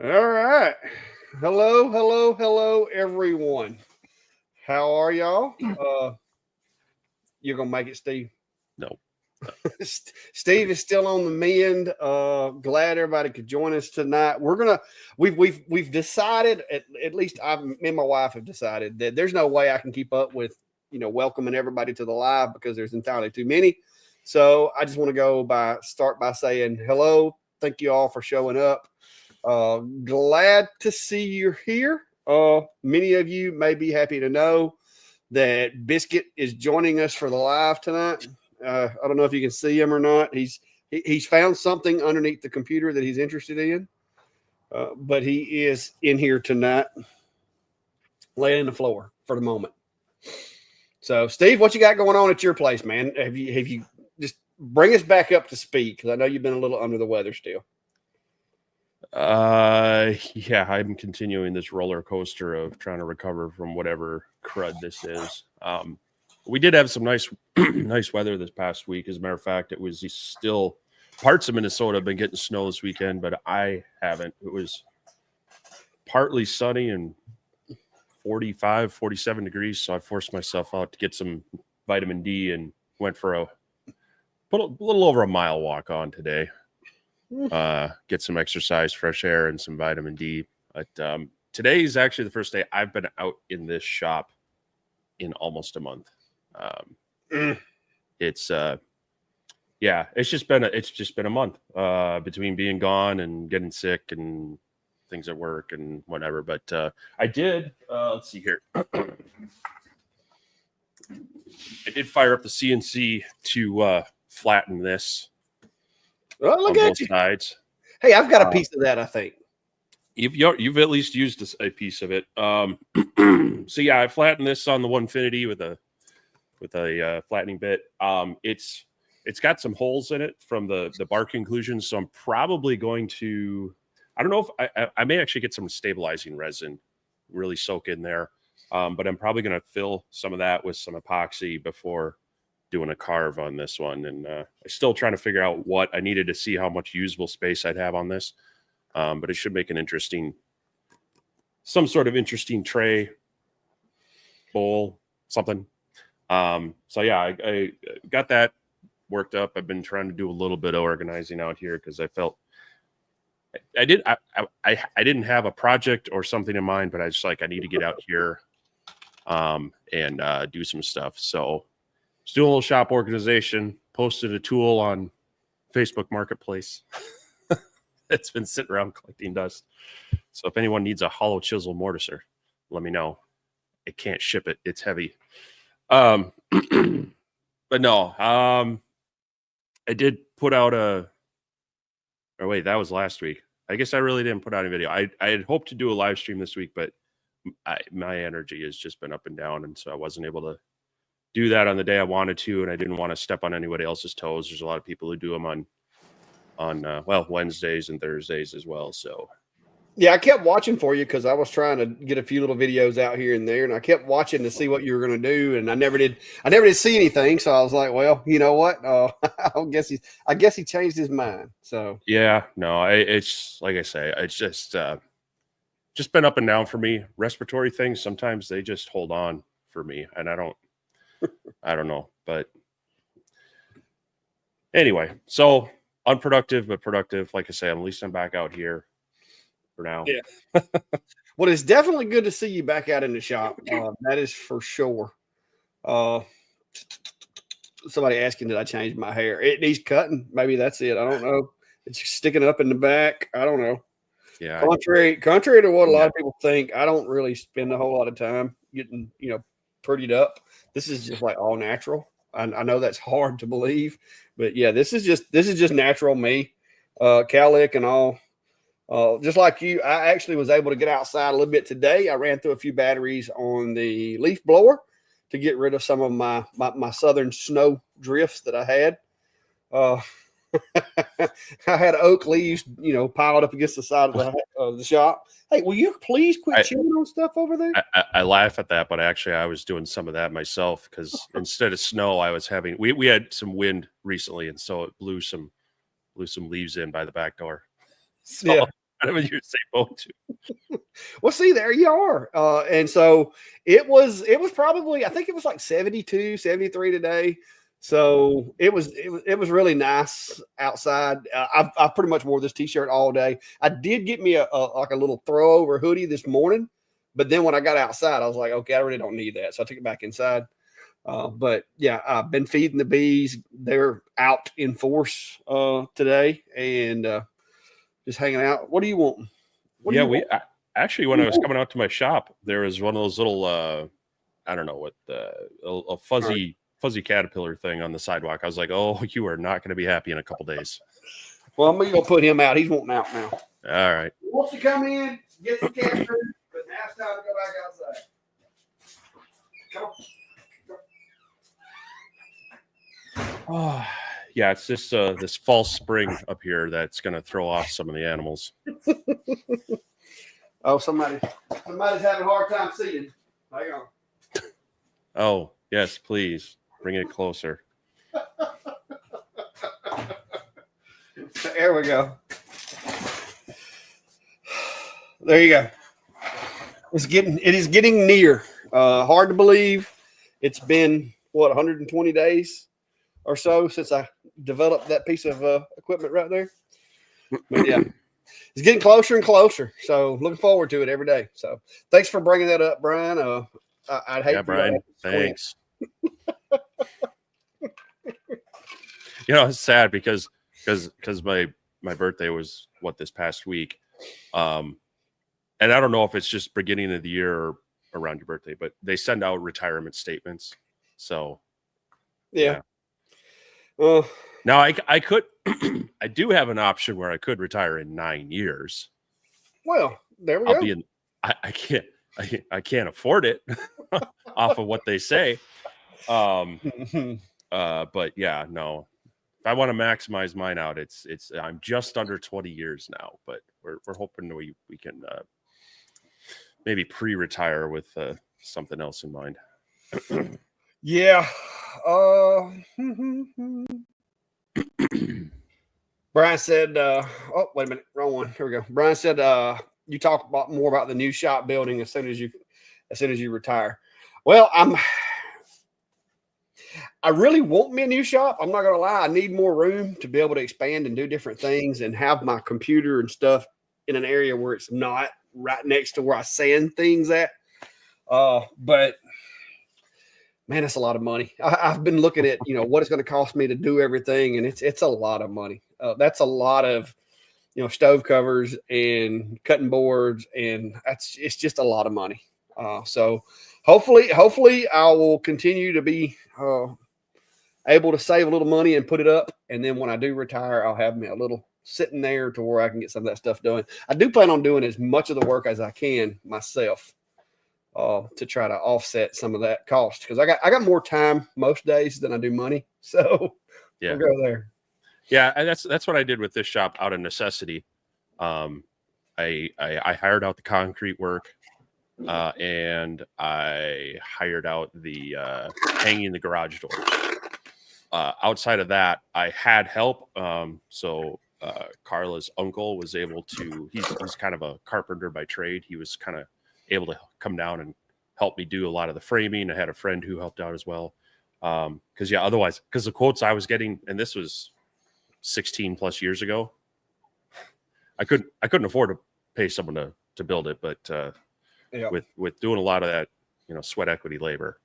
All right. Hello, everyone. How are y'all? You're gonna make it, Steve. No. Steve is still on the mend. Glad everybody could join us tonight. We've decided at least me and my wife have decided that there's no way I can keep up with welcoming everybody to the live because there's entirely too many. So I just want to start by saying hello. Thank you all for showing up. Glad to see you're here. Many of you may be happy to know that Biscuit is joining us for the live tonight. I don't know if you can see him or not. He's found something underneath the computer that he's interested in, but he is in here tonight, laying on the floor for the moment. So, Steve, what you got going on at your place, man? Have you just bring us back up to speed because I know you've been a little under the weather still. Yeah, I'm continuing this roller coaster of trying to recover from whatever crud this is. We did have some nice weather this past week. As a matter of fact, it was still parts of Minnesota have been getting snow this weekend, but I haven't. It was partly sunny and 45, 47 degrees. So I forced myself out to get some vitamin D and went for put a little over a mile walk on today. Get some exercise, fresh air, and some vitamin D. But today is actually the first day I've been out in this shop in almost a month. It's just been a month between being gone and getting sick and things at work and whatever. But I did. Let's see here. I did fire up the CNC to flatten this. Oh, look at you. Sides. Hey, I've got a piece of that, I think. You've at least used a piece of it. So yeah, I flattened this on the Onefinity with a flattening bit. It's got some holes in it from the bark inclusion, so I'm probably going to. I don't know if I may actually get some stabilizing resin, really soak in there. But I'm probably going to fill some of that with some epoxy before doing a carve on this one. And I'm still trying to figure out what I needed to see how much usable space I'd have on this. But it should make some sort of interesting tray, bowl, something. So yeah, I got that worked up. I've been trying to do a little bit of organizing out here because I felt I didn't have a project or something in mind, but I just I need to get out here and do some stuff. So just doing a little shop organization, posted a tool on Facebook Marketplace. It's been sitting around collecting dust. So if anyone needs a hollow chisel mortiser, let me know. I can't ship it. It's heavy. But no, I did put out that was last week. I guess I really didn't put out a video. I had hoped to do a live stream this week, but my energy has just been up and down. And so I wasn't able to do that on the day I wanted to. And I didn't want to step on anybody else's toes. There's a lot of people who do them on Wednesdays and Thursdays as well. So yeah, I kept watching for you because I was trying to get a few little videos out here and there, and I kept watching to see what you were going to do, and I never did see anything. So I was like, well, you know what? I guess he changed his mind. So yeah, no, it's like I say, it's just been up and down for me. Respiratory things, sometimes they just hold on for me, and I don't know, but anyway, so unproductive but productive. Like I say, at least I'm back out here for now. Yeah. Well, it's definitely good to see you back out in the shop. That is for sure. Somebody asking, did I change my hair? It needs cutting. Maybe that's it. I don't know. It's sticking up in the back. I don't know. Yeah. Contrary to what a lot of people think, I don't really spend a whole lot of time getting, prettied up. This is just like all natural. I know that's hard to believe, but yeah, this is just natural me, cowlick and all. Just like you, I actually was able to get outside a little bit today. I ran through a few batteries on the leaf blower to get rid of some of my southern snow drifts that I had. I had oak leaves, piled up against the side of the shop. Hey, will you please quit chewing on stuff over there? I laugh at that, but actually I was doing some of that myself because instead of snow, I was having we had some wind recently, and so it blew some leaves in by the back door. So yeah. I'm in your same boat too. Well, see, there you are. And so it was probably, I think it was like 72, 73 today. So it was really nice outside. I pretty much wore this t-shirt all day. I did get me a like a little throw over hoodie this morning, but then when I got outside, I was like, okay, I really don't need that. So I took it back inside. But yeah, I've been feeding the bees. They're out in force today and just hanging out. What do you want? What do Yeah, you want? actually, when I was coming out to my shop, there was one of those little, I don't know what, a fuzzy caterpillar thing on the sidewalk. I was like, oh, you are not going to be happy in a couple days. Well, I'm going to put him out. He's wanting out now. All right. He wants to come in, get some cat food, but now it's time to go back outside. Come on. Oh, yeah, it's just this false spring up here that's going to throw off some of the animals. Oh, somebody's having a hard time seeing. Hang on. Oh, yes, please bring it closer. There we go. There you go. It is getting near. Hard to believe. It's been 120 days or so since I developed that piece of equipment right there. But yeah, it's getting closer and closer. So looking forward to it every day. So thanks for bringing that up, Brian. I'd hate. Yeah, Brian. Thanks. It's sad because my birthday was this past week, and I don't know if it's just beginning of the year or around your birthday, but they send out retirement statements. So yeah. Now I could I do have an option where I could retire in 9 years. Well, there we go. I can't afford it off of what they say. But yeah, no. If I want to maximize mine out, it's I'm just under 20 years now, but we're hoping we can maybe pre-retire with something else in mind. Yeah. Brian said, oh, wait a minute. Wrong one. Here we go. Brian said, you talk more about the new shop building as soon as you retire. Well, I really want me a new shop. I'm not going to lie. I need more room to be able to expand and do different things and have my computer and stuff in an area where it's not right next to where I send things at. But man, that's a lot of money. I've been looking at, what it's going to cost me to do everything. And it's a lot of money. That's a lot of, stove covers and cutting boards. And it's just a lot of money. So hopefully I will continue to be able to save a little money and put it up. And then when I do retire, I'll have me a little sitting there to where I can get some of that stuff done. I do plan on doing as much of the work as I can myself to try to offset some of that cost. Cause I got more time most days than I do money. So yeah, we'll go there. Yeah. And that's what I did with this shop out of necessity. I hired out the concrete work. And I hired out the hanging the garage doors. Outside of that, I had help. So Carla's uncle was able to. He's kind of a carpenter by trade. He was kind of able to come down and help me do a lot of the framing. I had a friend who helped out as well. Because the quotes I was getting, and this was 16 plus years ago, I couldn't afford to pay someone to build it, but yeah. With doing a lot of that, sweat equity labor,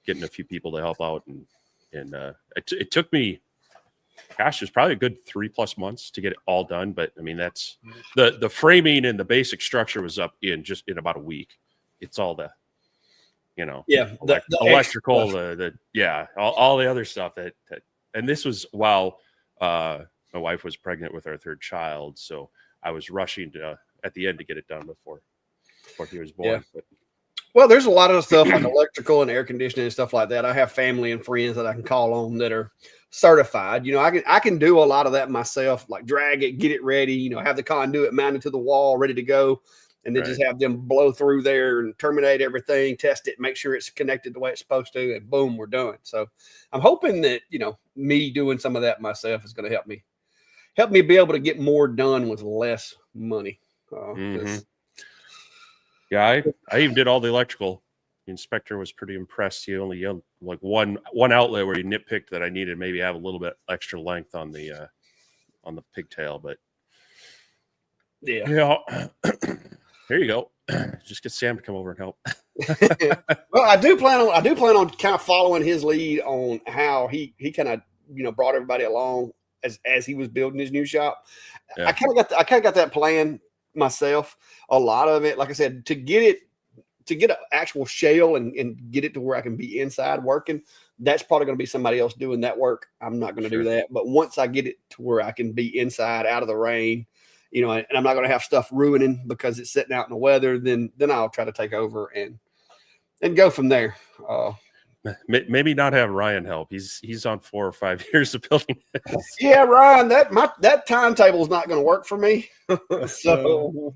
getting a few people to help out, and it took me, gosh, it was probably a good 3+ months to get it all done. But I mean, that's the framing and the basic structure was up in about a week. It's all the, the electrical, all the other stuff that and this was while my wife was pregnant with our third child, so I was rushing to at the end to get it done before he was born. Yeah. Well, there's a lot of stuff like electrical and air conditioning and stuff like that. I have family and friends that I can call on that are certified. I can do a lot of that myself, like drag it, get it ready, have the conduit mounted to the wall, ready to go, and then just have them blow through there and terminate everything, test it, make sure it's connected the way it's supposed to, and boom, we're done. So I'm hoping that, me doing some of that myself is going to help me be able to get more done with less money. Yeah, I even did all the electrical. The inspector was pretty impressed. He only yelled like one outlet where he nitpicked that I needed maybe have a little bit extra length on the pigtail, but yeah. Here you go. Just get Sam to come over and help. Well, I do plan on kind of following his lead on how he kind of brought everybody along as he was building his new shop. Yeah. I kind of got that plan myself. A lot of it, like I said, to get an actual shell and get it to where I can be inside working, that's probably going to be somebody else doing that work. I'm not going to do that. But once I get it to where I can be inside, out of the rain, and I'm not going to have stuff ruining because it's sitting out in the weather, then I'll try to take over and go from there. Maybe not have Ryan help. He's on 4 or 5 years of building this. Yeah, Ryan, that timetable is not going to work for me. So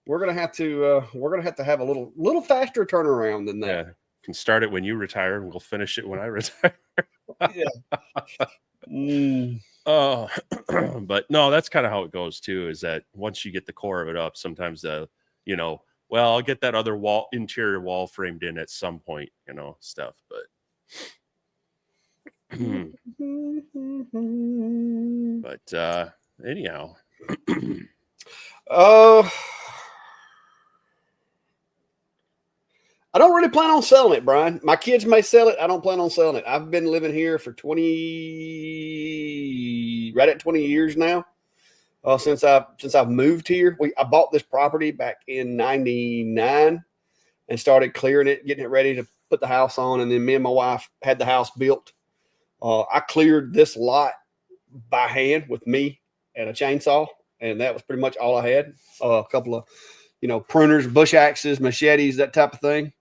we're gonna have to have a little faster turnaround than that. Yeah, can start it when you retire, and we'll finish it when I retire. But no, that's kind of how it goes too. Is that once you get the core of it up, sometimes I'll get that other interior wall framed in at some point, stuff. But anyhow. I don't really plan on selling it, Brian. My kids may sell it. I don't plan on selling it. I've been living here for 20 years now. Since I've moved here. I bought this property back in '99 and started clearing it, getting it ready to put the house on. And then me and my wife had the house built. I cleared this lot by hand with me and a chainsaw, and that was pretty much all I had. A couple of, pruners, bush axes, machetes, that type of thing.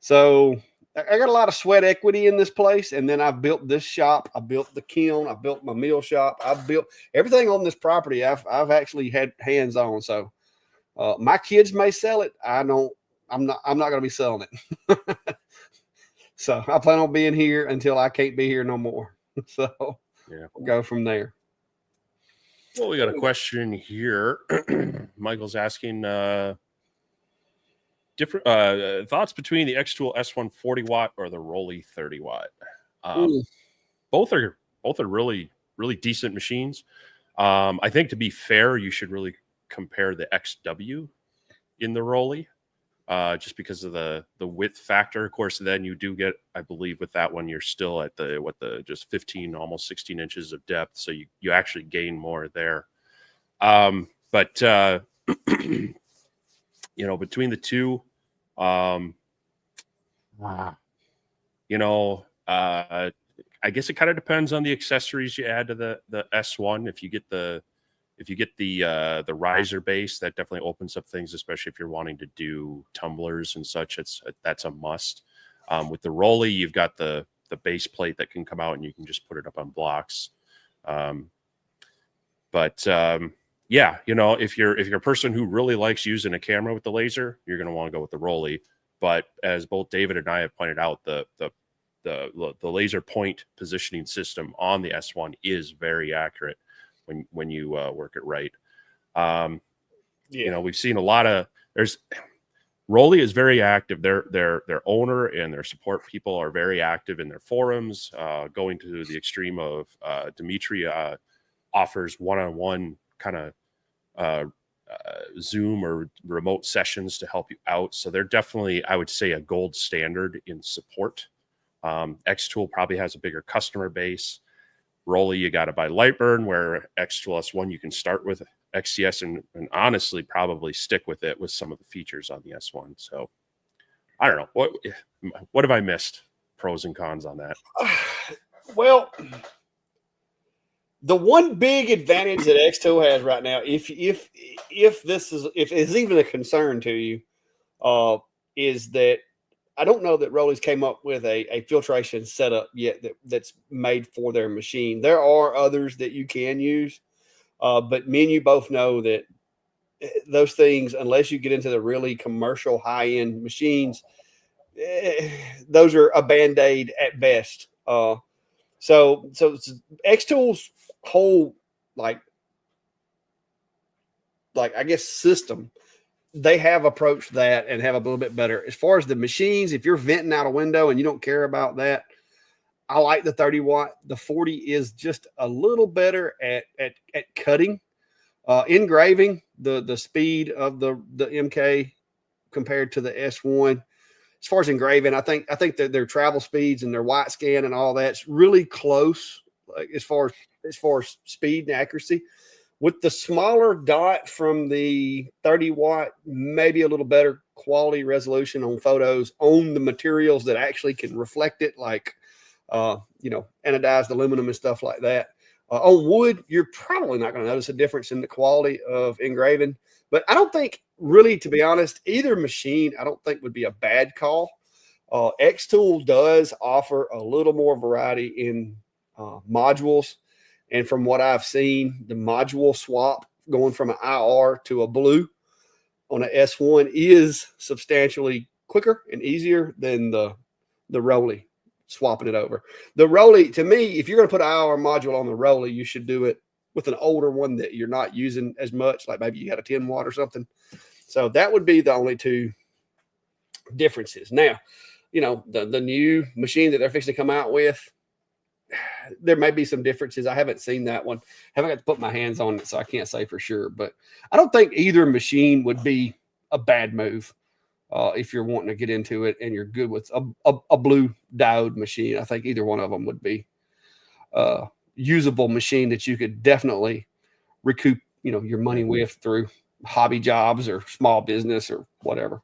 So I got a lot of sweat equity in this place. And then I built this shop. I built the kiln. I built my mill shop. I built everything on this property. I've actually had hands on. So my kids may sell it. I'm not going to be selling it. So I plan on being here until I can't be here no more. So we'll go from there. Well, we got a question here. Michael's asking different thoughts between the X-Tool S1 40 watt or the Rolly 30 watt. Both are really, really decent machines. I think to be fair, you should really compare the XW in the Rolly, just because of the width factor. Of course, then you do get, I believe, with that one, you're still at just 15, almost 16 inches of depth. So you actually gain more there. But between the two, I guess it kind of depends on the accessories you add to the S1. If you get the riser base, that definitely opens up things, especially if you're wanting to do tumblers and such. That's a must. With the Rolly, you've got the base plate that can come out and you can just put it up on blocks. If you're a person who really likes using a camera with the laser, you're going to want to go with the Rolly. But as both David and I have pointed out, the laser point positioning system on the S1 is very accurate when you work it right. We've seen a lot of Rolly is very active. Their owner and their support people are very active in their forums, going to the extreme of Dimitri offers one-on-one kind of Zoom or remote sessions to help you out. So they're definitely, I would say, a gold standard in support. X-Tool probably has a bigger customer base. Rolly, you got to buy LightBurn, where X-Tool S1, you can start with XCS and honestly probably stick with it with some of the features on the S1. So I don't know. What have I missed? Pros and cons on that? Well, the one big advantage that X-Tool has right now, if it's even a concern to you, is that I don't know that Rolly's came up with a filtration setup yet that's made for their machine. There are others that you can use, but me and you both know that those things, unless you get into the really commercial high-end machines, those are a Band-Aid at best. So X-Tool's whole like like, I guess, system, they have approached that and have a little bit better. As far as the machines, if you're venting out a window and you don't care about that, I like the 30 watt. The 40 is just a little better at cutting. Engraving, the speed of the MK compared to the S1. As far as engraving, I think that their travel speeds and their white scan and all that's really close, like as far as speed and accuracy. With the smaller dot from the 30 watt, maybe a little better quality resolution on photos on the materials that actually can reflect it, like anodized aluminum and stuff like that. On wood, you're probably not going to notice a difference in the quality of engraving. But I don't think, really, to be honest, either machine I don't think would be a bad call. Xtool does offer a little more variety in modules. And from what I've seen, the module swap going from an IR to a blue on an S1 is substantially quicker and easier than the Rolly swapping it over. The Rolly, to me, if you're going to put an IR module on the Rolly, you should do it with an older one that you're not using as much, like maybe you got a 10 watt or something. So that would be the only two differences. Now, the new machine that they're fixing to come out with, there may be some differences. I haven't seen that one. Haven't got to put my hands on it, so I can't say for sure. But I don't think either machine would be a bad move if you're wanting to get into it and you're good with a blue diode machine. I think either one of them would be a usable machine that you could definitely recoup, your money with through hobby jobs or small business or whatever.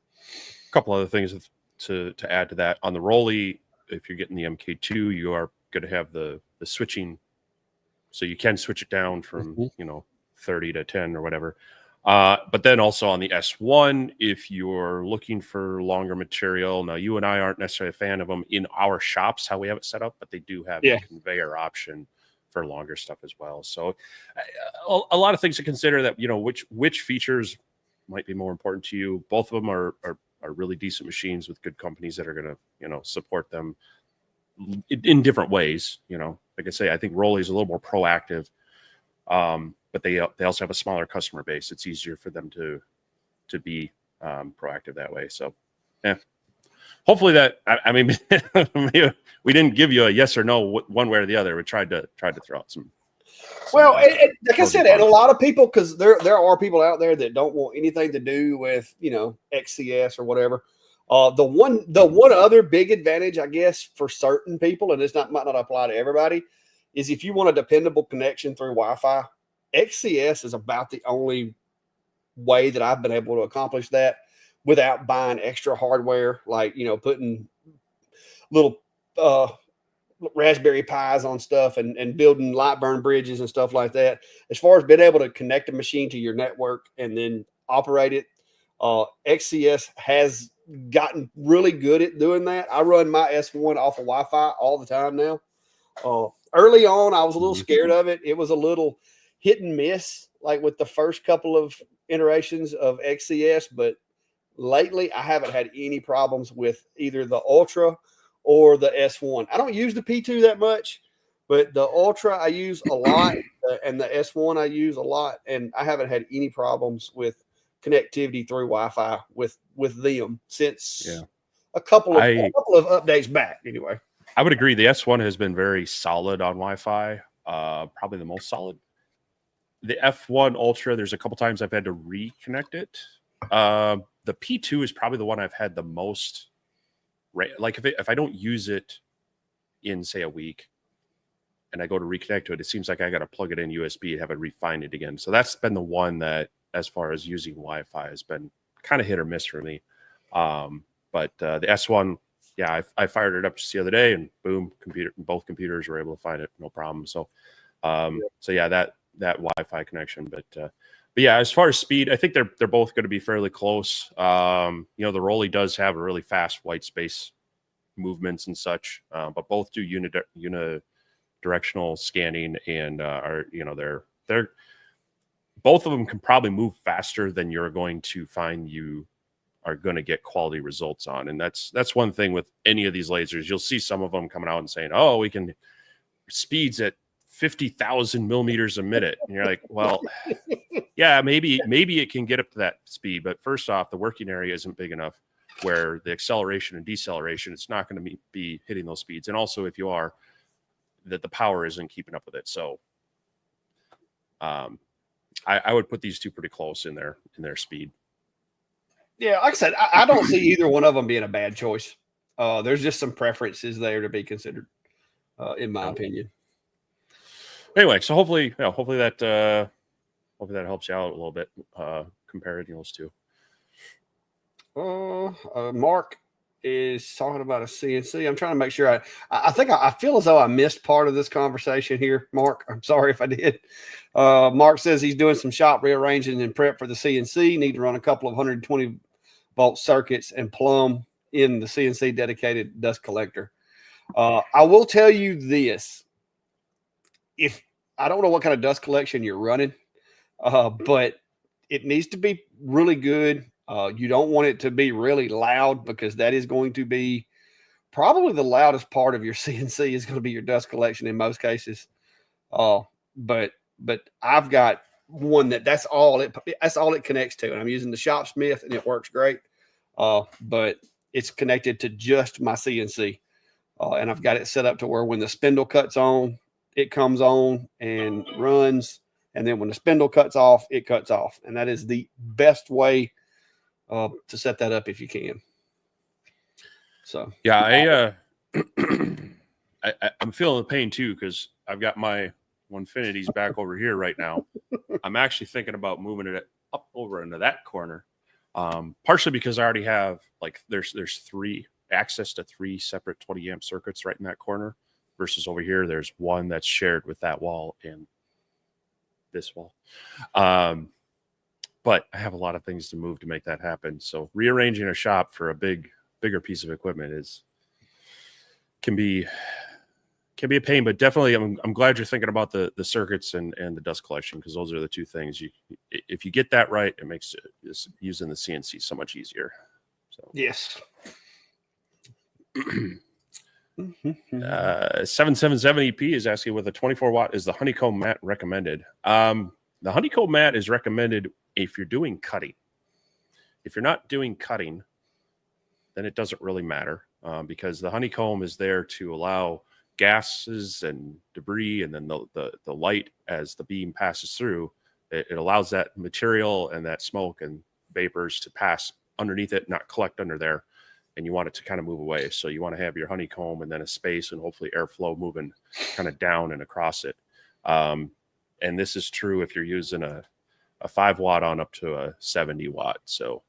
A couple other things to add to that. On the Rolly, if you're getting the MK2, you are going to have the switching, so you can switch it down from 30 to 10 or whatever. But then also on the S1, if you're looking for longer material, now you and I aren't necessarily a fan of them in our shops, how we have it set up, but they do have a conveyor option for longer stuff as well. So a lot of things to consider that, which features might be more important to you. Both of them are really decent machines with good companies that are going to, support them in different ways. Like I say, I think Rolly is a little more proactive, but they also have a smaller customer base. It's easier for them to be proactive that way. So, yeah. Hopefully that, I mean, we didn't give you a yes or no one way or the other. We tried to throw out some. Well, like I said, and a lot of people, because there are people out there that don't want anything to do with XCS or whatever. The one other big advantage, I guess, for certain people, and this might not apply to everybody, is if you want a dependable connection through Wi-Fi, XCS is about the only way that I've been able to accomplish that without buying extra hardware, like putting little Raspberry Pis on stuff and building LightBurn bridges and stuff like that. As far as being able to connect a machine to your network and then operate it, XCS has gotten really good at doing that. I run my S1 off of Wi-Fi all the time now. Early on, I was a little scared of it. It was a little hit and miss, like with the first couple of iterations of XCS, but lately I haven't had any problems with either the Ultra or the S1. I don't use the P2 that much, but the Ultra I use a lot, and the S1 I use a lot, and I haven't had any problems with connectivity through Wi-Fi with them since a couple of updates back. Anyway, I would agree. The S1 has been very solid on Wi-Fi, probably the most solid. The F1 Ultra, there's a couple times I've had to reconnect it. The P2 is probably the one I've had the most. Like if I don't use it in, say, a week, and I go to reconnect to it, it seems like I got to plug it in USB and have it refine it again. So that's been the one that, as far as using Wi-Fi, has been kind of hit or miss for me. But the S1, I fired it up just the other day, and boom, both computers were able to find it, no problem. So, that Wi-Fi connection. But yeah, as far as speed, I think they're both going to be fairly close. The Rolly does have a really fast white space movements and such, but both do unidirectional scanning and they're both of them can probably move faster than you're going to find you are going to get quality results on. And that's one thing with any of these lasers. You'll see some of them coming out and saying, oh, we can speeds at 50,000 millimeters a minute. And you're like, well, yeah, maybe it can get up to that speed. But first off, the working area isn't big enough where the acceleration and deceleration, it's not going to be hitting those speeds. And also if you are, that the power isn't keeping up with it. So I would put these two pretty close in their speed. Yeah, like I said, I don't see either one of them being a bad choice. There's just some preferences there to be considered, in my opinion. Anyway, so hopefully that helps you out a little bit comparing those two. Mark is talking about a CNC. I'm trying to make sure I think I feel as though I missed part of this conversation here, Mark. I'm sorry if I did. Mark says he's doing some shop rearranging and prep for the CNC. Need to run a couple of 120 volt circuits and plumb in the CNC dedicated dust collector. I will tell you this. If I don't know what kind of dust collection you're running, but it needs to be really good. You don't want it to be really loud because that is going to be probably the loudest part of your CNC is going to be your dust collection in most cases. But I've got one that's all it connects to, and I'm using the Shopsmith and it works great. But it's connected to just my CNC, and I've got it set up to where when the spindle cuts on, it comes on and runs, and then when the spindle cuts off, it cuts off, and that is the best way to set that up if you can. So yeah, I'm feeling the pain too because I've got my Winfinities back over here right now. I'm actually thinking about moving it up over into that corner, partially because I already have there's three separate 20 amp circuits right in that corner, versus over here there's one that's shared with that wall and this wall. But I have a lot of things to move to make that happen. So rearranging a shop for a bigger piece of equipment can be a pain, but definitely I'm glad you're thinking about the circuits and the dust collection, because those are the two things if you get that right, it makes using the CNC so much easier. So yes. 7770p is asking, with a 24 watt, is the honeycomb mat recommended? The honeycomb mat is recommended if you're doing cutting. If you're not doing cutting, then it doesn't really matter, because the honeycomb is there to allow gases and debris, and then the light as the beam passes through, it allows that material and that smoke and vapors to pass underneath it, not collect under there, and you want it to kind of move away. So you want to have your honeycomb and then a space and hopefully airflow moving kind of down and across it. And this is true if you're using a 5 watt on up to a 70 watt. So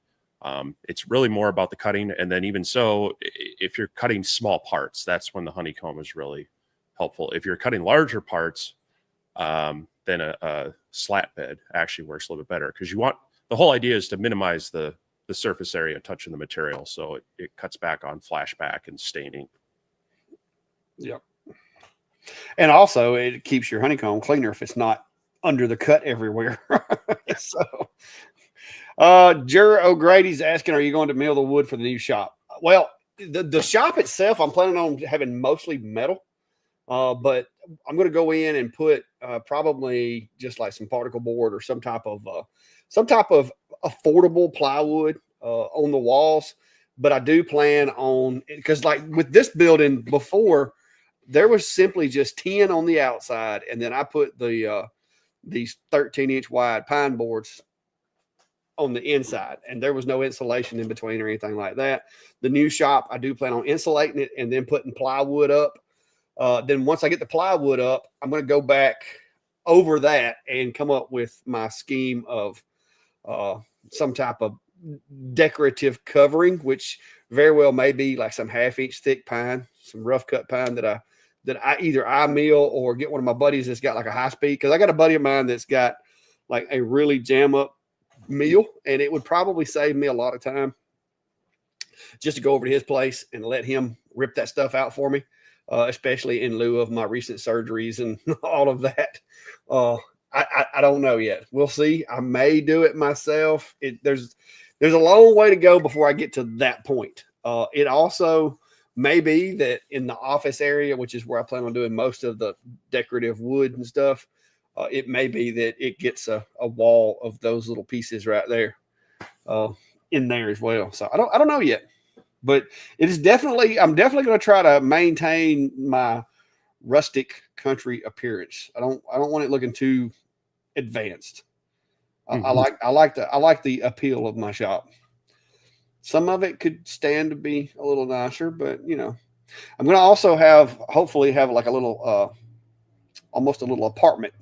it's really more about the cutting. And then even so, if you're cutting small parts, that's when the honeycomb is really helpful. If you're cutting larger parts, then a slat bed actually works a little bit better, because the whole idea is to minimize the surface area touching the material. So it cuts back on flashback and staining. Yep. And also it keeps your honeycomb cleaner if it's not under the cut everywhere. So Jer O'Grady's asking, are you going to mill the wood for the new shop? Well, the shop itself, I'm planning on having mostly metal, but I'm going to go in and put probably just like some particle board or some type of affordable plywood on the walls. But I do plan on, because like with this building before, there was simply just 10 on the outside, and then I put these 13-inch wide pine boards on the inside, and there was no insulation in between or anything like that. The new shop, I do plan on insulating it and then putting plywood up. Then once I get the plywood up, I'm going to go back over that and come up with my scheme of some type of decorative covering, which very well may be like some 1/2-inch thick pine, some rough cut pine that I either mill or get one of my buddies that's got like a high speed, because I got a buddy of mine that's got like a really jam up mill, and it would probably save me a lot of time just to go over to his place and let him rip that stuff out for me, especially in lieu of my recent surgeries and all of that. I don't know yet. We'll see. I may do it myself. There's a long way to go before I get to that point. It also maybe that in the office area, which is where I plan on doing most of the decorative wood and stuff, it may be that it gets a wall of those little pieces right there in there as well. So I don't know yet, but it is definitely, I'm definitely going to try to maintain my rustic country appearance. I don't want it looking too advanced. I like the appeal of my shop. Some of it could stand to be a little nicer, but I'm going to also hopefully have like a little, almost a little apartment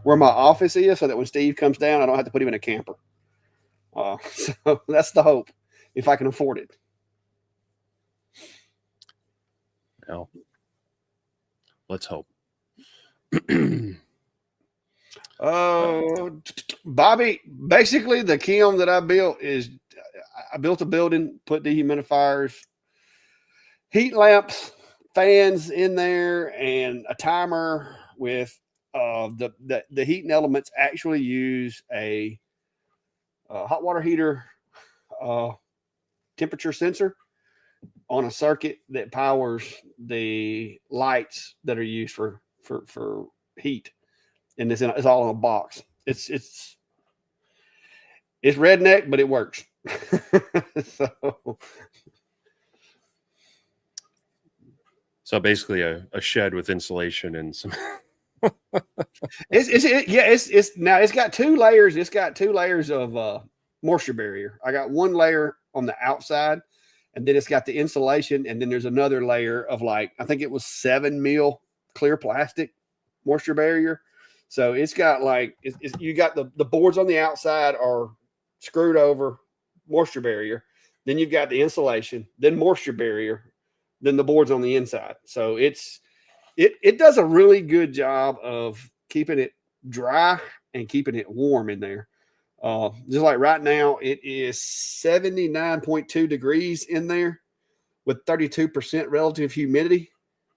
where my office is, so that when Steve comes down, I don't have to put him in a camper. So that's the hope, if I can afford it. Well, let's hope. Bobby, basically the kiln that I built I built a building, put dehumidifiers, heat lamps, fans in there, and a timer with the heating elements actually use a hot water heater temperature sensor on a circuit that powers the lights that are used for heat. And it's all in a box. It's redneck, but it works. So basically a shed with insulation and some. It's got 2 layers. It's got 2 layers of moisture barrier. I got 1 layer on the outside, and then it's got the insulation, and then there's another layer of I think it was 7 mil clear plastic moisture barrier. So it's got you got the boards on the outside are screwed over, moisture barrier. Then you've got the insulation, then moisture barrier, then the boards on the inside. So it does a really good job of keeping it dry and keeping it warm in there. Just like right now, it is 79.2 degrees in there with 32% relative humidity,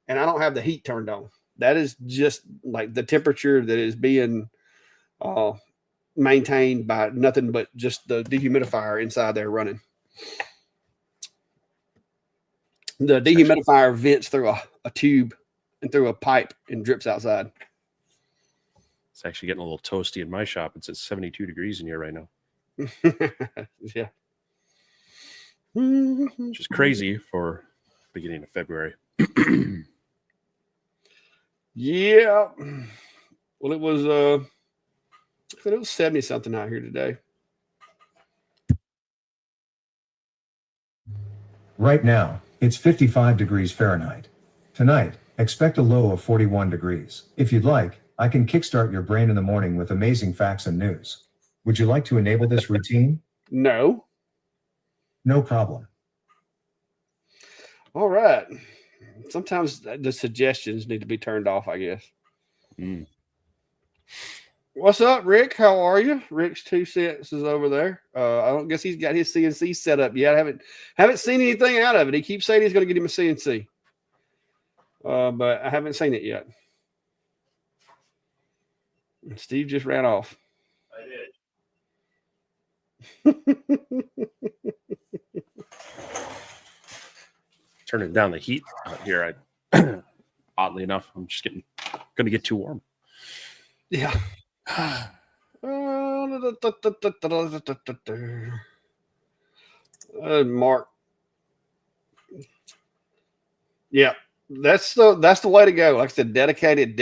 and I don't have the heat turned on. That is just like the temperature that is being maintained by nothing but just the dehumidifier inside there running. The dehumidifier vents through a tube and through a pipe and drips outside. It's actually getting a little toasty in my shop. It's at 72 degrees in here right now. Yeah. Which is crazy for beginning of February. Yeah. Well, it was 70 something out here today. Right now, it's 55 degrees Fahrenheit. Tonight, expect a low of 41 degrees. If you'd like, I can kickstart your brain in the morning with amazing facts and news. Would you like to enable this routine? No. No problem. All right. Sometimes the suggestions need to be turned off, I guess. What's up, Rick? How are you? Rick's 2 cents is over there. I don't guess he's got his CNC set up yet. I haven't seen anything out of it. He keeps saying he's going to get him a CNC, but I haven't seen it yet. Steve just ran off. I did. Turning down the heat out here. Oddly enough, I'm just going to get too warm. Yeah. Mark. Yeah, that's the way to go. Like I said, dedicated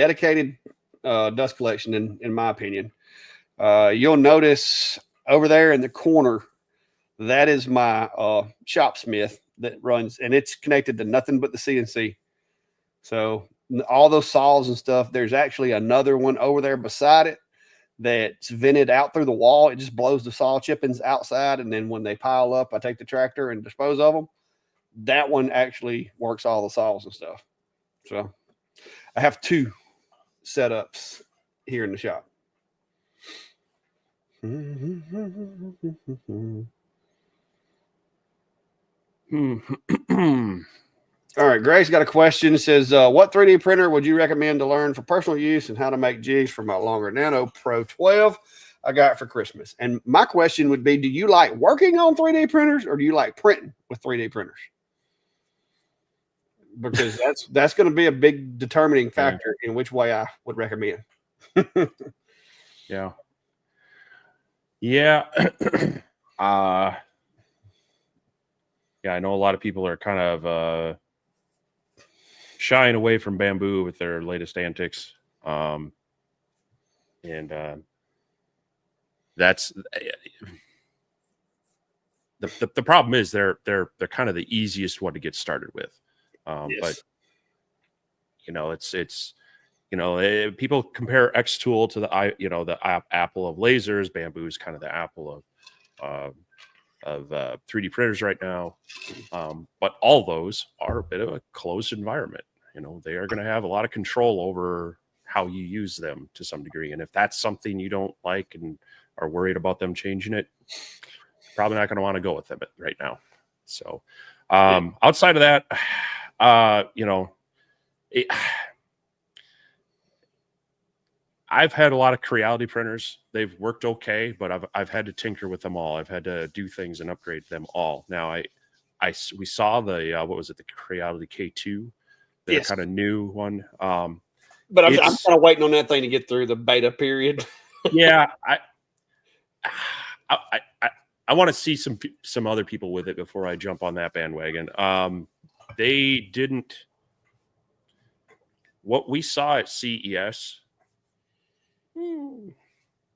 dust collection in my opinion. You'll notice over there in the corner, that is my shopsmith that runs, and it's connected to nothing but the CNC. So all those saws and stuff, there's actually another one over there beside it that's vented out through the wall. It just blows the saw chippings outside, and then when they pile up, I take the tractor and dispose of them. That one actually works all the saws and stuff. So I have 2 setups here in the shop. All right, Grace got a question. It says, what 3D printer would you recommend to learn for personal use and how to make jigs for my Longer Nano Pro 12 I got for Christmas? And my question would be, do you like working on 3D printers or do you like printing with 3D printers? because that's going to be a big determining factor in which way I would recommend. Yeah. Yeah. Yeah, I know a lot of people are kind of shying away from bamboo with their latest antics. And that's the problem is they're kind of the easiest one to get started with. Yes. But it's people compare X tool to the Apple of lasers. Bamboo is kind of the Apple of 3D printers right now. But all those are a bit of a closed environment. They are going to have a lot of control over how you use them to some degree. And if that's something you don't like and are worried about them changing it, you're probably not going to want to go with them right now. So outside of that, I've had a lot of Creality printers. They've worked okay, but I've had to tinker with them all. I've had to do things and upgrade them all. Now we saw the what was it, the Creality K2, the kind of new one. But I'm kind of waiting on that thing to get through the beta period. Yeah, I want to see some other people with it before I jump on that bandwagon. They didn't. What we saw at CES.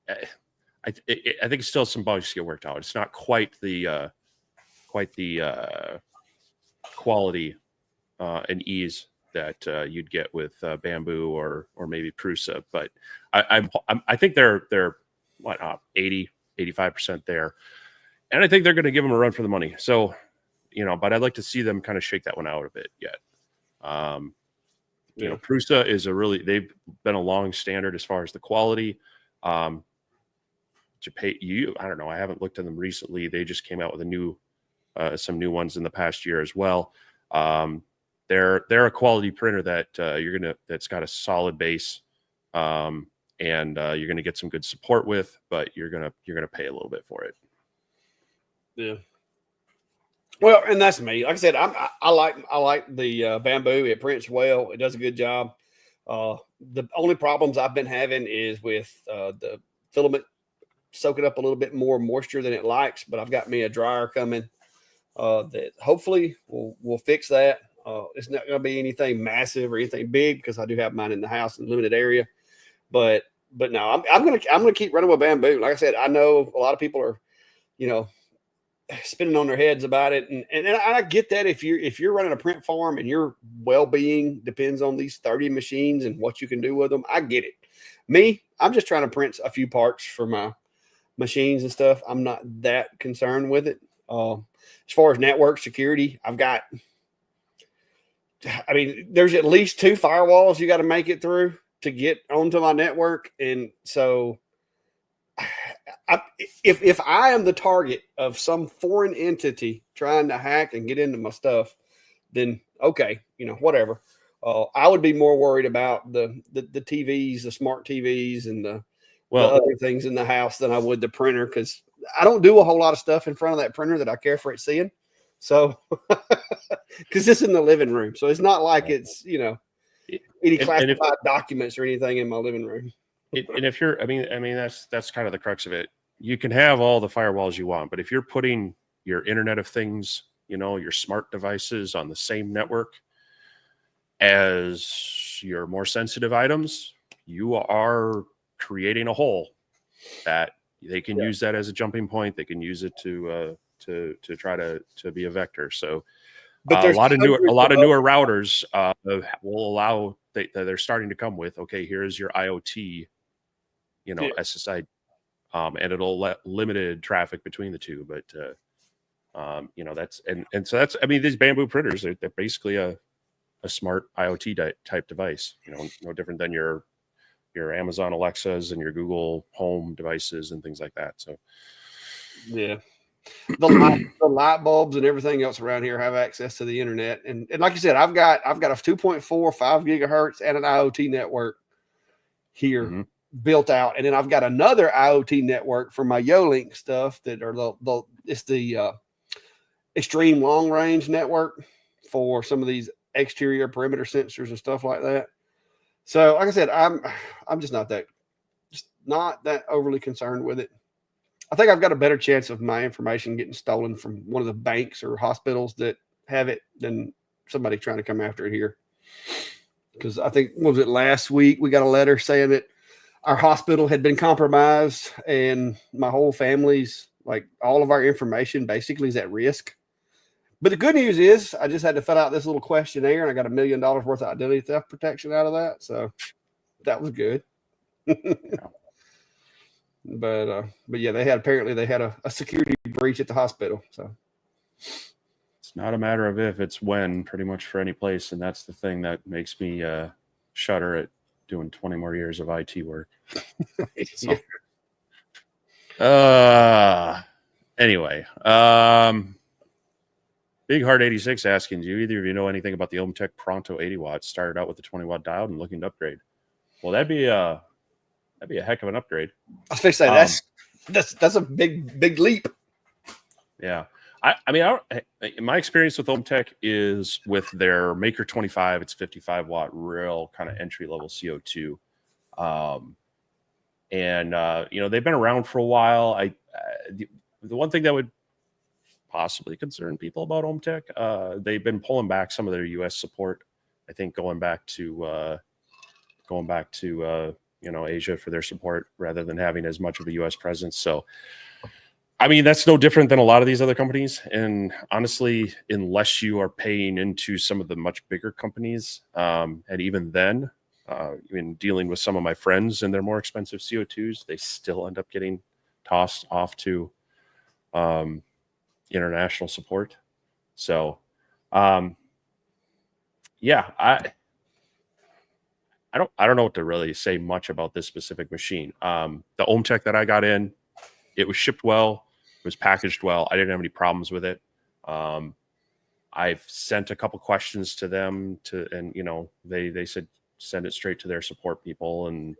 I think still some bugs to get worked out. It's not quite the quality and ease that you'd get with bamboo or maybe Prusa, but I think they're 80-85% there, and I think they're going to give them a run for the money. So but I'd like to see them kind of shake that one out a bit yet. Prusa is they've been a long standard as far as the quality. I don't know. I haven't looked at them recently. They just came out with some new ones in the past year as well. They're a quality printer that that's got a solid base, and you're gonna get some good support with, but you're gonna pay a little bit for it. Yeah. Well, and that's me. Like I said, I like the bamboo. It prints well. It does a good job. The only problems I've been having is with the filament soaking up a little bit more moisture than it likes. But I've got me a dryer coming that hopefully will fix that. It's not going to be anything massive or anything big because I do have mine in the house in a limited area. But no, I'm gonna keep running with bamboo. Like I said, I know a lot of people are, spinning on their heads about it, and I get that if you're running a print farm and your well-being depends on these 30 machines and what you can do with them, I get it. Me, I'm just trying to print a few parts for my machines and stuff. I'm not that concerned with it. As far as network security, there's at least 2 firewalls you got to make it through to get onto my network, and so if I am the target of some foreign entity trying to hack and get into my stuff, then okay, whatever. I would be more worried about the TVs, the smart TVs, and the other things in the house than I would the printer, because I don't do a whole lot of stuff in front of that printer that I care for it seeing. So, because it's in the living room, so it's not like it's any classified documents or anything in my living room. And if you're, that's kind of the crux of it. You can have all the firewalls you want, but if you're putting your Internet of Things, your smart devices on the same network as your more sensitive items, you are creating a hole that they can use that as a jumping point. They can use it to try to be a vector. So, but a lot of newer routers will allow. They're starting to come with, okay, here's your IoT, SSI, and it'll let limited traffic between the two. But so that's these bamboo printers, they're basically a smart IoT type device. No different than your Amazon Alexas and your Google Home devices and things like that. So yeah. The light bulbs and everything else around here have access to the internet, and like you said, I've got a 2.45 gigahertz and an IoT network here built out, and then I've got another IoT network for my YoLink stuff that are the extreme long range network for some of these exterior perimeter sensors and stuff like that. So, like I said, I'm just not that overly concerned with it. I think I've got a better chance of my information getting stolen from one of the banks or hospitals that have it than somebody trying to come after it here. Because I think, what was it, last week we got a letter saying that our hospital had been compromised and my whole family's, like, all of our information basically is at risk. But the good news is I just had to fill out this little questionnaire and I got $1 million worth of identity theft protection out of that. So that was good. But yeah, they had a security breach at the hospital. So it's not a matter of if, it's when, pretty much for any place. And that's the thing that makes me shudder at doing 20 more years of IT work. So, anyway, Big Heart 86 asking, do either of you know anything about the Ohmtech Pronto 80 watts? Started out with the 20 watt diode and looking to upgrade. Well, that'd be a heck of an upgrade. I was going to say that's a big leap. Yeah. I mean, my experience with Ohmtech is with their Maker 25. It's 55 watt, real kind of entry level CO2. They've been around for a while. The one thing that would possibly concern people about Ohmtech, they've been pulling back some of their U.S. support. I think going back to Asia for their support rather than having as much of a U.S. presence. So, I mean, that's no different than a lot of these other companies. And honestly, unless you are paying into some of the much bigger companies, and even then, in dealing with some of my friends and their more expensive CO2s, they still end up getting tossed off to international support. So, I don't know what to really say much about this specific machine. The Ohmtech that I got in, it was shipped well, it was packaged well. I didn't have any problems with it. I've sent a couple questions to them they said send it straight to their support people. And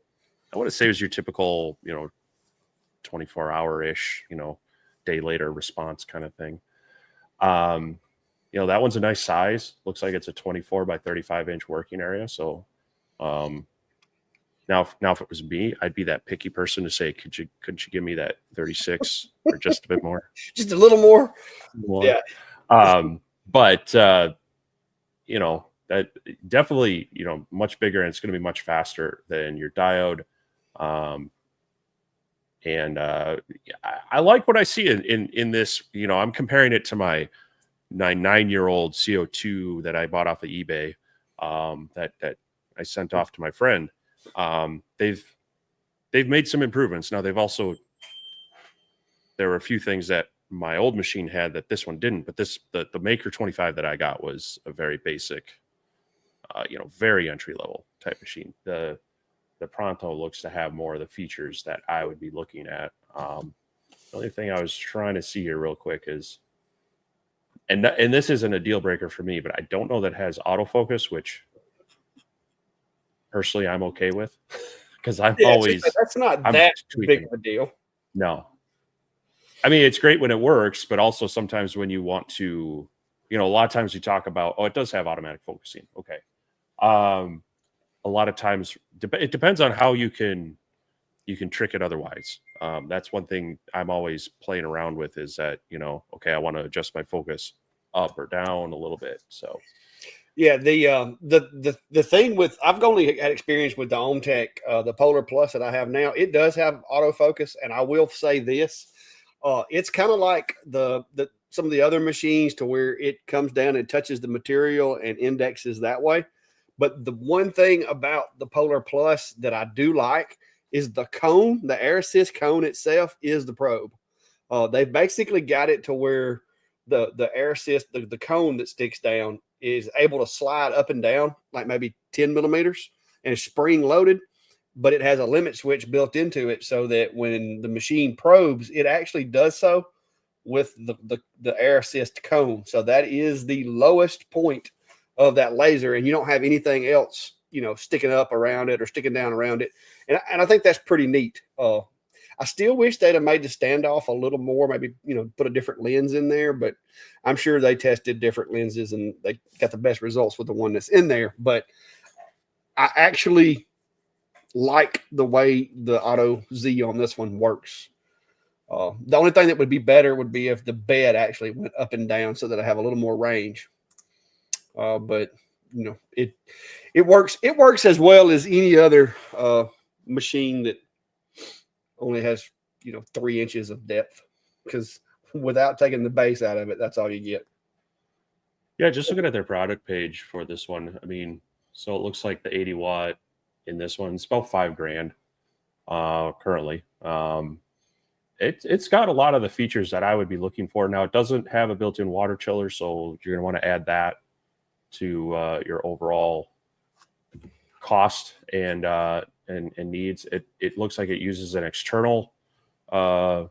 I want to say it was your typical, 24-hour-ish, day later response kind of thing. That one's a nice size. Looks like it's a 24 by 35 inch working area. So, now if it was me, I'd be that picky person to say, couldn't you give me that 36 or just a bit more? Just a little more. Yeah. That definitely, much bigger, and it's going to be much faster than your diode. I like what I see in this. I'm comparing it to my 9-year-old CO2 that I bought off of eBay, that I sent off to my friend. They've made some improvements. Now there were a few things that my old machine had that this one didn't, but the Maker 25 that I got was a very basic, very entry level type machine. The Pronto looks to have more of the features that I would be looking at. The only thing I was trying to see here real quick is, and this isn't a deal breaker for me, but I don't know that it has autofocus, which personally I'm okay with, because that's not that big of a deal. No, I mean, it's great when it works, but also sometimes when you want to, a lot of times you talk about, it does have automatic focusing. Okay. A lot of times it depends on how you can trick it otherwise. That's one thing I'm always playing around with, is that, okay, I want to adjust my focus up or down a little bit. So yeah, the thing with, I've only had experience with the Ohmtech, the Polar Plus that I have now. It does have autofocus, and I will say this, it's kind of like some of the other machines, to where it comes down and touches the material and indexes that way. But the one thing about the Polar Plus that I do like is the cone. The air assist cone itself is the probe. They've basically got it to where the air assist, the cone that sticks down, is able to slide up and down like maybe 10 millimeters, and it's spring loaded, but it has a limit switch built into it, so that when the machine probes, it actually does so with the air assist cone. So that is the lowest point of that laser, and you don't have anything else, sticking up around it or sticking down around it. And I think that's pretty neat. I still wish they'd have made the standoff a little more, maybe, put a different lens in there, but I'm sure they tested different lenses and they got the best results with the one that's in there. But I actually like the way the Auto Z on this one works. The only thing that would be better would be if the bed actually went up and down so that I have a little more range. But it works. It works as well as any other machine that only has 3 inches of depth, because without taking the base out of it, that's all you get. Yeah, just looking at their product page for this one, I mean, so it looks like the 80 watt in this one, it's about $5,000 currently. It's got a lot of the features that I would be looking for. Now, it doesn't have a built-in water chiller, so you're going to want to add that to your overall cost and needs. It looks like it uses an external air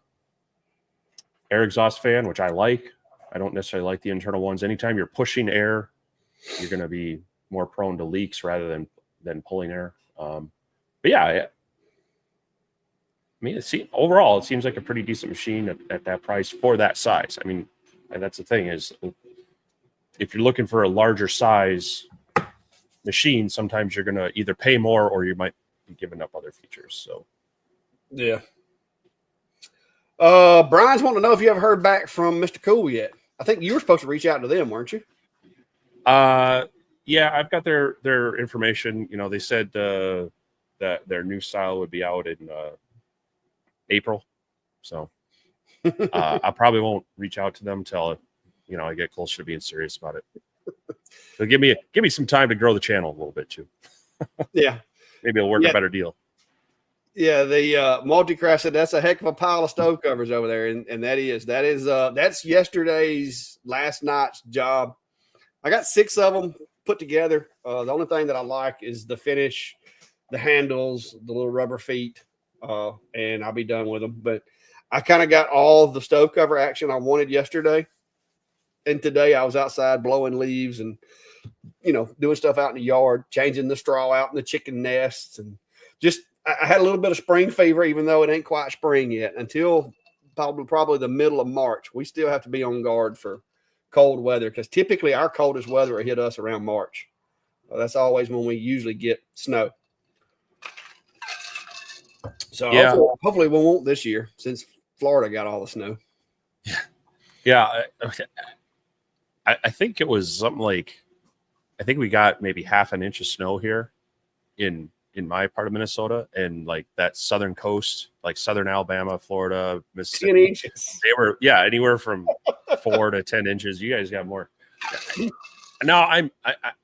exhaust fan, which I like. I don't necessarily like the internal ones. Anytime you're pushing air, you're going to be more prone to leaks rather than pulling air. But yeah, I mean, overall, it seems like a pretty decent machine at that price for that size. I mean, and that's the thing is, if you're looking for a larger size machine, sometimes you're going to either pay more or you might be giving up other features. So, yeah. Brian's wanting to know if you ever heard back from Mr. Cool yet. I think you were supposed to reach out to them, weren't you? Yeah, I've got their information. They said that their new style would be out in April, so I probably won't reach out to them till I get closer to being serious about it. So give me some time to grow the channel a little bit too. Yeah, maybe it'll work a better deal. Yeah, the multi-craft said that's a heck of a pile of stove covers over there, and that's yesterday's last night's job. I got 6 of them put together. The only thing that I like is the finish, the handles, the little rubber feet, and I'll be done with them. But I kind of got all the stove cover action I wanted yesterday, and today I was outside blowing leaves and doing stuff out in the yard, changing the straw out in the chicken nests, and just I had a little bit of spring fever, even though it ain't quite spring yet. Until probably the middle of March, we still have to be on guard for cold weather, because typically our coldest weather will hit us around March. That's always when we usually get snow. So yeah, hopefully we won't this year, since Florida got all the snow. Yeah. I think it was something like, I think we got maybe half an inch of snow here in my part of Minnesota, and like that southern coast, like southern Alabama, Florida, Mississippi. 10 inches. They were, anywhere from 4 to 10 inches. You guys got more. No, I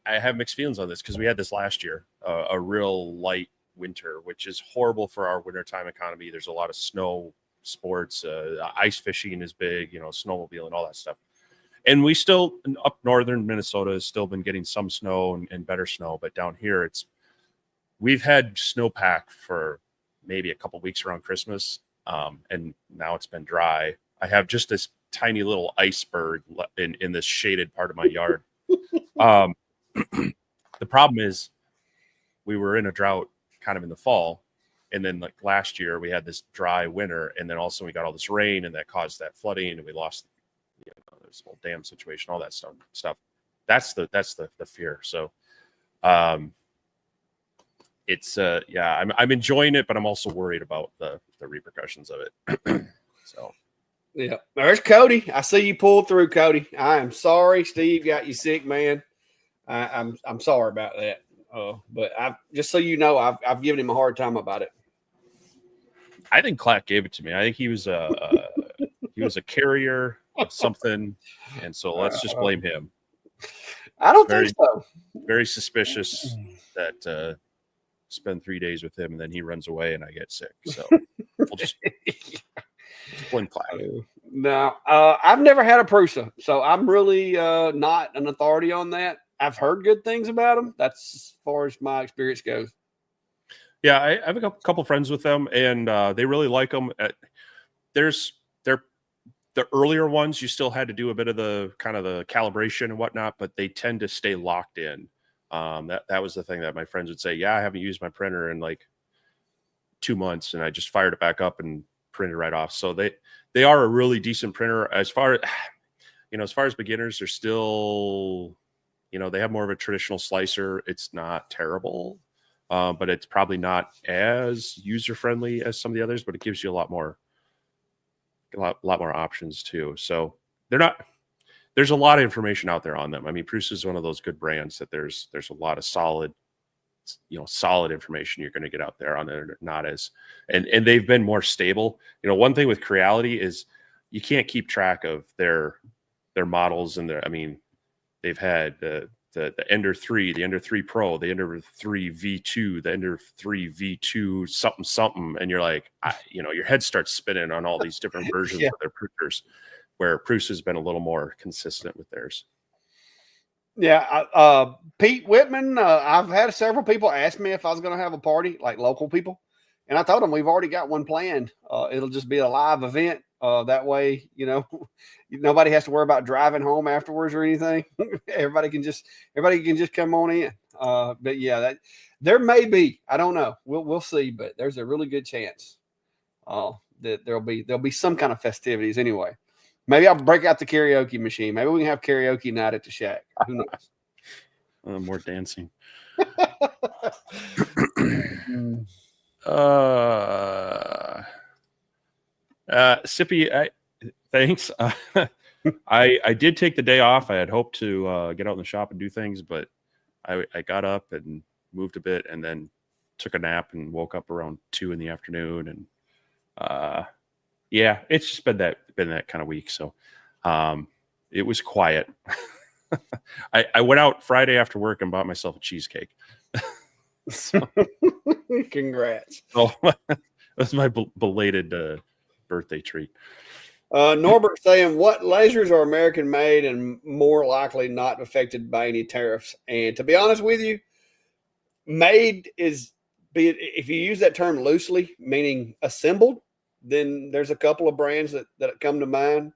have mixed feelings on this, because we had this last year, a real light winter, which is horrible for our wintertime economy. There's a lot of snow sports, ice fishing is big, snowmobiling, all that stuff. And we still, up northern Minnesota, has still been getting some snow and better snow, but down here we've had snowpack for maybe a couple weeks around Christmas, and now it's been dry. I have just this tiny little iceberg in this shaded part of my yard. The problem is we were in a drought kind of in the fall, and then like last year we had this dry winter, and then also we got all this rain, and that caused that flooding, and we lost this whole dam situation, all that stuff. That's the fear. So it's I'm enjoying it, but I'm also worried about the repercussions of it. So yeah, there's Cody. I see you pulled through, Cody. I am sorry Steve got you sick, man. I'm sorry about that. But just so you know, I've given him a hard time about it. I think Clack gave it to me. I think he was a carrier of something, and so let's just blame him. I don't think so. Very suspicious that spend 3 days with him and then he runs away and I get sick. So we'll just blame Clack. No, I've never had a Prusa, so I'm really not an authority on that. I've heard good things about them. That's as far as my experience goes. Yeah, I have a couple friends with them, and they really like them. The earlier ones, you still had to do a bit of the kind of the calibration and whatnot, but they tend to stay locked in. That was the thing that my friends would say. Yeah, I haven't used my printer in like 2 months, and I just fired it back up and printed right off. So they are a really decent printer. As far as beginners, they're still, they have more of a traditional slicer. It's not terrible, but it's probably not as user friendly as some of the others. But it gives you a lot more options too. So there's a lot of information out there on them. I mean, Prusa is one of those good brands that there's a lot of solid information you're going to get out there on it. Not as, and they've been more stable. One thing with Creality is you can't keep track of their models and they've had the Ender 3, the Ender 3 Pro, the Ender 3 V2, the Ender 3 V2 something, and you're like, your head starts spinning on all these different versions of their printers, where Prusa has been a little more consistent with theirs. Yeah, Pete Whitman, I've had several people ask me if I was going to have a party, like local people, and I told them we've already got one planned. It'll just be a live event. That way, nobody has to worry about driving home afterwards or anything. everybody can just come on in. But yeah, there may be, I don't know. We'll see, but there's a really good chance that there'll be some kind of festivities anyway. Maybe I'll break out the karaoke machine. Maybe we can have karaoke night at the shack. Who knows? More dancing. Sippy, thanks. I did take the day off. I had hoped to get out in the shop and do things, but I got up and moved a bit, and then took a nap and woke up around 2 in the afternoon. And yeah, it's just been that kind of week. So it was quiet. I went out Friday after work and bought myself a cheesecake. So, congrats. So that's my belated birthday treat. Norbert saying, what lasers are American made and more likely not affected by any tariffs? And to be honest with you, made is, if you use that term loosely, meaning assembled, then there's a couple of brands that come to mind.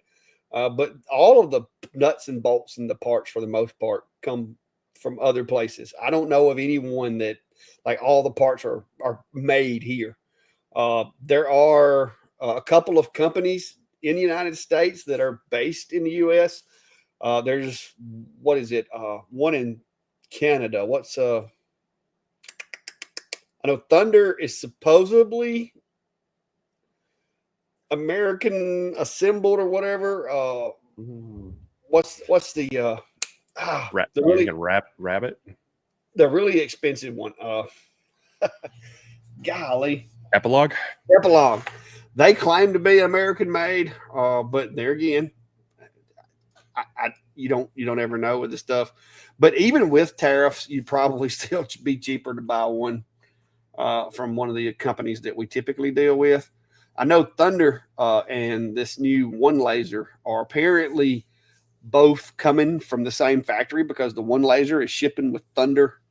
But all of the nuts and bolts and the parts, for the most part, come from other places. I don't know of anyone that, like, all the parts are made here. There are a couple of companies in the United States that are based in the U.S. There's, what is it? One in Canada. I know Thunder is supposedly American assembled or whatever. What's the rabbit? The really expensive one. Golly. Epilogue. They claim to be American made, but there again, you don't ever know with this stuff. But even with tariffs, you'd probably still be cheaper to buy one from one of the companies that we typically deal with. I know Thunder and this new One Laser are apparently both coming from the same factory, because the One Laser is shipping with Thunder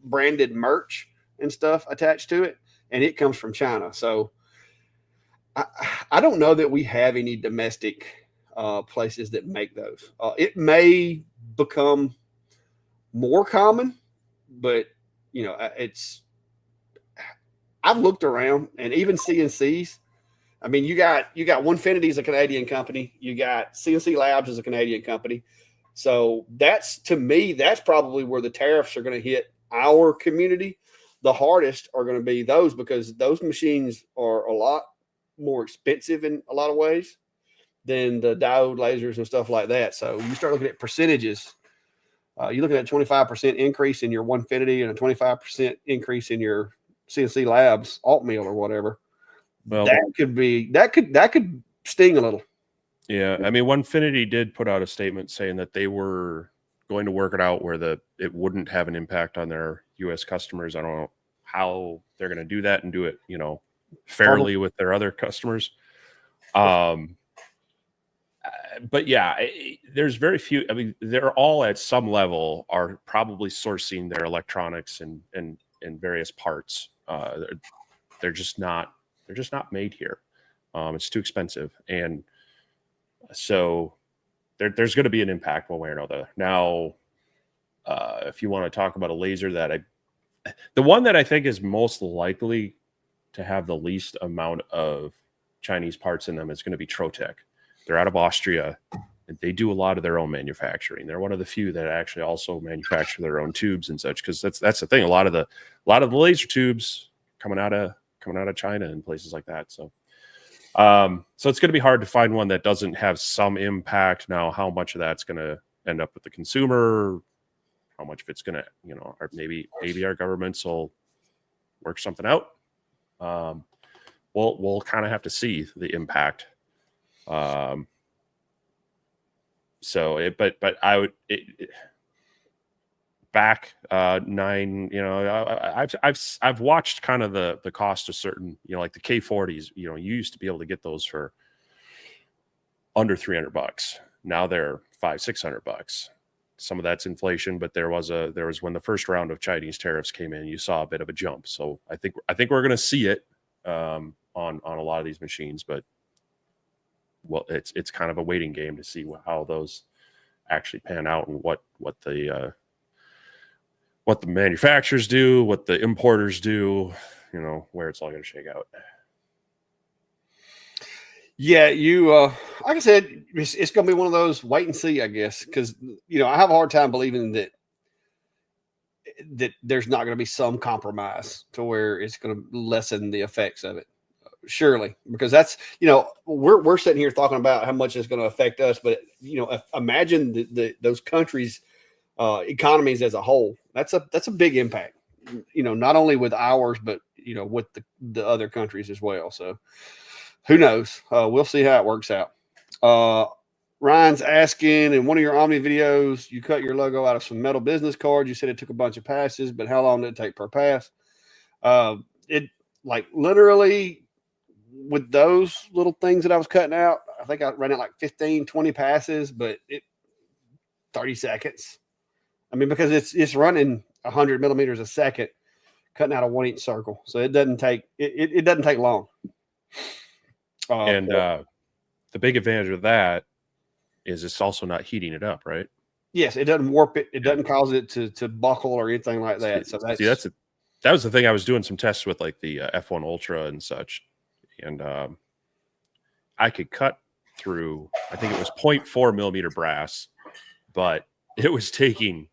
branded merch and stuff attached to it, and it comes from China. So I don't know that we have any domestic places that make those. It may become more common, but I've looked around, and even CNCs. I mean, you got Onefinity is a Canadian company. You got CNC Labs is a Canadian company. So to me, that's probably where the tariffs are going to hit our community. The hardest are going to be those, because those machines are a lot more expensive in a lot of ways than the diode lasers and stuff like that. So you start looking at percentages. You're looking at a 25% increase in your Onefinity and a 25% increase in your CNC Labs alt mill or whatever. Well, that could sting a little. Yeah, I mean, Onefinity did put out a statement saying that they were going to work it out where it wouldn't have an impact on their U.S. customers. I don't know how they're going to do that and do it, fairly with their other customers. But yeah, there's very few. I mean, they're all at some level are probably sourcing their electronics and various parts. They're just not made here. It's too expensive, and so there's going to be an impact one way or another. Now, if you want to talk about a laser the one that I think is most likely to have the least amount of Chinese parts in them is going to be Trotec. They're out of Austria, and they do a lot of their own manufacturing. They're one of the few that actually also manufacture their own tubes and such, because that's the thing. A lot of the laser tubes coming out of China and places like that. So so it's going to be hard to find one that doesn't have some impact. Now, how much of that's going to end up with the consumer, how much of it's going to, or maybe our governments will work something out. We'll kind of have to see the impact. But I would back 9. I've watched kind of the cost of certain, like the K40s. You used to be able to get those for under $300. Now they're $500-600. Some of that's inflation, but there was when the first round of Chinese tariffs came in, you saw a bit of a jump. So I think we're going to see it on a lot of these machines, but it's kind of a waiting game to see how those actually pan out and what the manufacturers do, what the importers do, where it's all going to shake out. Yeah, like I said, it's going to be one of those wait and see, I guess, because I have a hard time believing that there's not going to be some compromise to where it's going to lessen the effects of it. Surely, because that's we're sitting here talking about how much it's going to affect us, but imagine those countries' economies as a whole. That's a big impact. Not only with ours, but with the other countries as well. So. Who knows? We'll see how it works out. Ryan's asking, in one of your Omni videos, you cut your logo out of some metal business cards. You said it took a bunch of passes, but how long did it take per pass? It literally with those little things that I was cutting out, I think I ran it like 15, 20 passes, but 30 seconds. I mean, because it's running 100 millimeters a second, cutting out a 1-inch circle. So it doesn't take long. The big advantage of that is it's also not heating it up, right? Yes, it doesn't warp it. It doesn't cause it to buckle or anything like that. So that was the thing. I was doing some tests with like the F1 Ultra and such, and I could cut through. I think it was 0.4 millimeter brass, but it was taking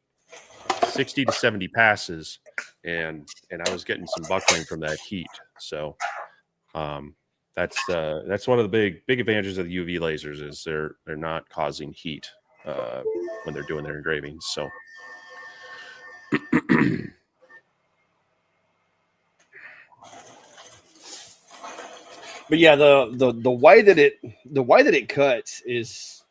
60 to 70 passes, and I was getting some buckling from that heat. So. That's one of the big advantages of the UV lasers is they're not causing heat when they're doing their engravings. So, but yeah, the way that it cuts is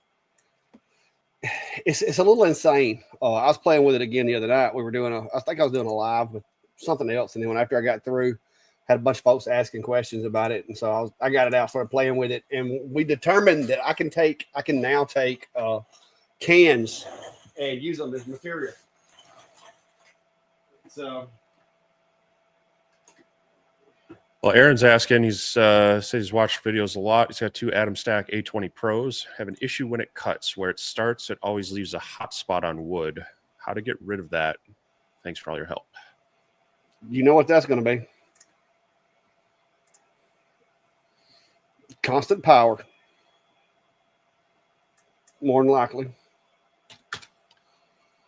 it's a little insane. I was playing with it again the other night. I think I was doing a live with something else, and then after I got through. Had a bunch of folks asking questions about it, and so I got it out, started playing with it, and we determined that I can now take cans and use them as material. So, well, Aaron's asking. Says he's watched videos a lot. He's got 2 Atom Stack A20 Pros. Have an issue when it cuts. Where it starts, it always leaves a hot spot on wood. How to get rid of that? Thanks for all your help. You know what that's going to be. Constant power, more than likely.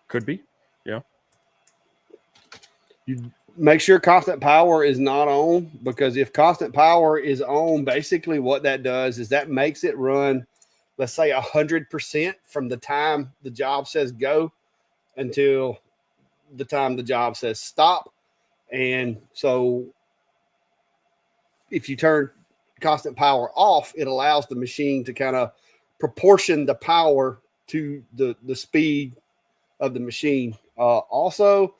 Could be, yeah. You make sure constant power is not on, because if constant power is on, basically what that does is that makes it run, let's say 100% from the time the job says go until the time the job says stop. And so if you turn constant power off, it allows the machine to kind of proportion the power to the speed of the machine. Also,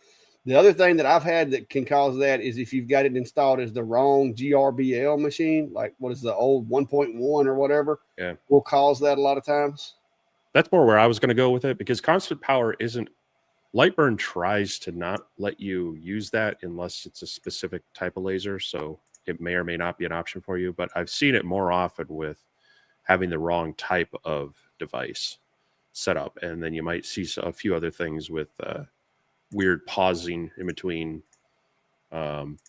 the other thing that I've had that can cause that is if you've got it installed as the wrong GRBL machine, like what is the old 1.1 or whatever, will cause that a lot of times. That's more where I was going to go with it, because constant power isn't. LightBurn tries to not let you use that unless it's a specific type of laser. So it may or may not be an option for you, but I've seen it more often with having the wrong type of device set up. And then you might see a few other things with weird pausing in between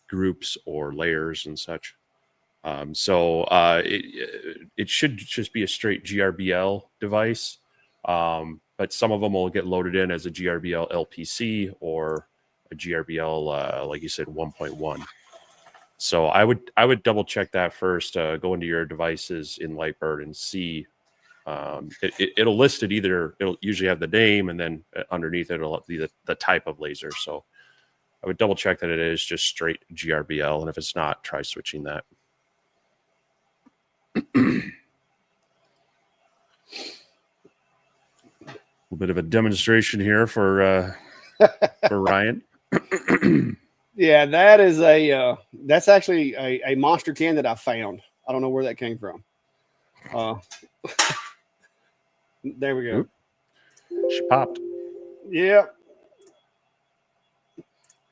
groups or layers and such. It should just be a straight GRBL device. But some of them will get loaded in as a GRBL LPC or a GRBL, like you said, 1.1. So I would double check that first. Go into your devices in LightBurn and see. It'll list it either. It'll usually have the name, and then underneath it'll be the type of laser. So I would double check that it is just straight GRBL, and if it's not, try switching that. A bit of a demonstration here for Ryan. Yeah, that is that's actually a monster can that I found. I don't know where that came from. There we go. Oop. She popped. Yeah.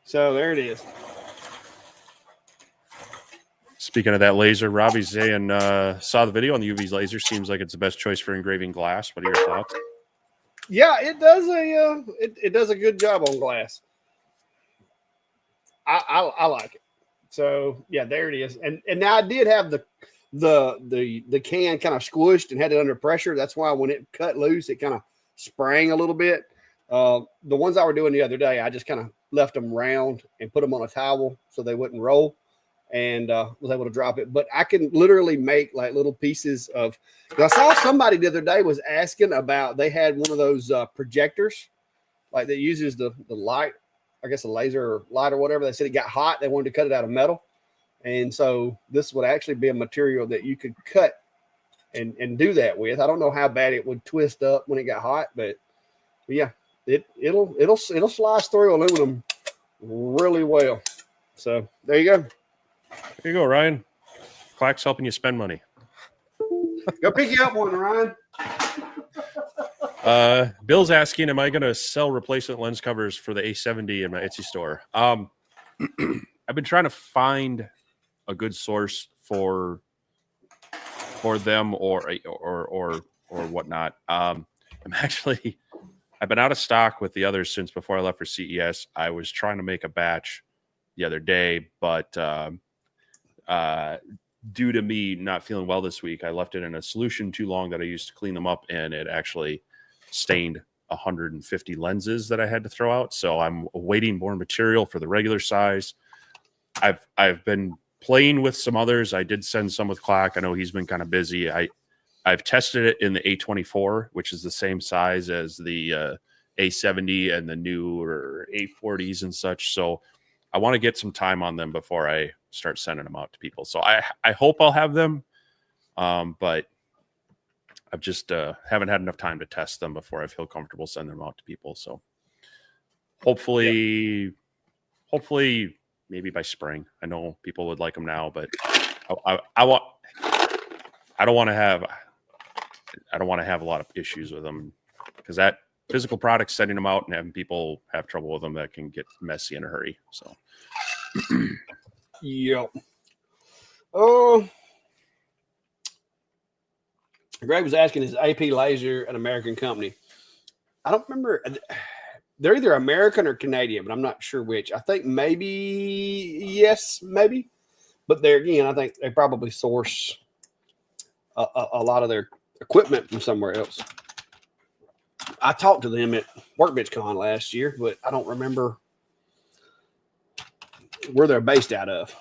So there it is. Speaking of that laser, Robbie's saying saw the video on the UV laser. Seems like it's the best choice for engraving glass. What are your thoughts? Yeah, it does it does a good job on glass. I like it. So yeah, there it is. And now I did have the can kind of squished and had it under pressure. That's why when it cut loose, it kind of sprang a little bit. The ones I were doing the other day, I just kind of left them round and put them on a towel so they wouldn't roll, and was able to drop it. But I can literally make like little pieces of. I saw somebody the other day was asking about. They had one of those projectors, like that uses the light. I guess a laser or light or whatever. They said it got hot. They wanted to cut it out of metal. And so this would actually be a material that you could cut and do that with. I don't know how bad it would twist up when it got hot, but yeah, it'll slice through aluminum really well. So there you go. There you go, Ryan. Clack's helping you spend money. Go pick you up one, Ryan. Bill's asking, am I going to sell replacement lens covers for the A70 in my Etsy store? I've been trying to find a good source for them or whatnot. I've been out of stock with the others since before I left for CES. I was trying to make a batch the other day, but due to me not feeling well this week, I left it in a solution too long that I used to clean them up, and it actually stained 150 lenses that I had to throw out. So I'm awaiting more material for the regular size. I've been playing with some others. I did send some with Clack. I know he's been kind of busy. I've tested it in the A24, which is the same size as the A70 and the newer A40s and such. So I want to get some time on them before I start sending them out to people. So I hope I'll have them, but I've just haven't had enough time to test them before I feel comfortable sending them out to people. So hopefully maybe by spring. I know people would like them now, but I don't want to have a lot of issues with them, because that physical product, sending them out and having people have trouble with them, that can get messy in a hurry. So yep. Oh, Greg was asking, is AP Laser an American company? I don't remember. They're either American or Canadian, but I'm not sure which. I think maybe yes, maybe. But there again, I think they probably source a lot of their equipment from somewhere else. I talked to them at WorkbenchCon last year, but I don't remember where they're based out of.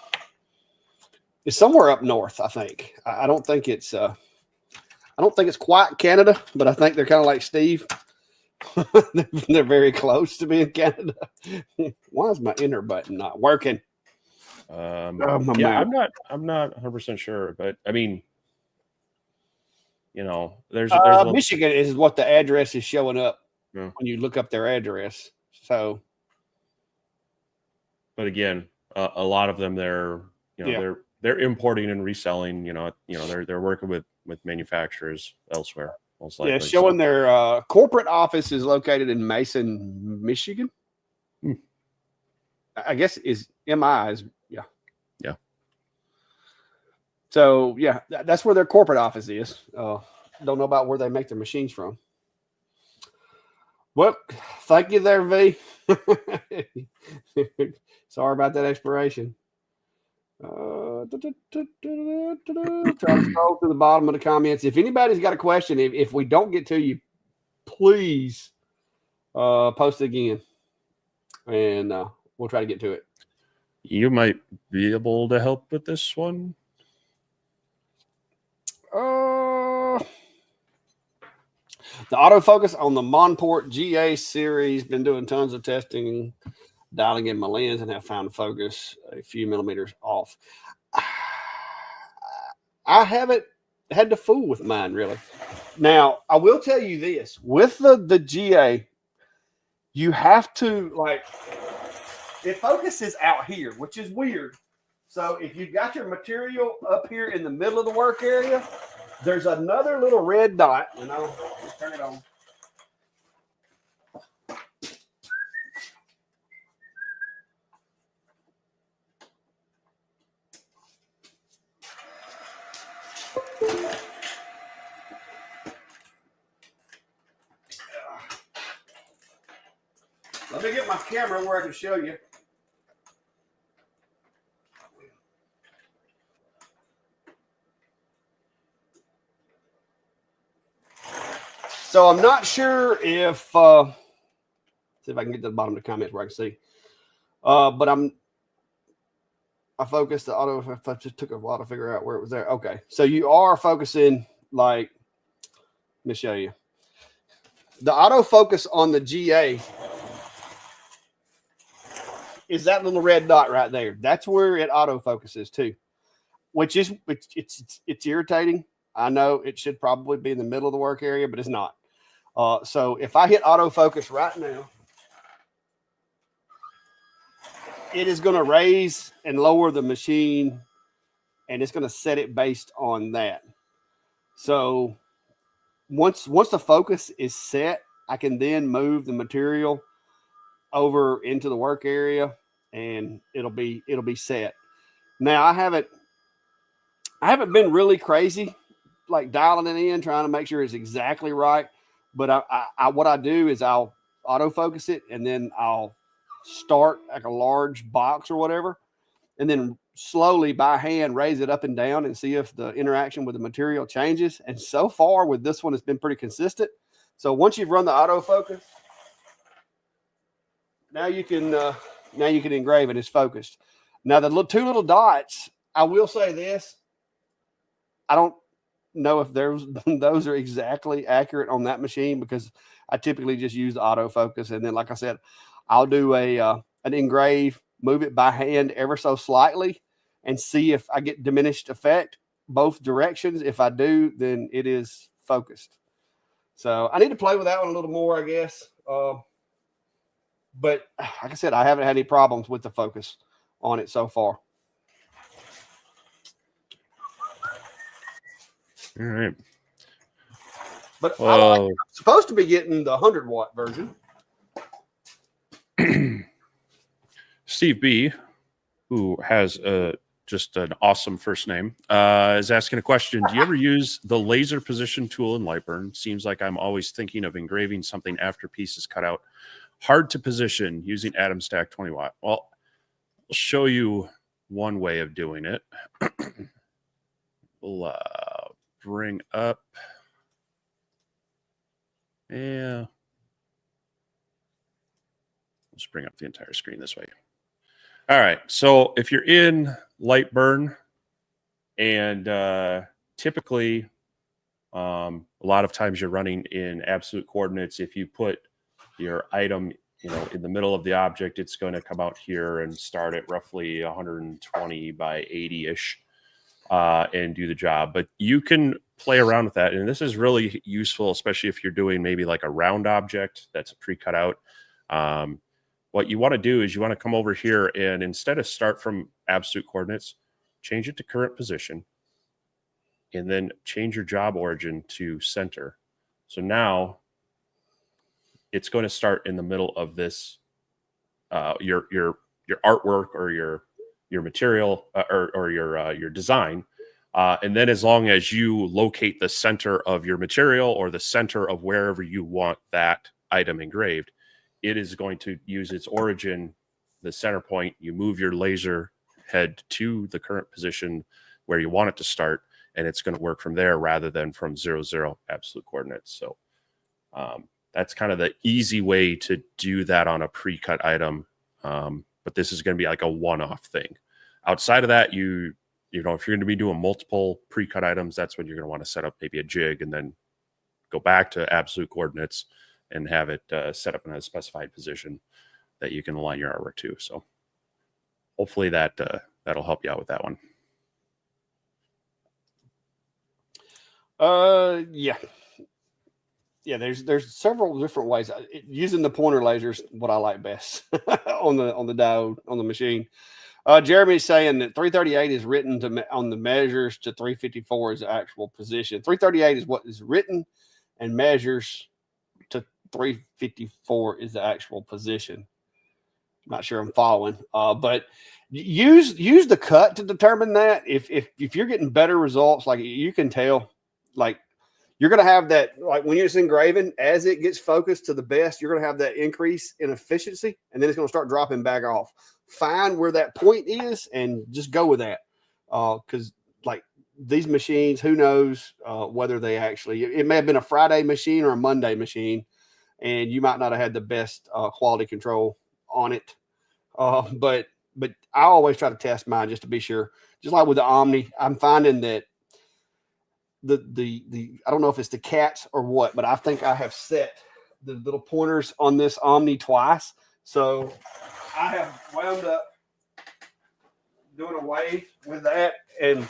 It's somewhere up north, I think. I don't think it's quite Canada, but I think they're kind of like Steve. They're very close to being Canada. Why is my enter button not working? I'm not 100% sure, but I mean, there's Michigan is what the address is showing up when you look up their address. So, but again, a lot of them they're importing and reselling. They're working with manufacturers elsewhere. Most likely. Yeah, showing their corporate office is located in Mason, Michigan. I guess MI is yeah. So yeah, that's where their corporate office is. Don't know about where they make their machines from. Well, thank you there, V. Sorry about that expiration. Try to scroll to the bottom of the comments. If anybody's got a question, if we don't get to you, please post it again, and we'll try to get to it. You might be able to help with this one. The autofocus on the Monport GA series, been doing tons of testing, dialing in my lens, and have found focus a few millimeters off. I haven't had to fool with mine, really. Now, I will tell you this. With the GA, you have to, like, it focuses out here, which is weird. So if you've got your material up here in the middle of the work area, there's another little red dot, and I'll just turn it on. Let me get my camera where I can show you. So I'm not sure if see if I can get to the bottom of the comments where I can see. But I focused the auto. I just took a while to figure out where it was there. Okay, so you are focusing, like, let me show you. The autofocus on the GA is that little red dot right there. That's where it autofocuses too, which is it's irritating. I know it should probably be in the middle of the work area, but it's not. So if I hit autofocus right now, it is going to raise and lower the machine, and it's going to set it based on that. So once the focus is set, I can then move the material over into the work area, and it'll be set. Now I haven't been really crazy, like dialing it in, trying to make sure it's exactly right. But what I do is I'll autofocus it, and then I'll start like a large box or whatever, and then slowly by hand raise it up and down and see if the interaction with the material changes. And so far with this one, it's been pretty consistent. So once you've run the autofocus, now you can engrave it. It's focused. Now the two little dots, I will say this, I don't know if those are exactly accurate on that machine, because I typically just use the autofocus, and then, like I said, I'll do an engrave, move it by hand ever so slightly, and see if I get diminished effect both directions. If I do, then it is focused. So I need to play with that one a little more, I guess. But like I said, I haven't had any problems with the focus on it so far. All right. But I'm supposed to be getting the 100-watt version. Steve B, who has just an awesome first name, is asking a question. Do you ever use the laser position tool in LightBurn? Seems like I'm always thinking of engraving something after pieces cut out. Hard to position using Atom Stack 20 watt. Well, I'll show you one way of doing it. We'll bring up. Yeah. Let's bring up the entire screen this way. All right. So if you're in LightBurn, and typically a lot of times you're running in absolute coordinates. If you put your item, in the middle of the object, it's going to come out here and start at roughly 120 by 80-ish and do the job. But you can play around with that. And this is really useful, especially if you're doing maybe like a round object that's pre-cut out. What you want to do is you want to come over here, and instead of start from absolute coordinates, change it to current position, and then change your job origin to center. So now it's going to start in the middle of this, your artwork or your material or your design. And then as long as you locate the center of your material or the center of wherever you want that item engraved, it is going to use its origin, the center point. You move your laser head to the current position where you want it to start, and it's going to work from there rather than from 0, 0 absolute coordinates. So that's kind of the easy way to do that on a pre-cut item. But this is going to be like a one-off thing. Outside of that, you know, if you're going to be doing multiple pre-cut items, that's when you're going to want to set up maybe a jig and then go back to absolute coordinates and have it set up in a specified position that you can align your artwork to. So hopefully that'll help you out with that one. Yeah, there's several different ways. Using the pointer laser is what I like best on the diode on the machine. Jeremy's saying that 338 is written on the measures to 354 is the actual position. 338 is what is written, and measures to 354 is the actual position. I'm not sure I'm following, but use the cut to determine that. If you're getting better results, like you can tell, like you're going to have that, like when you're engraving, as it gets focused to the best, you're going to have that increase in efficiency, and then it's going to start dropping back off. Find where that point is and just go with that. Because like these machines, who knows whether they actually, it may have been a Friday machine or a Monday machine, and you might not have had the best quality control on it. But I always try to test mine just to be sure. Just like with the Omni, I'm finding that the I don't know if it's the cats or what, but I think I have set the little pointers on this Omni twice. So I have wound up doing away with that, and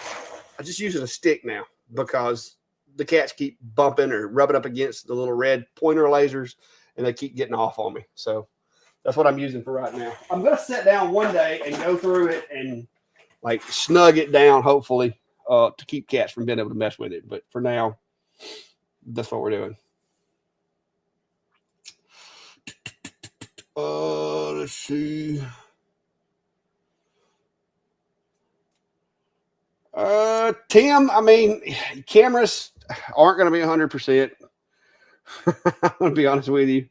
I just using a stick now because the cats keep bumping or rubbing up against the little red pointer lasers, and they keep getting off on me. So that's what I'm using for right now. I'm going to sit down one day and go through it and like snug it down, hopefully, to keep cats from being able to mess with it. But for now, that's what we're doing. Let's see. Tim, I mean, cameras aren't going to be 100%. I'm going to be honest with you.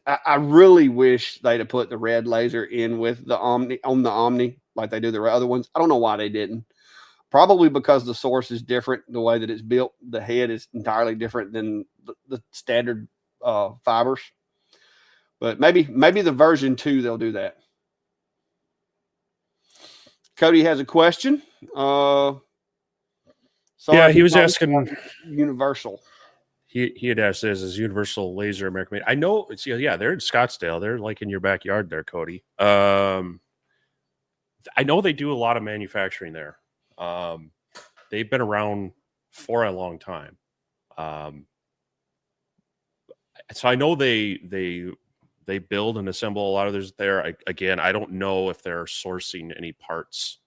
I really wish they'd have put the red laser in with the Omni like they do the other ones. I don't know why they didn't. Probably because the source is different. The way that it's built, the head is entirely different than the standard fibers. But maybe the version 2 they'll do that. Cody has a question. Yeah, he was asking Universal. He had asked this, is Universal Laser American made? I know it's, yeah, they're in Scottsdale. They're like in your backyard there, Cody. I know they do a lot of manufacturing there. They've been around for a long time. So I know they build and assemble a lot of theirs there. Again, I don't know if they're sourcing any parts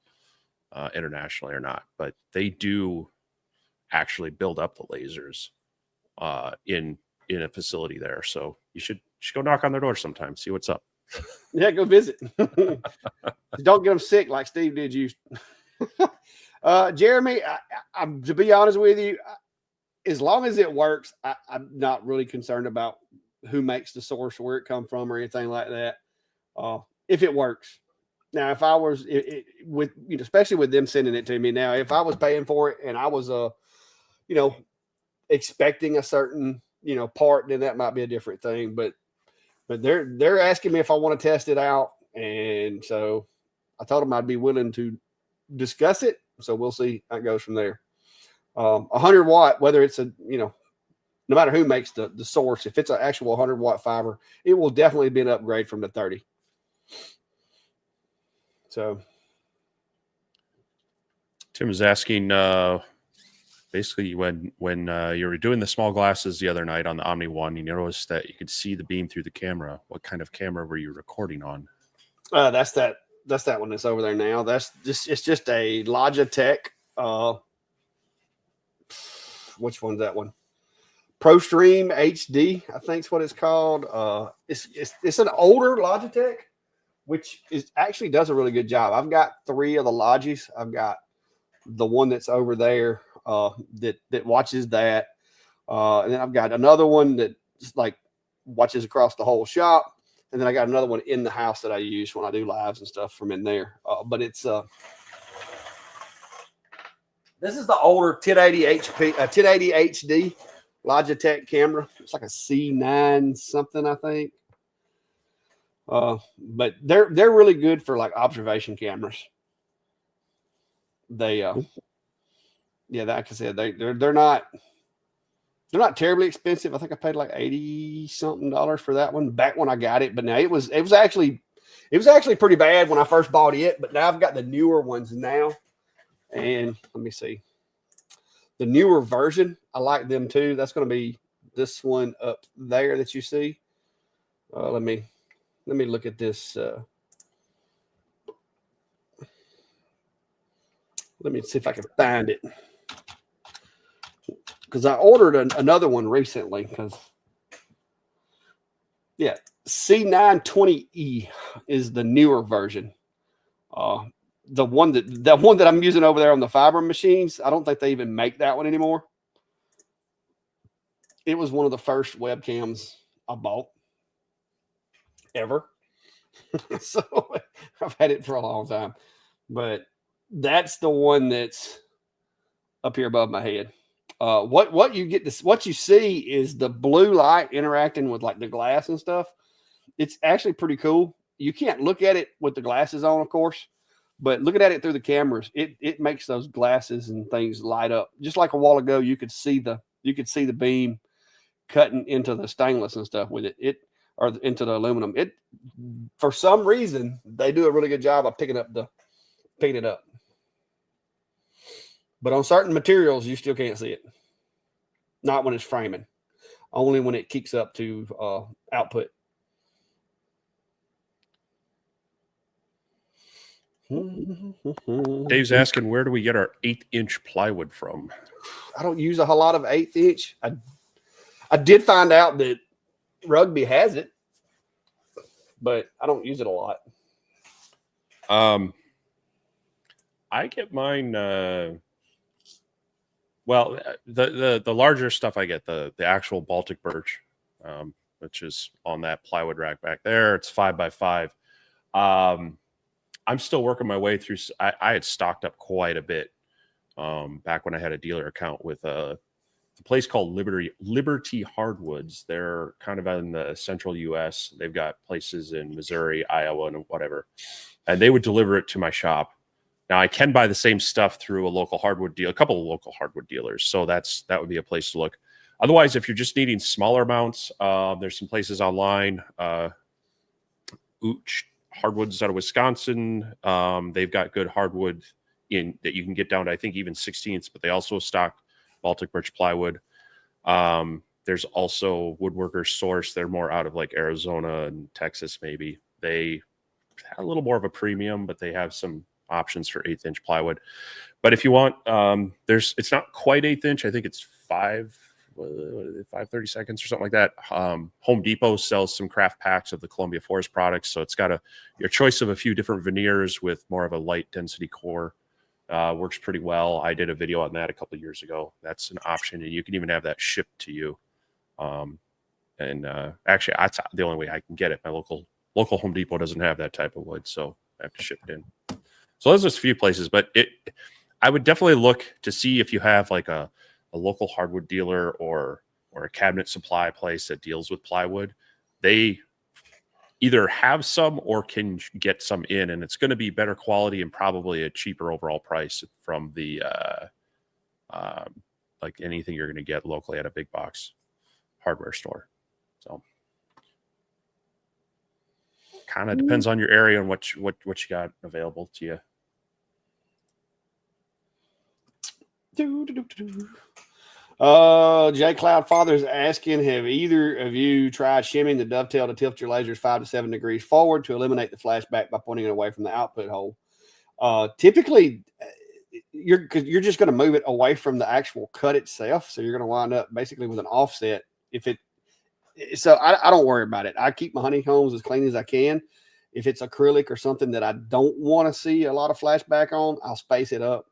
internationally or not, but they do actually build up the lasers in a facility there. So you should go knock on their door sometime, see what's up. Yeah, go visit. Don't get them sick like Steve did you. Jeremy, I'm to be honest with you, as long as it works, I'm not really concerned about who makes the source, where it come from, or anything like that. If it works. Now, if I was with, especially with them sending it to me now, if I was paying for it and I was expecting a certain part, then that might be a different thing. But they're asking me if I want to test it out, and so I told them I'd be willing to discuss it. So we'll see how it goes from there. 100 watt, whether it's no matter who makes the source, if it's an actual 100 watt fiber, it will definitely be an upgrade from the 30. So Tim is asking, basically when you were doing the small glasses the other night on the Omni One, you noticed that you could see the beam through the camera. What kind of camera were you recording on? That's that one that's over there now. It's just a Logitech. Which one's that one? ProStream HD, I think is what it's called. It's an older Logitech, which actually does a really good job. I've got 3 of the Logis. I've got the one that's over there that watches that. And then I've got another one that like watches across the whole shop. And then I got another one in the house that I use when I do lives and stuff from in there. But it's this is the older 1080 HD Logitech camera. It's like a C9 something, I think. But they're really good for like observation cameras. They yeah, like I said, they're not terribly expensive. I think I paid like $80 something for that one back when I got it. But now it was actually pretty bad when I first bought it. But now I've got the newer ones now, and let me see the newer version. I like them too. That's going to be this one up there that you see. Let me look at this. Let me see if I can find it. Because I ordered another one recently. Because, yeah, C920E is the newer version. The one that I'm using over there on the fiber machines, I don't think they even make that one anymore. It was one of the first webcams I bought ever. So I've had it for a long time. But that's the one that's up here above my head. What you see is the blue light interacting with like the glass and stuff. It's actually pretty cool. You can't look at it with the glasses on, of course, but looking at it through the cameras, it makes those glasses and things light up. Just like a while ago, you could see the beam cutting into the stainless and stuff with it. Or into the aluminum. For some reason, they do a really good job of picking it up. But on certain materials, you still can't see it. Not when it's framing. Only when it kicks up to output. Dave's asking, where do we get our 1/8" plywood from? I don't use a whole lot of 1/8". I did find out that Rugby has it, but I don't use it a lot. I get mine. Well, the larger stuff I get the actual Baltic birch, which is on that plywood rack back there. It's 5x5. I'm still working my way through. I had stocked up quite a bit back when I had a dealer account with a place called Liberty Hardwoods. They're kind of in the central U.S. They've got places in Missouri, Iowa, and whatever. And they would deliver it to my shop. Now, I can buy the same stuff through a local hardwood deal, a couple of local hardwood dealers. So that would be a place to look. Otherwise, if you're just needing smaller amounts, there's some places online. Ooch Hardwoods out of Wisconsin. They've got good hardwood that you can get down to, I think, even 16ths, but they also stock Baltic birch plywood. There's also Woodworkers Source. They're more out of like Arizona and Texas, maybe. They have a little more of a premium, but they have some options for 1/8" plywood. But if you want, it's not quite 1/8". I think it's 5/32 or something like that. Home Depot sells some craft packs of the Columbia Forest products. So it's got your choice of a few different veneers with more of a light density core. Works pretty well. I did a video on that a couple of years ago. That's an option, and you can even have that shipped to you. Actually, that's the only way I can get it. My local Home Depot doesn't have that type of wood, so I have to ship it in. So there's just a few places, but I would definitely look to see if you have like a local hardwood dealer or a cabinet supply place that deals with plywood. They either have some or can get some in, and it's going to be better quality and probably a cheaper overall price from the like anything you're going to get locally at a big box hardware store. So kind of depends on your area and what you got available to you. J Cloud Father's asking, have either of you tried shimming the dovetail to tilt your lasers 5 to 7 degrees forward to eliminate the flashback by pointing it away from the output hole? Typically, you're just going to move it away from the actual cut itself, so you're going to wind up basically with an offset. So I don't worry about it. I keep my honeycombs as clean as I can. If it's acrylic or something that I don't want to see a lot of flashback on, I'll space it up.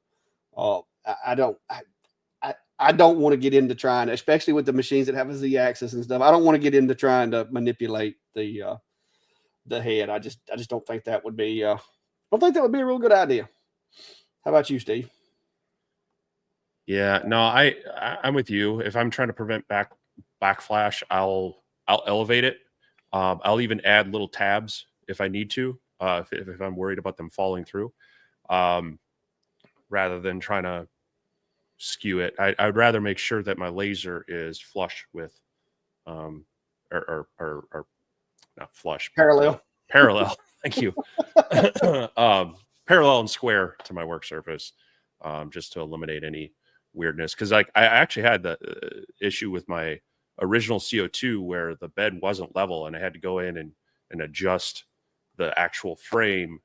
I don't want to get into trying, especially with the machines that have a Z-axis and stuff. I don't want to get into trying to manipulate the head. I just don't think that would be. Don't think that would be a real good idea. How about you, Steve? Yeah, no, I'm with you. If I'm trying to prevent backflash, I'll elevate it. I'll even add little tabs if I need to, if I'm worried about them falling through, rather than trying to skew it. I'd rather make sure that my laser is flush with, or not flush, Parallel. Parallel. Thank you. Parallel and square to my work surface, just to eliminate any weirdness. Because I actually had the issue with my original CO2 where the bed wasn't level, and I had to go in and adjust the actual frame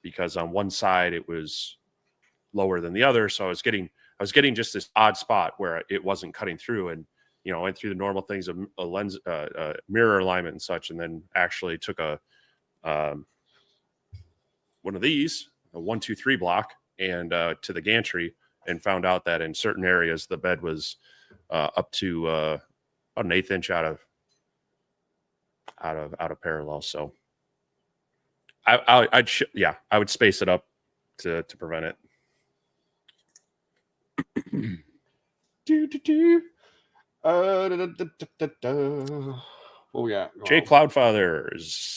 because on one side it was lower than the other. So I was getting just this odd spot where it wasn't cutting through, and I went through the normal things of a lens, mirror alignment and such, and then actually took a one of these, a 1-2-3 block, and to the gantry, and found out that in certain areas the bed was up to about an 1/8 inch out of parallel. So I would space it up to prevent it. What we got? Jay Cloudfathers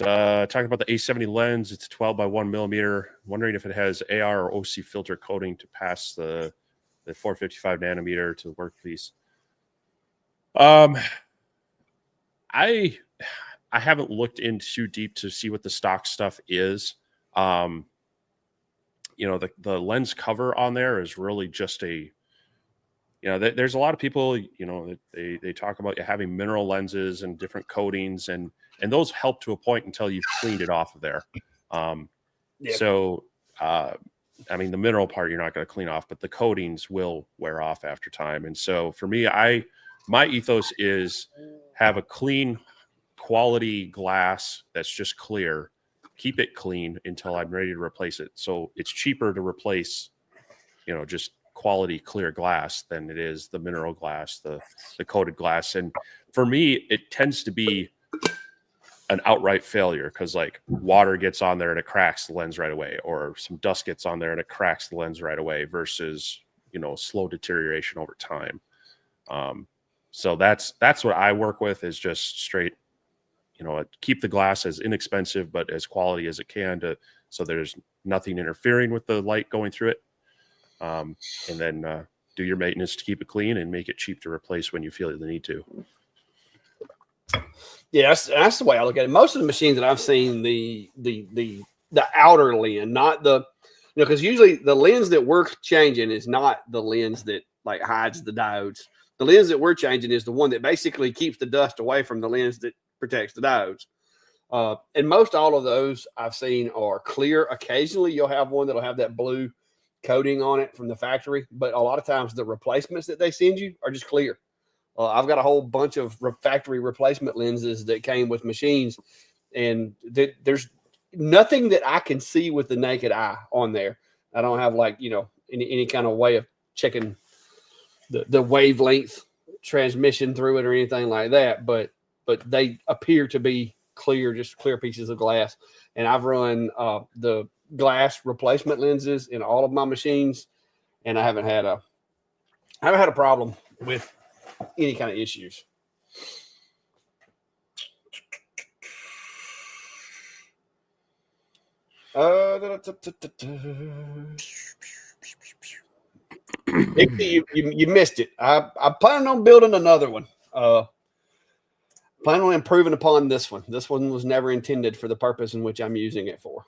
talking about the A70 lens. It's 12 by 1 millimeter. Wondering if it has AR or OC filter coating to pass the 455 nanometer to the workpiece. I haven't looked in too deep to see what the stock stuff is. The lens cover on there is really just a, there's a lot of people, that they talk about having mineral lenses and different coatings, and those help to a point until you've cleaned it off of there. So, the mineral part you're not going to clean off, but the coatings will wear off after time. And so for me, my ethos is have a clean quality glass that's just clear, keep it clean until I'm ready to replace it. So it's cheaper to replace, just quality clear glass than it is the mineral glass, the coated glass. And for me, it tends to be an outright failure because like water gets on there and it cracks the lens right away, or some dust gets on there and it cracks the lens right away versus, slow deterioration over time. So that's what I work with, is just straight, keep the glass as inexpensive but as quality as it can, so there's nothing interfering with the light going through it. And then do your maintenance to keep it clean and make it cheap to replace when you feel the need to. Yeah, that's the way I look at it. Most of the machines that I've seen, the outer lens, not the, because usually the lens that we're changing is not the lens that like hides the diodes. The lens that we're changing is the one that basically keeps the dust away from the lens that protects the diodes. And most all of those I've seen are clear. Occasionally you'll have one that'll have that blue coating on it from the factory, but a lot of times the replacements that they send you are just clear. I've got a whole bunch of factory replacement lenses that came with machines, and there's nothing that I can see with the naked eye on there. I don't have any kind of way of checking the wavelength transmission through it or anything like that, but they appear to be clear, just clear pieces of glass. And I've run the glass replacement lenses in all of my machines, and I haven't had a problem with any kind of issues. You missed it. I'm planning on building another one. Planning on improving upon this one. This one was never intended for the purpose in which I'm using it for.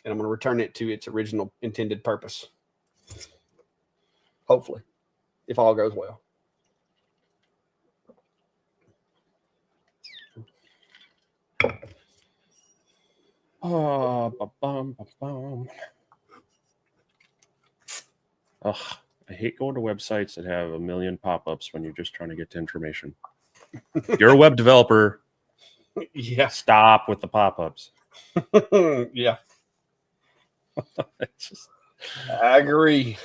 And I'm going to return it to its original intended purpose. Hopefully, if all goes well. I hate going to websites that have a million pop-ups when you're just trying to get to information. You're a web developer. Yeah. Stop with the pop-ups. Yeah. I agree.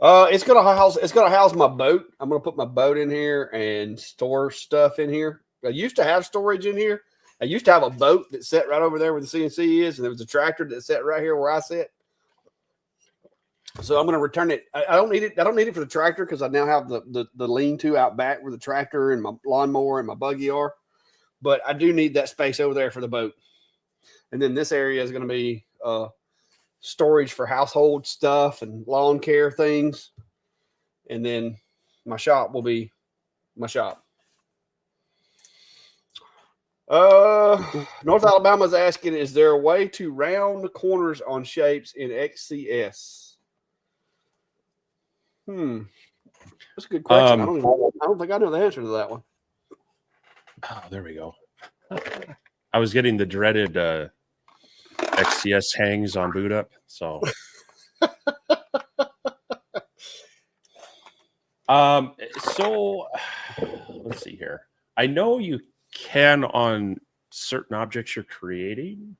It's gonna house my boat. I'm gonna put my boat in here and store stuff in here. I used to have storage in here. I used to have a boat that sat right over there where the CNC is, and there was a tractor that sat right here where I sit. So I'm gonna return it. I don't need it. I don't need it for the tractor because I now have the lean-to out back where the tractor and my lawnmower and my buggy are. But I do need that space over there for the boat. And then this area is gonna be storage for household stuff and lawn care things. And then my shop will be my shop. North Alabama's asking, is there a way to round the corners on shapes in XCS? That's a good question. I don't think I know the answer to that one. Oh, there we go. I was getting the dreaded XCS hangs on boot up. So, so let's see here. I know you can on certain objects you're creating,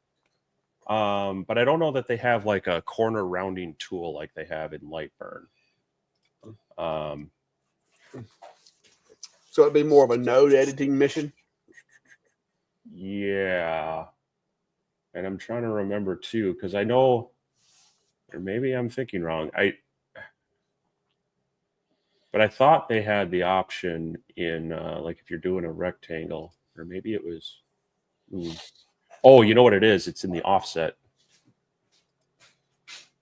but I don't know that they have like a corner rounding tool like they have in LightBurn. So it'd be more of a node editing mission. Yeah. And I'm trying to remember too, because I know, or maybe I'm thinking wrong. But I thought they had the option in like if you're doing a rectangle, or maybe it was. Oh, you know what it is? It's in the offset.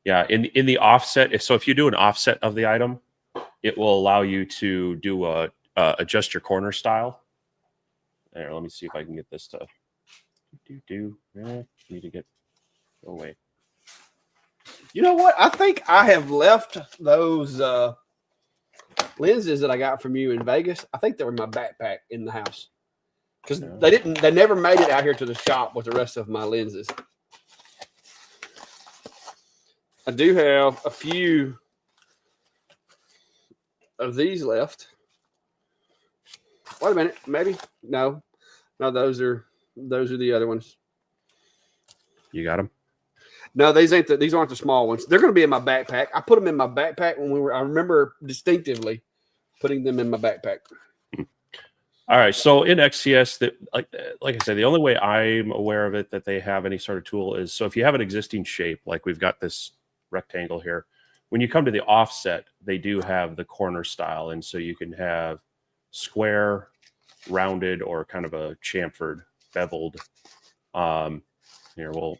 Yeah, in the offset. So if you do an offset of the item, it will allow you to do adjust your corner style. There, let me see if I can get this to need to get away. You know what? I think I have left those lenses that I got from you in Vegas. I think they were in my backpack in the house because they never made it out here to the shop with the rest of my lenses. I do have a few of these left. Wait a minute, maybe no, those are the other ones. You got them? No, these aren't the small ones. They're going to be in my backpack. I put them in my backpack when I remember distinctively putting them in my backpack. All right. So in XCS, that like I said, the only way I'm aware of it that they have any sort of tool is so if you have an existing shape, like we've got this rectangle here, when you come to the offset, they do have the corner style, and so you can have square, rounded, or kind of a chamfered, beveled. Here we'll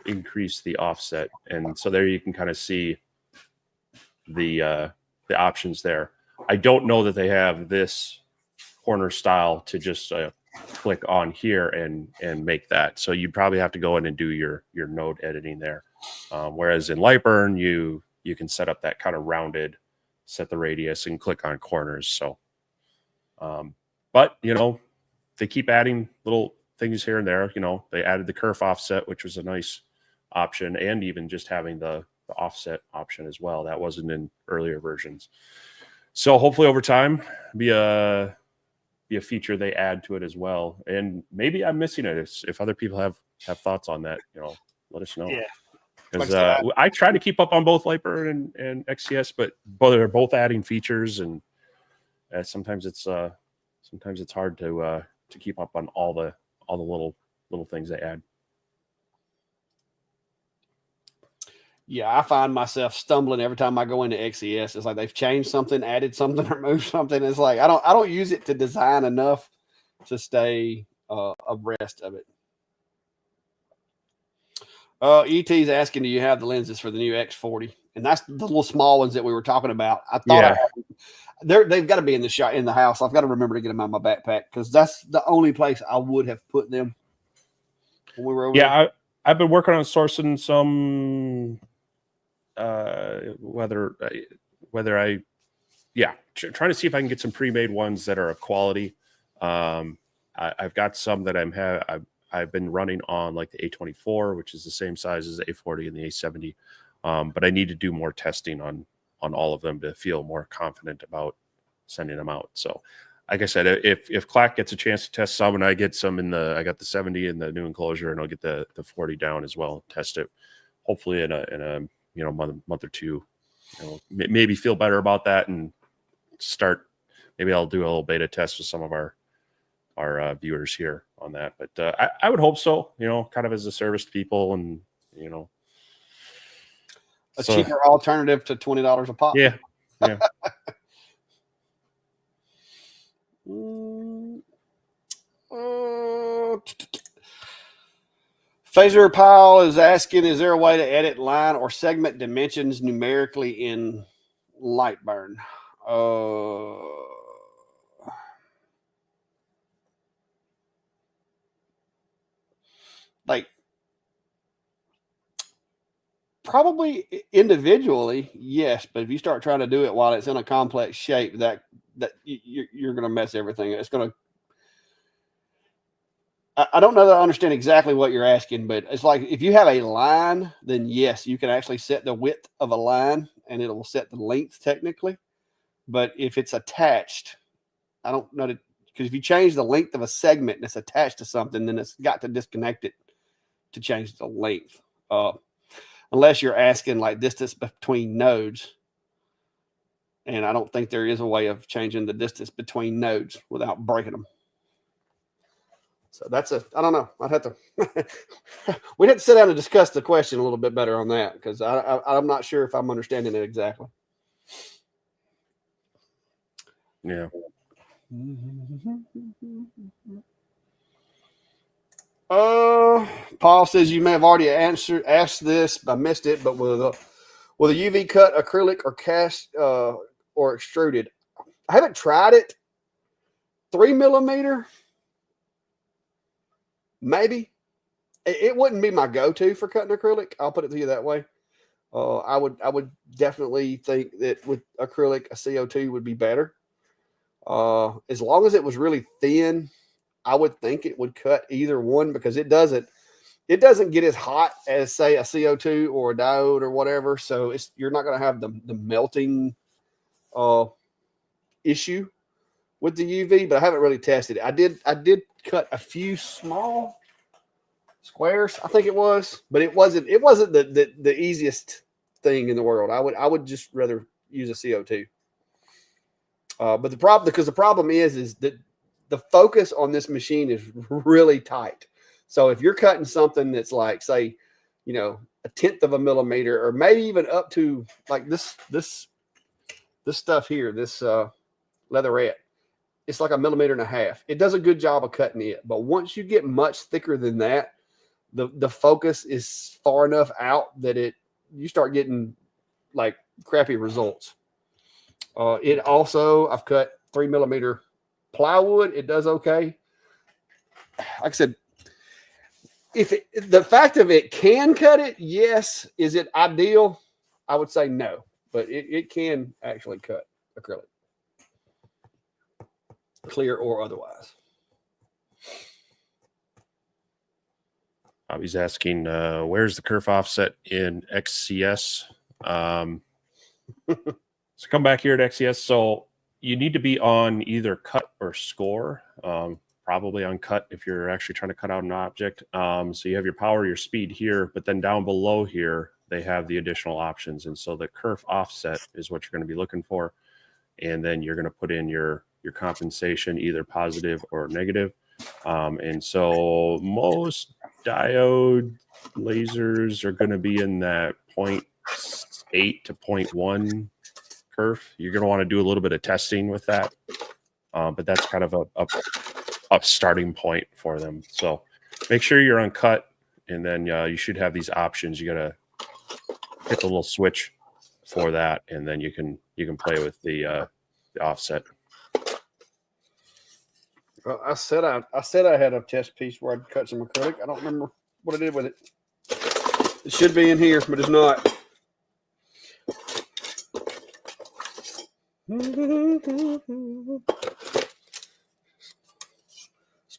increase the offset, and so there you can kind of see the options there. I don't know that they have this corner style to just click on here and make that. So you'd probably have to go in and do your node editing there. Whereas in LightBurn, you can set up that kind of rounded, set the radius, and click on corners. So, but you know, they keep adding little things here and there. You know, they added the kerf offset, which was a nice option, and even just having the offset option as well. That wasn't in earlier versions. So hopefully over time, be a feature they add to it as well. And maybe I'm missing it. If other people have thoughts on that, you know, let us know. Yeah. Because I try to keep up on both LightBurn and XCS, but they're both adding features, and sometimes it's hard to keep up on all the little things they add. Yeah, I find myself stumbling every time I go into XCS. It's like they've changed something, added something, or moved something. It's like I don't use it to design enough to stay abreast of it. ET's asking, do you have the lenses for the new X40? And that's the little small ones that we were talking about. I thought they've got to be in the house. I've got to remember to get them out of my backpack because that's the only place I would have put them when we were over there. I've been working on sourcing some trying to see if I can get some pre-made ones that are of quality. I've got some that I've been running on like the A24, which is the same size as the A40 and the A70. But I need to do more testing on all of them to feel more confident about sending them out. So like I said, if Clack gets a chance to test some and I get some I got the 70 in the new enclosure, and I'll get the 40 down as well, test it hopefully in a month or two. maybe feel better about that and start. Maybe I'll do a little beta test with some of our viewers here on that. But I would hope so. Kind of as a service to people, and a cheaper alternative to $20 a pop. Yeah. Phaser Pile is asking, is there a way to edit line or segment dimensions numerically in LightBurn? Like, probably individually, yes, but if you start trying to do it while it's in a complex shape, that you're going to mess everything. It's going to. I don't know that I understand exactly what you're asking, but it's like if you have a line, then yes, you can actually set the width of a line and it will set the length technically. But if it's attached, I don't know, because if you change the length of a segment and it's attached to something, then it's got to disconnect it to change the length. Unless you're asking like distance between nodes. And I don't think there is a way of changing the distance between nodes without breaking them. So I don't know. I'd have to, we'd have to sit down and discuss the question a little bit better on that, because I'm not sure if I'm understanding it exactly. Yeah. Paul says you may have already asked this, I missed it, but will a UV cut acrylic or cast or extruded? I haven't tried it. 3 millimeter. Maybe. It wouldn't be my go-to for cutting acrylic. I'll put it to you that way. I would definitely think that with acrylic, a CO2 would be better. As long as it was really thin, I would think it would cut either one, because it doesn't get as hot as, say, a CO2 or a diode or whatever. So you're not going to have the melting issue with the UV, but I haven't really tested it. I did cut a few small squares, I think it was, but it wasn't the easiest thing in the world. I would just rather use a CO2. But the problem is that the focus on this machine is really tight. So if you're cutting something that's like, say, 1/10 of a millimeter, or maybe even up to like this stuff here, this leatherette, it's like 1.5 millimeters. It does a good job of cutting it. But once you get much thicker than that, the focus is far enough out that you start getting like crappy results. It also, I've cut 3 millimeter plywood. It does okay. Like I said, the fact of it can cut it, yes. Is it ideal? I would say no, but it can actually cut acrylic, clear or otherwise. He's asking, where's the kerf offset in XCS? So come back here at XCS. So you need to be on either cut or score, probably on cut if you're actually trying to cut out an object. So you have your power, your speed here, but then down below here, they have the additional options. And so the kerf offset is what you're going to be looking for. And then you're going to put in your compensation, either positive or negative. And so most diode lasers are going to be in that 0.8 to 0.1 kerf. You're going to want to do a little bit of testing with that, but that's kind of a starting point for them. So make sure you're on cut, and then you should have these options. You got to hit the little switch for that, and then you can play with the offset. Well, I said I had a test piece where I'd cut some acrylic. I don't remember what I did with it. It should be in here, but it's not. There's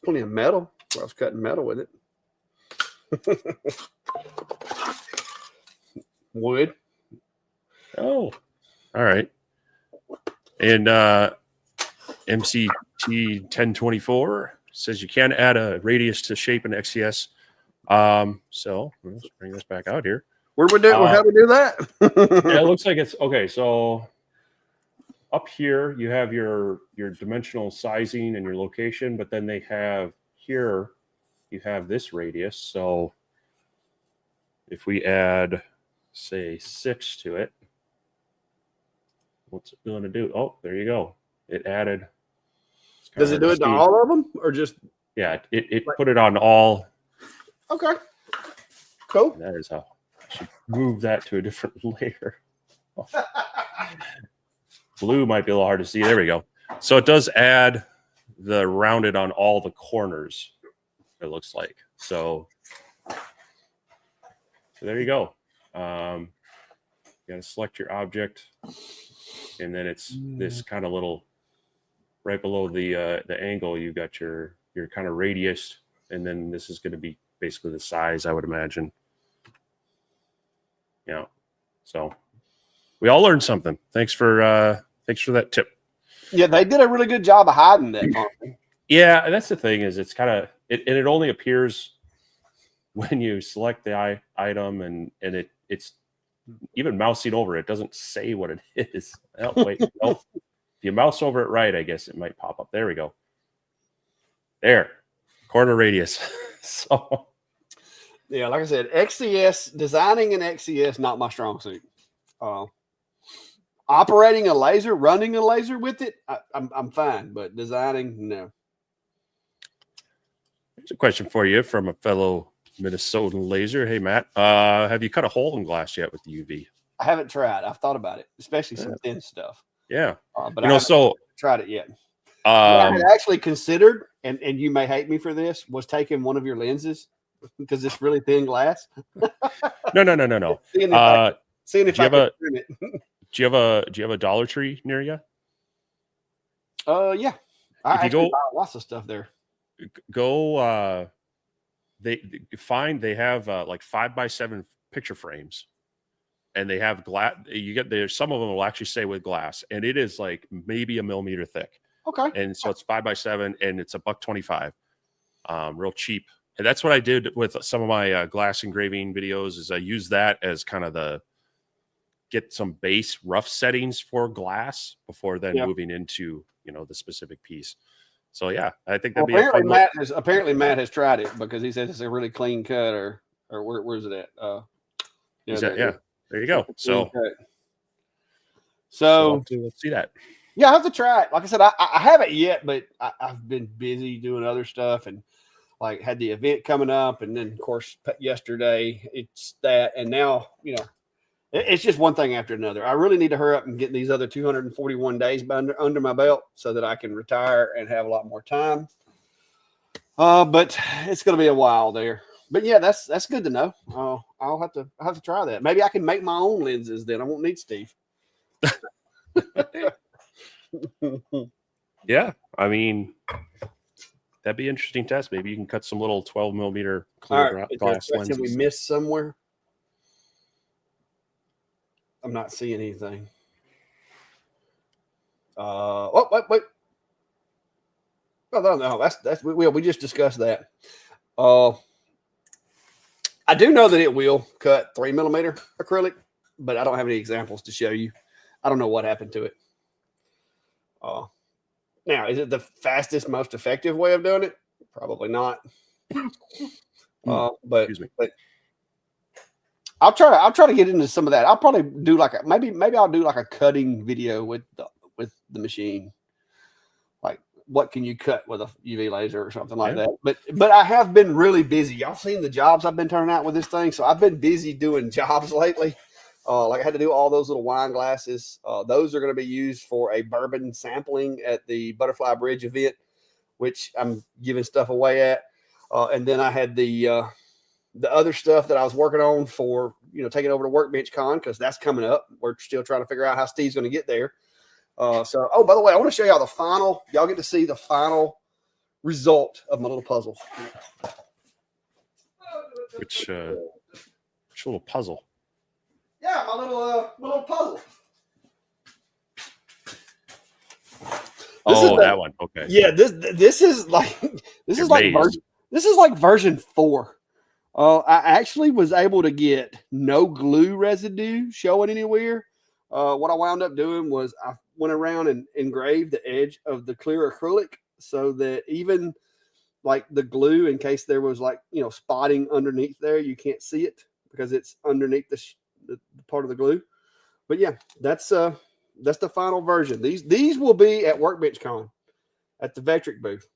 plenty of metal. I was cutting metal with it. Wood. Oh, all right. And MCT 1024 says you can add a radius to shape in XCS. So let's bring this back out here. Where we do? How do we do that? Yeah, it looks like it's okay. So up here you have your dimensional sizing and your location, but then they have here you have this radius. So if we add, say, 6 to it, what's it going to do? Oh, there you go. It added. Does it do it to all of them, or just? Yeah, it put it on all. Okay. Cool. That is how I should move that to a different layer. Blue might be a little hard to see. There we go. So it does add the rounded on all the corners, it looks like. So there you go. You got to select your object, and then it's this kind of little, right below the angle, you've got your kind of radius, and then this is going to be basically the size, I would imagine. Yeah. So we all learned something. Thanks for that tip. Yeah, they did a really good job of hiding that. Yeah, and that's the thing, is it's kind of it only appears when you select the item, and it's even mousing over it doesn't say what it is. Oh, wait, nope. If you mouse over it right, I guess it might pop up. There we go. There, corner radius. So yeah, like I said, XCS, designing an XCS, not my strong suit. Operating a laser, running a laser with it, I'm fine, but designing, no. Here's a question for you from a fellow Minnesotan laser. Hey, Matt, have you cut a hole in glass yet with the UV? I haven't tried. I've thought about it, especially some thin stuff. Yeah, but I haven't tried it yet. What I had actually considered, and you may hate me for this, was taking one of your lenses because it's really thin glass. No. Seeing if I can trim it. Do you have a Dollar Tree near you? Yeah. I actually buy lots of stuff there. Go. They have like 5x7 picture frames, and they have glass. There's some of them will actually say with glass, and it is like maybe a millimeter thick. Okay. And so it's 5x7, and it's $1.25, real cheap. And that's what I did with some of my glass engraving videos. Is I use that as kind of get some base rough settings for glass before then moving into the specific piece. So yeah, I think that'd be a fun. Apparently Matt has tried it because he says it's a really clean cut, or where's it at? There you go. So let's see that. Yeah, I have to try it. Like I said, I haven't yet, but I've been busy doing other stuff, and like had the event coming up, and then of course yesterday it's that, and now it's just one thing after another. I really need to hurry up and get these other 241 days under my belt so that I can retire and have a lot more time. But it's going to be a while there. But yeah, that's good to know. I'll have to try that. Maybe I can make my own lenses then. I won't need Steve. Yeah, I mean, that'd be an interesting test. Maybe you can cut some little 12 millimeter clear glass lenses. We missed somewhere. I'm not seeing anything. Wait. Oh, no, that's we just discussed that. I do know that it will cut 3 millimeter acrylic, but I don't have any examples to show you. I don't know what happened to it. Now, is it the fastest, most effective way of doing it? Probably not. But I'll try to get into some of that. I'll probably do maybe I'll do like a cutting video with the machine. Like what can you cut with a UV laser or something like that. But I have been really busy. Y'all seen the jobs I've been turning out with this thing. So I've been busy doing jobs lately. Like I had to do all those little wine glasses. Those are going to be used for a bourbon sampling at the Butterfly Bridge event, which I'm giving stuff away at. And then I had the other stuff that I was working on for, taking over to Workbench Con, because that's coming up. We're still trying to figure out how Steve's going to get there. By the way, I want to show y'all y'all get to see the final result of my little puzzle. Which little puzzle? Yeah, my little puzzle. That one. Okay. Yeah, this is like version 4 I actually was able to get no glue residue showing anywhere. What I wound up doing was I went around and engraved the edge of the clear acrylic so that even like the glue, in case there was like, spotting underneath there, you can't see it because it's underneath the part of the glue. But yeah, that's the final version. These will be at Workbench Con at the Vectric booth.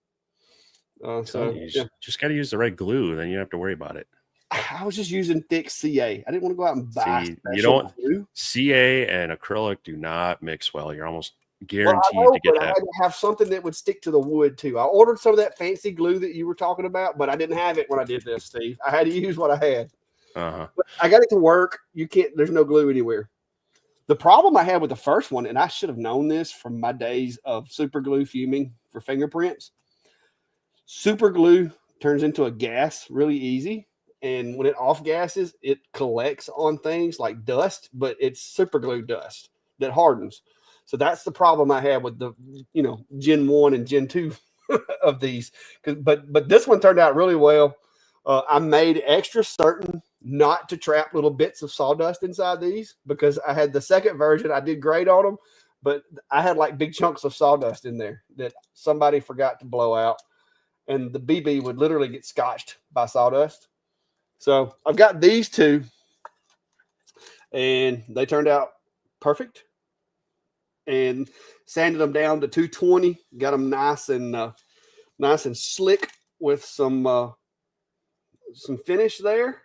Just got to use the right glue, then you don't have to worry about it. I was just using thick CA. I didn't want to go out and buy glue. CA and acrylic do not mix well. You're almost guaranteed to get that. I had to have something that would stick to the wood too. I ordered some of that fancy glue that you were talking about, but I didn't have it when I did this, Steve. I had to use what I had. But I got it to work. There's no glue anywhere. The problem I had with the first one, and I should have known this from my days of super glue fuming for fingerprints. Super glue turns into a gas really easy. And when it off gases, it collects on things like dust, but it's super glue dust that hardens. So that's the problem I had with the, Gen 1 and Gen 2 of these. But this one turned out really well. I made extra certain not to trap little bits of sawdust inside these because I had the second version. I did great on them, but I had like big chunks of sawdust in there that somebody forgot to blow out. And the BB would literally get scotched by sawdust. So I've got these two, and they turned out perfect. And sanded them down to 220, got them nice and slick with some finish there,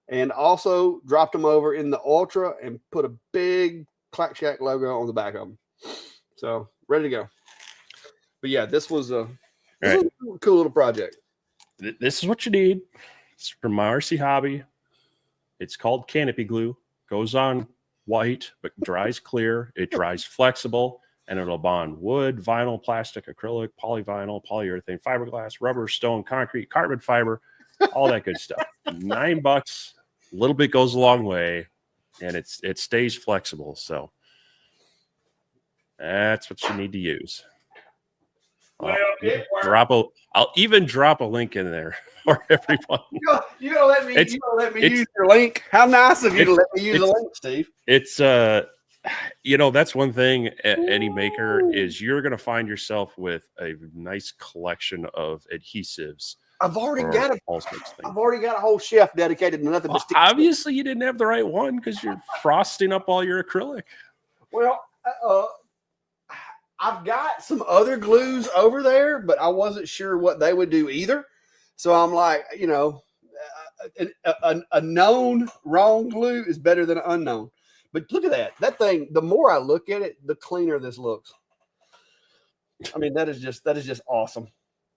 and also dropped them over in the Ultra and put a big Clack Shack logo on the back of them. So ready to go. But yeah, this was a cool little project. This is what you need. It's from my RC hobby. It's called canopy glue. Goes on white, but dries clear. It dries flexible, and it'll bond wood, vinyl, plastic, acrylic, polyvinyl, polyurethane, fiberglass, rubber, stone, concrete, carbon fiber, all that good stuff. $9. A little bit goes a long way, and it stays flexible. So that's what you need to use. I'll even drop a link in there for everyone. You're gonna let me use your link? How nice of you to let me use a link, Steve. It's that's one thing any maker is you're gonna find yourself with a nice collection of adhesives. I've already got a whole shelf dedicated to nothing but stick. Obviously, you didn't have the right one because you're frosting up all your acrylic. Well, I've got some other glues over there, but I wasn't sure what they would do either. So I'm like, a known wrong glue is better than an unknown. But look at that. That thing, the more I look at it, the cleaner this looks. I mean, that is just awesome.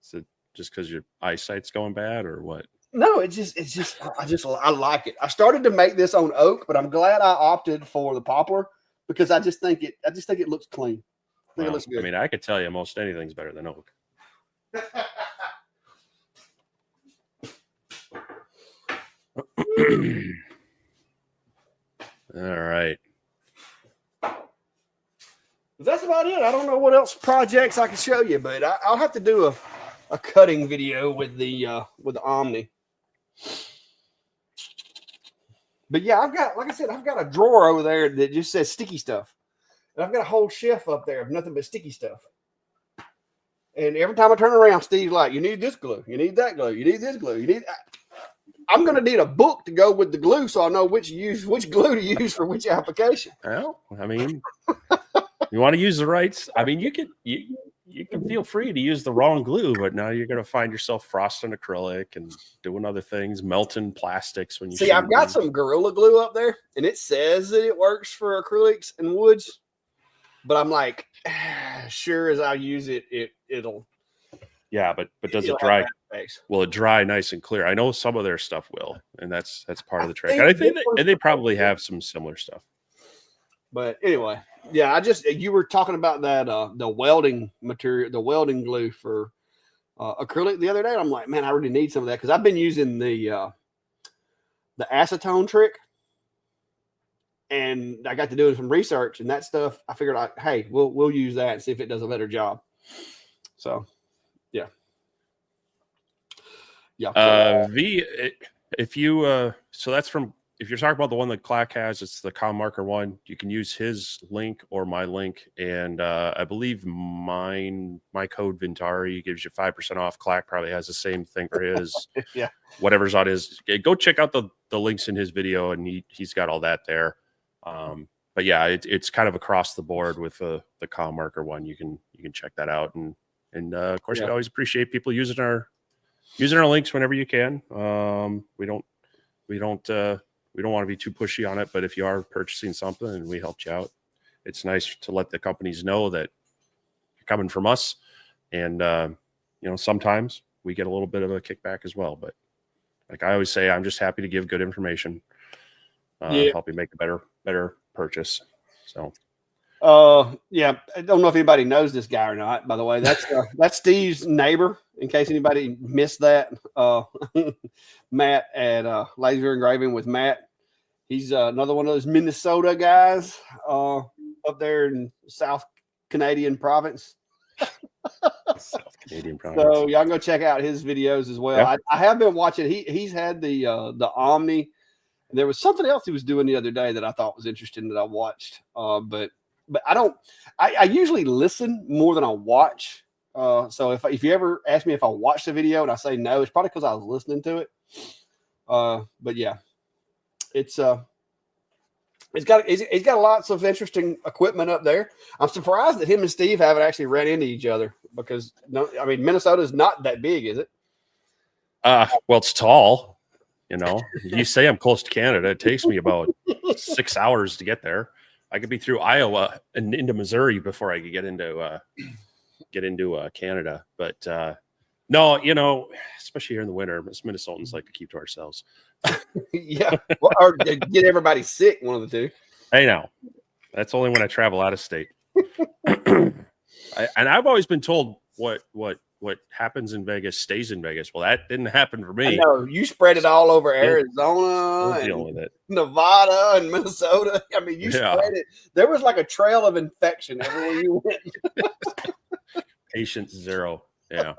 Is it just because your eyesight's going bad or what? No, I like it. I started to make this on oak, but I'm glad I opted for the poplar because I just think it looks clean. It looks good. I mean, I could tell you most anything's better than oak. All right. That's about it. I don't know what else projects I can show you, but I'll have to do a cutting video with the Omni. But yeah, I've got a drawer over there that just says sticky stuff. And I've got a whole shelf up there of nothing but sticky stuff. And every time I turn around, Steve's like, you need this glue. You need that glue. You need this glue. I'm going to need a book to go with the glue so I know which glue to use for which application. Well, I mean, you want to use the rights. I mean, you can feel free to use the wrong glue, but now you're going to find yourself frosting acrylic and doing other things, melting plastics when you see. I've got some Gorilla Glue up there, and it says that it works for acrylics and woods. But I'm like, sure as I use it, it'll. Yeah, but does it dry? Will it dry nice and clear? I know some of their stuff will, and that's part of the trick. And I think they probably have some similar stuff. But anyway, yeah, you were talking about that the welding material, the welding glue for acrylic the other day. And I'm like, man, I really need some of that because I've been using the acetone trick. And I got to doing some research and that stuff. I figured out, hey, we'll use that and see if it does a better job. So, yeah. Yeah. if you so that's from, if you're talking about the one that Clack has, it's the Com Marker one. You can use his link or my link, and I believe my code Vintari gives you 5% off. Clack probably has the same thing for his. Yeah. Whatever's on his. Go check out the links in his video, and he's got all that there. But yeah, it's kind of across the board with the Com Marker one. You can check that out, and of course we always appreciate people using our links whenever you can. We don't want to be too pushy on it, but if you are purchasing something and we helped you out, it's nice to let the companies know that you're coming from us. And, sometimes we get a little bit of a kickback as well. But like I always say, I'm just happy to give good information, help you make a better purchase. So, yeah, I don't know if anybody knows this guy or not, by the way. That's Steve's neighbor, in case anybody missed that. Matt at Laser Engraving with Matt. He's another one of those Minnesota guys up there in South Canadian province. South Canadian province. So y'all go check out his videos as well. Yeah. I have been watching. He's had the Omni. And there was something else he was doing the other day that I thought was interesting that I watched. But I usually listen more than I watch. So if you ever ask me if I watched the video and I say no, it's probably because I was listening to it. But yeah, he's got lots of interesting equipment up there. I'm surprised that him and Steve haven't actually ran into each other because Minnesota is not that big, is it? Well, it's tall. You say I'm close to Canada. It takes me about 6 hours to get there. I could be through Iowa and into Missouri before I could get into Canada. But no, especially here in the winter, us Minnesotans like to keep to ourselves. Yeah, or get everybody sick. One of the two. I know. That's only when I travel out of state. And I've always been told what happens in Vegas stays in Vegas. Well, that didn't happen for me. No, you spread it all over Arizona and with it. Nevada and Minnesota. I mean, you spread it. There was like a trail of infection everywhere you went. Patient zero. Yeah.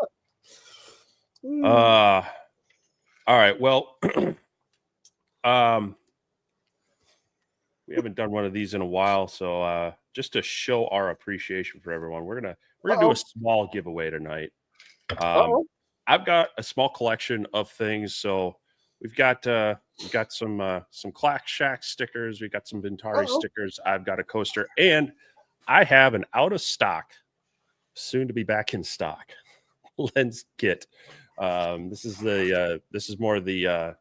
All right. Well, we haven't done one of these in a while, so just to show our appreciation for everyone, we're gonna do a small giveaway tonight. I've got a small collection of things, so we've got some Clack Shack stickers, we've got some Vintari stickers, I've got a coaster, and I have an out of stock, soon to be back in stock lens kit. This is more the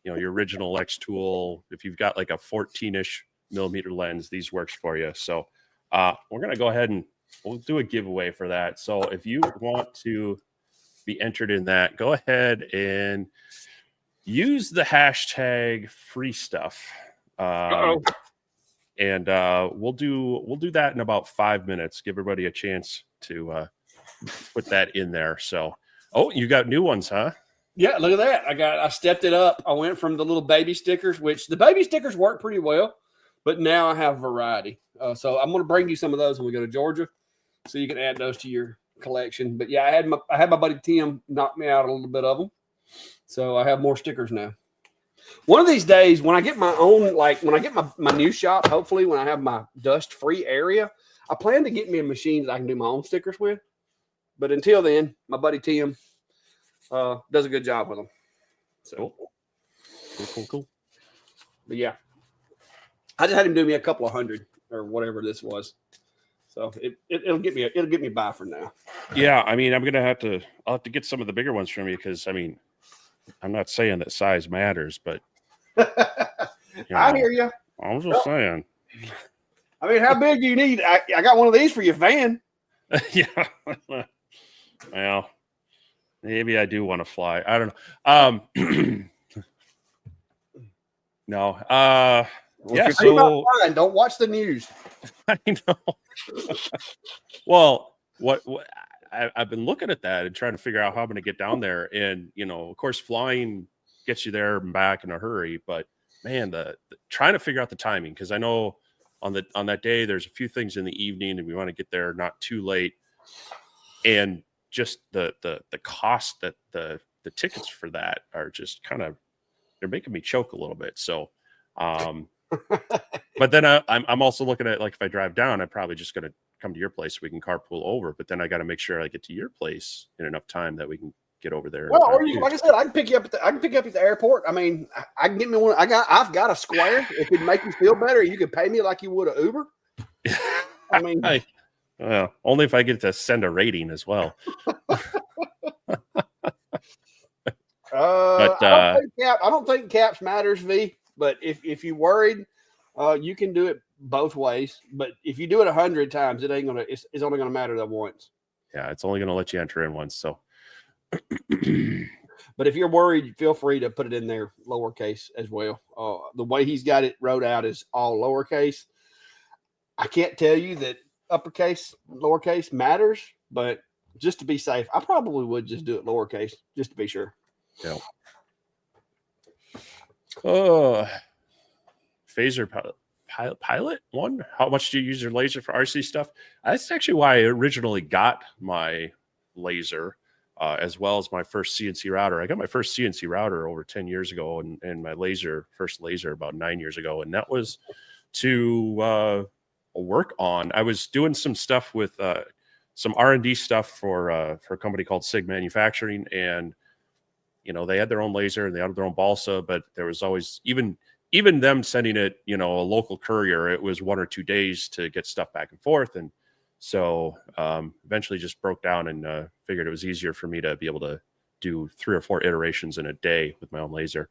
your original X tool. If you've got like a 14-ish millimeter lens, these works for you. So we're gonna go ahead and we'll do a giveaway for that. So if you want to be entered in that, go ahead and use the hashtag free stuff. And we'll do that in about 5 minutes. Give everybody a chance to put that in there. So, you got new ones, huh? Yeah, look at that. I stepped it up. I went from the little baby stickers, which the baby stickers work pretty well, but now I have variety. So I'm going to bring you some of those when we go to Georgia, so you can add those to your collection. But yeah, I had my buddy Tim knock me out a little bit of them, so I have more stickers now. One of these days, when I get my own, when I get my new shop, hopefully when I have my dust-free area, I plan to get me a machine that I can do my own stickers with. But until then, my buddy Tim does a good job with them. So cool. But yeah, I just had him do me a couple of hundred or whatever this was. So it'll get me by for now. Yeah, I mean, I'll have to get some of the bigger ones from you because I'm not saying that size matters, but I hear you. I was just saying. I mean, how big do you need? I got one of these for your van. Yeah. Well, maybe I do want to fly. I don't know. No. Yeah. So flying, don't watch the news. I know. Well, what I've been looking at that and trying to figure out how I'm going to get down there, and of course, flying gets you there and back in a hurry. But man, the trying to figure out the timing, because I know on that day there's a few things in the evening, and we want to get there not too late, and just the cost that the tickets for that are just kind of they're making me choke a little bit. So, but then I'm also looking at, like, if I drive down, I'm probably just going to come to your place so we can carpool over. But then I got to make sure I get to your place in enough time that we can get over there. Well, or like I said, I can pick you up at the airport. I mean, I can get me one. I've got a Square. If it make you feel better, you could pay me like you would an Uber. I mean, only if I get to send a rating as well. I don't think caps matters, V. But if you're worried, you can do it both ways. But if you do it 100 times, it's only gonna matter that once. Yeah, it's only gonna let you enter in once. So. But if you're worried, feel free to put it in there lowercase as well. The way he's got it wrote out is all lowercase. I can't tell you that uppercase, lowercase matters, but just to be safe, I probably would just do it lowercase just to be sure. Yeah. Oh, phaser pilot one. How much do you use your laser for RC stuff? That's actually why I originally got my laser. As well as my first CNC router. I got my first CNC router over 10 years ago and my first laser about 9 years ago. And that was to work on. I was doing some stuff with some R&D stuff for a company called SIG Manufacturing. And, you know, they had their own laser and they had their own balsa, but there was always, even them sending it, you know, a local courier, it was 1 or 2 days to get stuff back and forth. And so eventually just broke down and figured it was easier for me to be able to do 3 or 4 iterations in a day with my own laser.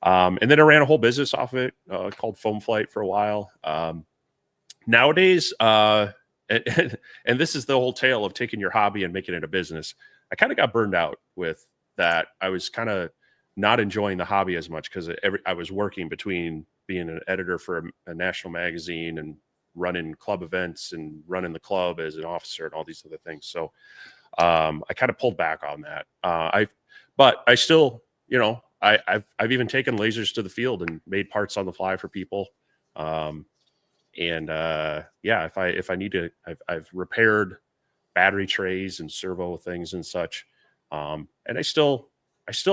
And then I ran a whole business off of it called Foam Flight for a while. Nowadays, and this is the whole tale of taking your hobby and making it a business. I kind of got burned out with that. I was kind of not enjoying the hobby as much because I was working between being an editor for a national magazine and running club events and running the club as an officer and all these other things. So I kind of pulled back on that. But I still, you know, I've even taken lasers to the field and made parts on the fly for people. Yeah, if I need to, I've repaired battery trays and servo things and such. And I still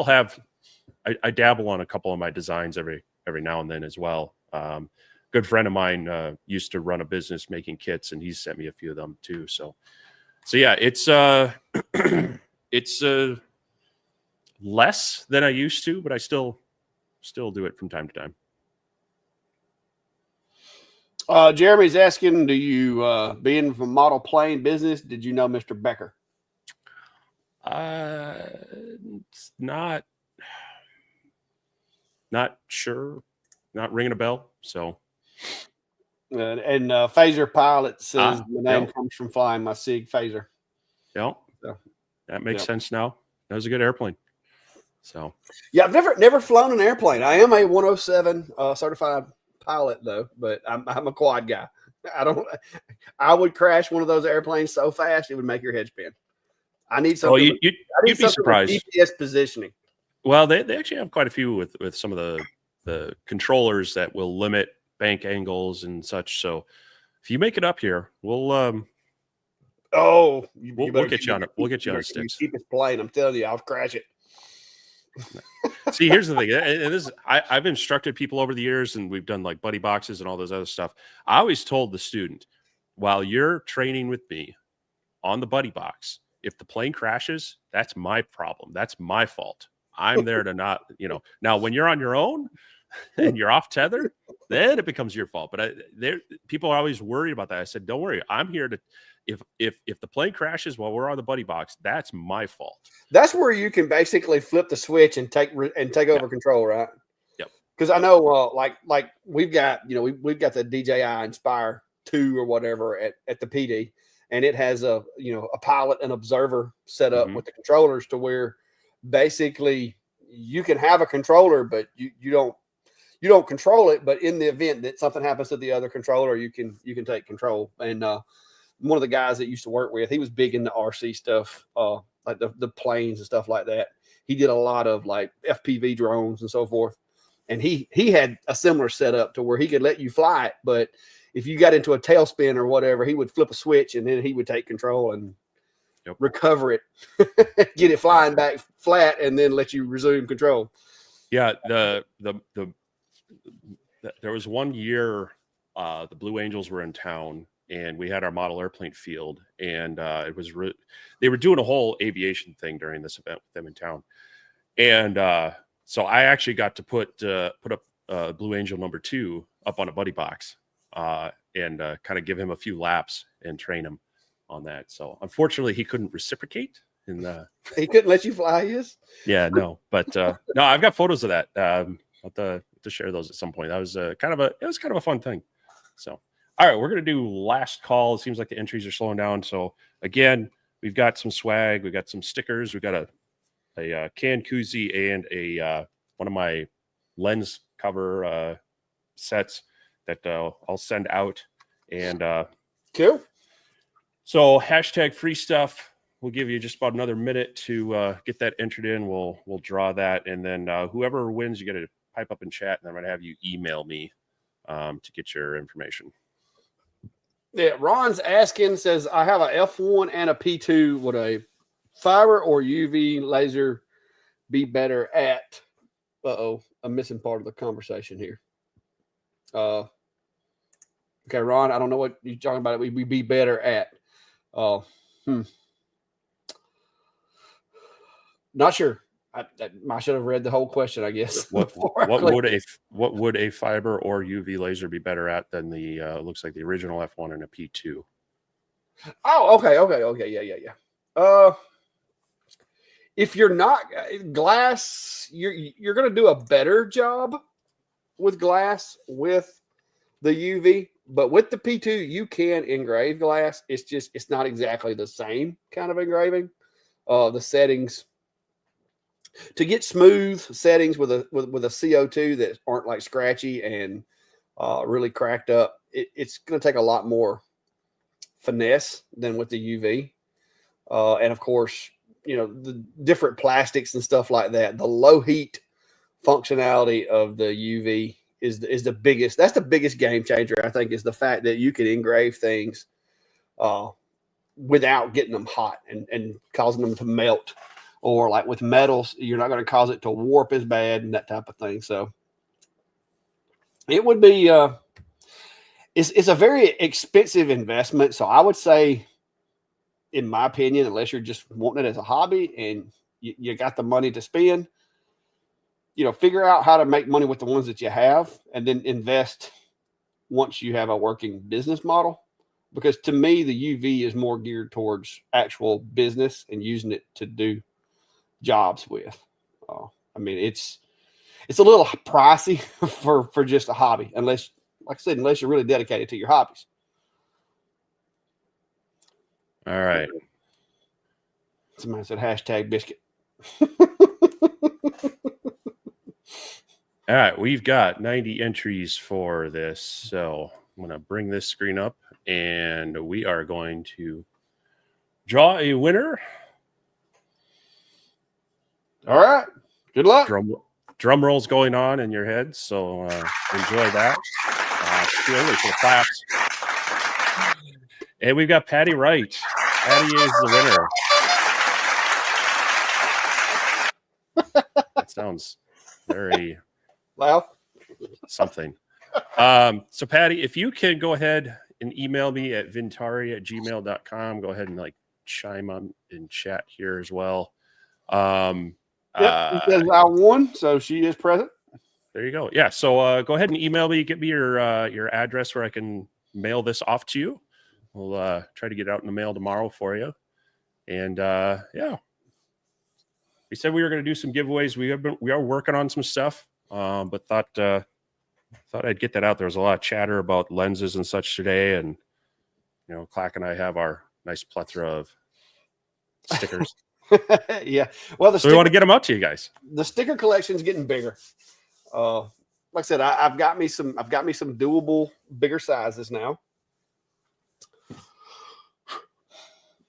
have, I dabble on a couple of my designs every now and then as well. Good friend of mine used to run a business making kits, and he's sent me a few of them too. So yeah, it's less than I used to, but I still do it from time to time. Jeremy's asking, do you being from model plane business, did you know Mr. Becker? It's not sure, not ringing a bell. So. And Phaser Pilot says the name comes from flying my SIG Phaser. Yeah, so, that makes sense now. That was a good airplane. So yeah, I've never flown an airplane. I am a 107 certified pilot though, but I'm a quad guy. I would crash one of those airplanes so fast it would make your head spin. I need something. Well, you'd be surprised. GPS positioning. Well, they actually have quite a few with some of the controllers that will limit bank angles and such. So if you make it up here, we'll get you on it. We'll get you on sticks. Keep it plain. I'm telling you, I'll crash it. See, here's the thing, and this I've instructed people over the years, and we've done like buddy boxes and all those other stuff. I always told the student, while you're training with me on the buddy box, if the plane crashes, that's my problem. That's my fault. I'm there to not, now when you're on your own and you're off tether, then it becomes your fault. But people are always worried about that. I said, don't worry. I'm here to, if the plane crashes while we're on the buddy box, that's my fault. That's where you can basically flip the switch and take over control, right? Yep. Because I know, like we've got, we've got the DJI Inspire 2 or whatever at the PD, and it has a pilot and observer set up with the controllers to where basically you can have a controller, but you don't control it. But in the event that something happens to the other controller, you can take control. And one of the guys that used to work with, he was big into RC stuff, like the planes and stuff like that. He did a lot of like FPV drones and so forth. And he had a similar setup to where he could let you fly it, but if you got into a tailspin or whatever, he would flip a switch and then he would take control and recover it, get it flying back flat, and then let you resume control. Yeah, there was one year the Blue Angels were in town, and we had our model airplane field, and it was they were doing a whole aviation thing during this event with them in town, and so I actually got to put up Blue Angel number 2 up on a buddy box, and kind of give him a few laps and train him on that. So unfortunately, he couldn't reciprocate. And he couldn't let you fly his. Yeah, no, but no, I've got photos of that. I'll have to share those at some point. That was kind of a fun thing. So, all right, we're gonna do last call. It seems like the entries are slowing down. So again, we've got some swag, we've got some stickers, we've got a can koozie and a one of my lens cover sets that I'll send out. And cool. So hashtag free stuff. We'll give you just about another minute to get that entered in. We'll draw that, and then whoever wins, you get to pipe up in chat, and I'm going to have you email me to get your information. Yeah, Ron's asking, says, I have a F1 and a P2. Would a fiber or UV laser be better at? I'm missing part of the conversation here. Okay, Ron, I don't know what you're talking about. We'd be better at. Not sure. I should have read the whole question, I guess. What would a fiber or UV laser be better at than the looks like the original F1 and a P2? Oh, okay. Yeah. If you're not glass, you're going to do a better job with glass with the UV, but with the P2, you can engrave glass. It's not exactly the same kind of engraving. The settings to get smooth settings with a CO2 that aren't like scratchy and really cracked up, it's going to take a lot more finesse than with the UV. And of course, the different plastics and stuff like that. The low heat functionality of the UV is the biggest. That's the biggest game changer, I think, is the fact that you can engrave things without getting them hot and causing them to melt. Or like with metals, you're not going to cause it to warp as bad and that type of thing. So it would be, it's a very expensive investment. So I would say, in my opinion, unless you're just wanting it as a hobby and you got the money to spend, figure out how to make money with the ones that you have and then invest once you have a working business model. Because to me, the UV is more geared towards actual business and using it to do jobs with. It's a little pricey for just a hobby, unless you're really dedicated to your hobbies. All right. Somebody said hashtag biscuit. All right, we've got 90 entries for this, so I'm going to bring this screen up, and we are going to draw a winner. All right. Good luck. Drum rolls going on in your head, so enjoy that. Still for the claps. And we've got Patty Wright. Patty is the winner. That sounds very loud. Something. So Patty, if you can go ahead and email me at vintari@gmail.com. Go ahead and chime on in chat here as well. It says I won, so she is present. There you go. Yeah. So go ahead and email me. Get me your address where I can mail this off to you. We'll try to get it out in the mail tomorrow for you. And yeah, we said we were going to do some giveaways. We are working on some stuff, but thought I'd get that out. There was a lot of chatter about lenses and such today, and Clack and I have our nice plethora of stickers. Yeah. Well, we want to get them out to you guys. The sticker collection is getting bigger. Like I said, I've got me some doable bigger sizes now.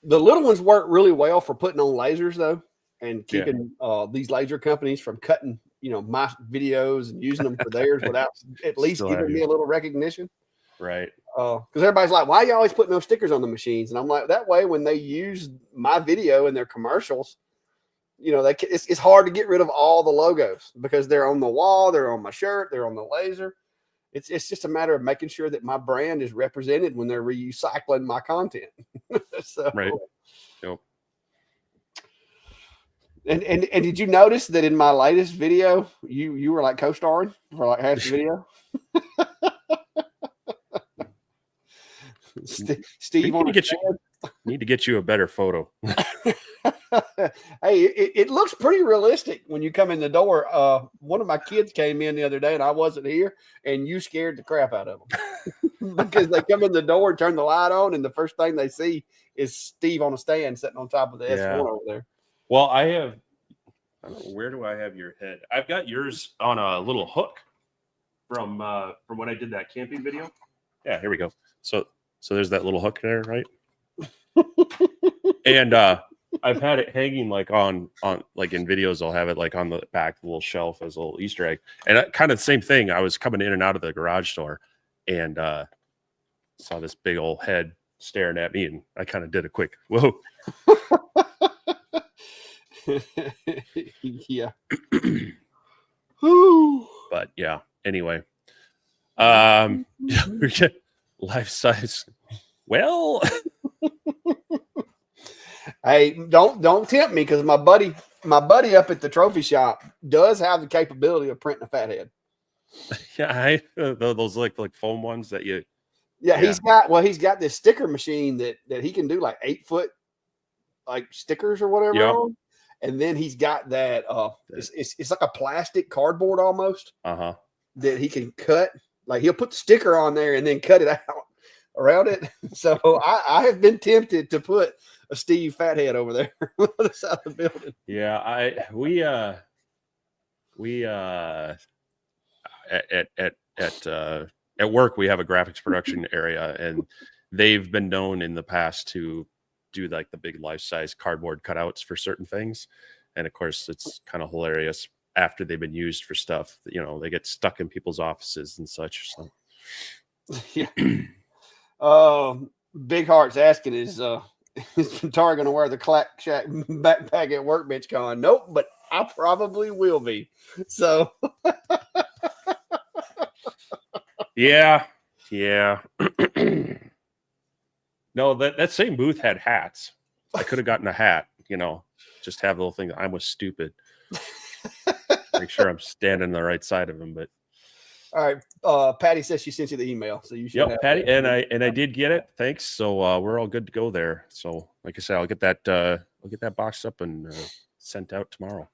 The little ones work really well for putting on lasers though, and keeping these laser companies from cutting, my videos and using them for theirs without at least giving me a little recognition. Right. Because everybody's like, why are you always putting those stickers on the machines? And I'm like, that way, when they use my video in their commercials, you know, it's hard to get rid of all the logos because they're on the wall, they're on my shirt, they're on the laser. It's just a matter of making sure that my brand is represented when they're recycling my content. So, Right. Yep. And did you notice that in my latest video, you were like co-starring for like half the video? Steve on need to get you a better photo. Hey, it looks pretty realistic when you come in the door. One of my kids came in the other day and I wasn't here, and you scared the crap out of them because they come in the door and turn the light on, and the first thing they see is Steve on a stand sitting on top of the S1 over there. Well, I don't know, where do I have your head? I've got yours on a little hook from when I did that camping video. Yeah, here we go. So there's that little hook there, right? And I've had it hanging like on like in videos. I'll have it like on the back of the little shelf as a little Easter egg. And kind of the same thing. I was coming in and out of the garage door and saw this big old head staring at me, and I kind of did a quick whoa. Yeah. But yeah. Anyway, life size. Well. Hey, don't tempt me because my buddy up at the trophy shop does have the capability of printing a fat head. Yeah, those like foam ones that you. Yeah, he's got this sticker machine that he can do like 8-foot like stickers or whatever. Yep. On. And then he's got that it's like a plastic cardboard almost that he can cut. Like he'll put the sticker on there and then cut it out around it. So I have been tempted to put a Steve Fathead over there on the other side of the building. Yeah, we at work we have a graphics production area, and they've been known in the past to do like the big life-size cardboard cutouts for certain things. And of course it's kind of hilarious after they've been used for stuff, you know, they get stuck in people's offices and such. So yeah. Big Heart's asking is Tar gonna wear the Clack Shack backpack at Workbench Con? Nope, but I probably will be. So yeah. No, that same booth had hats. I could have gotten a hat, you know, just have the little thing. I was stupid. Make sure I'm standing on the right side of him. But all right, Patty says she sent you the email, so you should. Yep, Patty, and I did get it. Thanks. So we're all good to go there. So like I said, I'll get that boxed up and sent out tomorrow.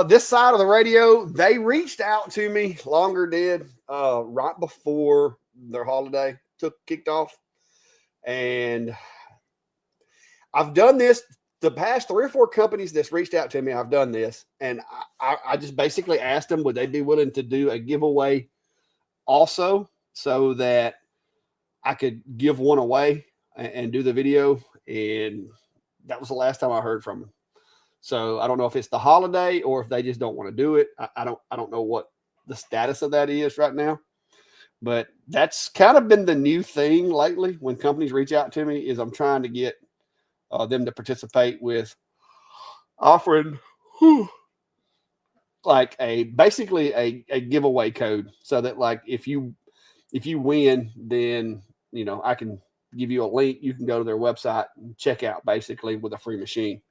This side of the radio, they reached out to me. Longer did right before their holiday kicked off, and I've done this. The past 3 or 4 companies that's reached out to me, I've done this, and I just basically asked them would they be willing to do a giveaway also, so that I could give one away and do the video. And that was the last time I heard from them. So I don't know if it's the holiday or if they just don't want to do it. I don't know what the status of that is right now, but that's kind of been the new thing lately when companies reach out to me. Is I'm trying to get them to participate with offering like basically a giveaway code, so that like if you win, then you know I can give you a link. You can go to their website and check out basically with a free machine.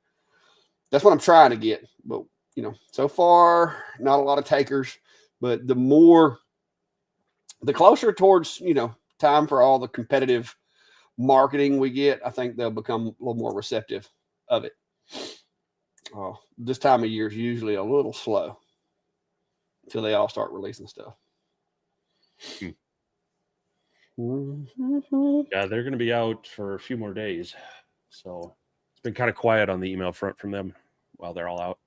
That's what I'm trying to get. But you know, so far not a lot of takers. But the closer towards time for all the competitive marketing we get, I think they'll become a little more receptive of it. This time of year is usually a little slow until they all start releasing stuff. Yeah, they're going to be out for a few more days, so it's been kind of quiet on the email front from them while they're all out.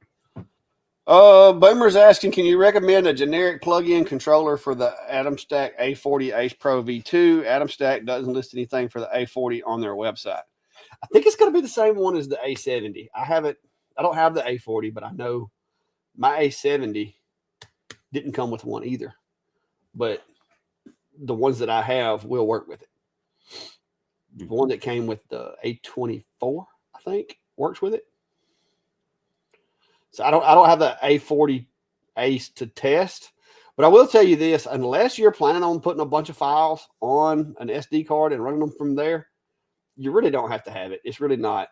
Boomer's asking, can you recommend a generic plug-in controller for the AtomStack A40 Ace Pro V2? AtomStack doesn't list anything for the A40 on their website. I think it's going to be the same one as the A70. I don't have the A40, but I know my A70 didn't come with one either. But the ones that I have will work with it. The one that came with the A24, I think, works with it. So I don't have the A40 Ace to test, but I will tell you this: unless you're planning on putting a bunch of files on an SD card and running them from there, you really don't have to have it. It's really not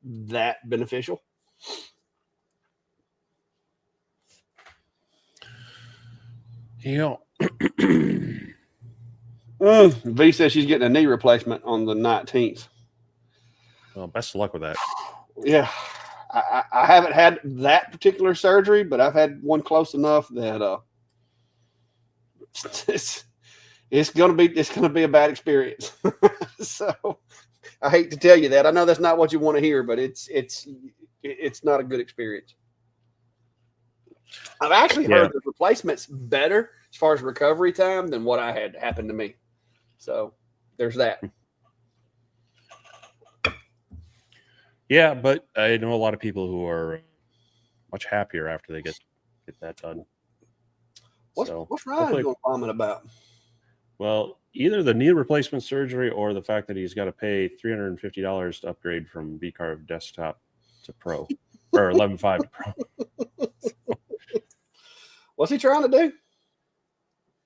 that beneficial. Yeah. V says she's getting a knee replacement on the 19th. Well, best of luck with that. Yeah. I haven't had that particular surgery, but I've had one close enough that it's gonna be a bad experience. So I hate to tell you that. I know that's not what you want to hear, but it's not a good experience. I've actually heard the replacement's better as far as recovery time than what I had happen to me. So there's that. Yeah, but I know a lot of people who are much happier after they get that done. What's Ryan going to comment about? Well, either the knee replacement surgery or the fact that he's got to pay $350 to upgrade from VCarve desktop to Pro or 11.5 to Pro. What's he trying to do?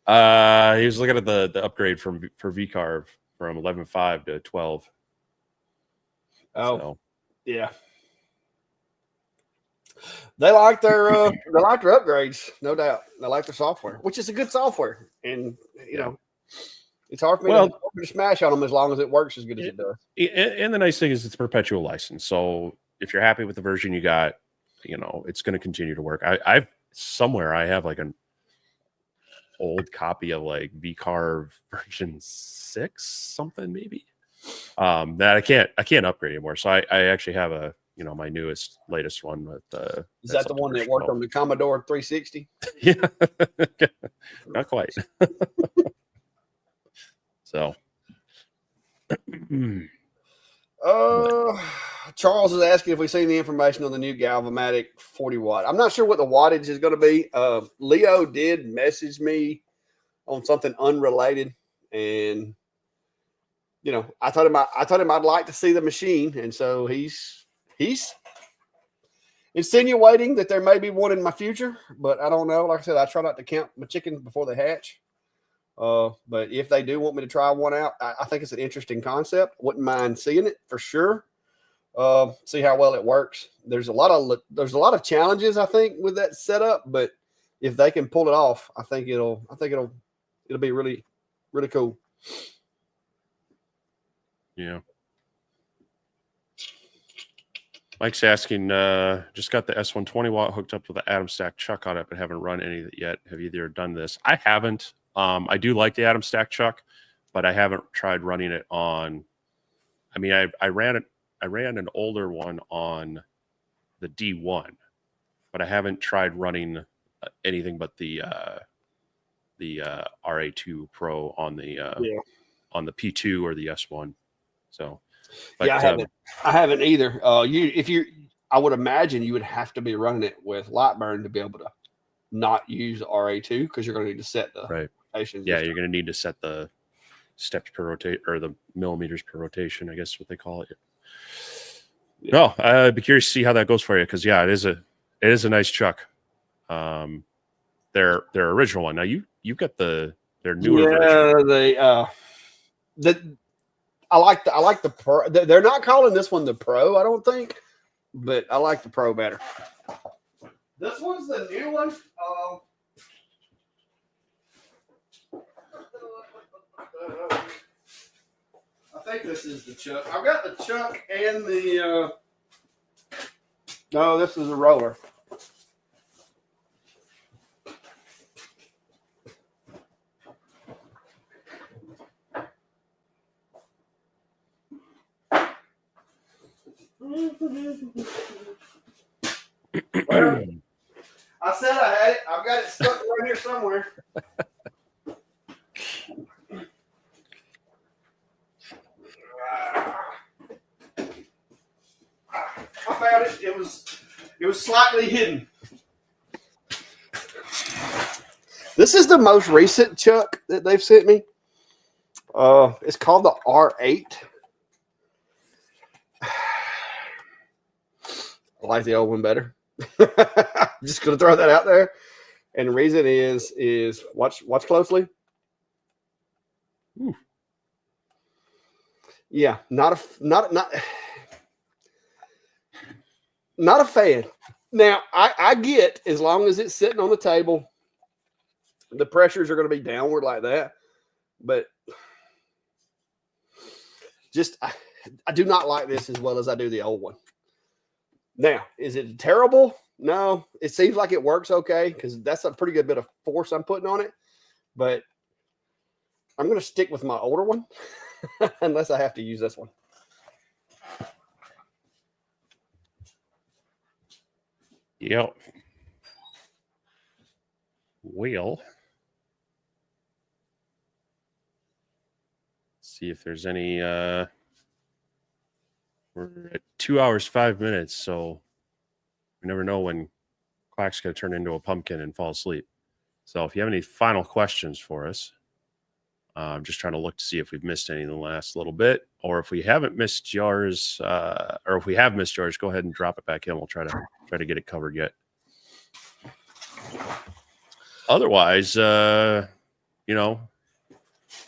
He was looking at the upgrade for VCarve from 11.5 to 12. Oh, so. Yeah. They like their upgrades, no doubt. They like their software, which is a good software, and you know, it's hard for me to smash on them as long as it works as good as it does. And the nice thing is it's a perpetual license, so if you're happy with the version you got, you know it's going to continue to work. I have like an old copy of like VCarve version 6 something maybe that I can't upgrade anymore. So I actually have a my latest one with is that the one that worked on the Commodore 360? Yeah, not quite. So Charles is asking if we've seen the information on the new Galvamatic 40 watt. I'm not sure what the wattage is going to be. Leo did message me on something unrelated, and I told him I'd like to see the machine, and so he's insinuating that there may be one in my future, but I don't know. Like I said, I try not to count my chickens before they hatch. But if they do want me to try one out, I think it's an interesting concept. Wouldn't mind seeing it for sure. See how well it works. There's a lot of challenges, I think, with that setup, but if they can pull it off, I think it'll be really, really cool. Yeah. Mike's asking, just got the S120 watt hooked up with the Atom Stack chuck on it, but haven't run any of it yet. Have either done this? I haven't. I do like the Atom Stack chuck, but I haven't tried running it on. I mean, I ran an older one on the D1, but I haven't tried running anything but the RA2 Pro on the P2 or the S1. So, but, I haven't either. I would imagine you would have to be running it with LightBurn to be able to not use RA2 because you're going to need to set the rotations. Yeah, you're going to need to set the steps per rotate or the millimeters per rotation, I guess what they call it. Yeah. No, I'd be curious to see how that goes for you because it is a nice chuck. Their original one. Now you've got their newer version. I like the Pro. They're not calling this one the Pro, I don't think, but I like the Pro better. This one's the new one. I think this is the chuck. I've got the chuck and the. No, this is a roller. I said I had it. I've got it stuck right here somewhere. I found it. It was slightly hidden. This is the most recent chuck that they've sent me. It's called the R8. I like the old one better. Just going to throw that out there. And the reason is watch closely. Ooh. Yeah, not a fan. Now, I get, as long as it's sitting on the table, the pressures are going to be downward like that. But just, I do not like this as well as I do the old one. Now, is it terrible? No, it seems like it works okay because that's a pretty good bit of force I'm putting on it. But I'm going to stick with my older one unless I have to use this one. Yep. Well, see if there's any. We're at 2 hours, 5 minutes, so we never know when Clack's going to turn into a pumpkin and fall asleep. So if you have any final questions for us, I'm just trying to look to see if we've missed any in the last little bit, or if we haven't missed yours, or if we have missed yours, go ahead and drop it back in. We'll try to get it covered yet. Otherwise, you know,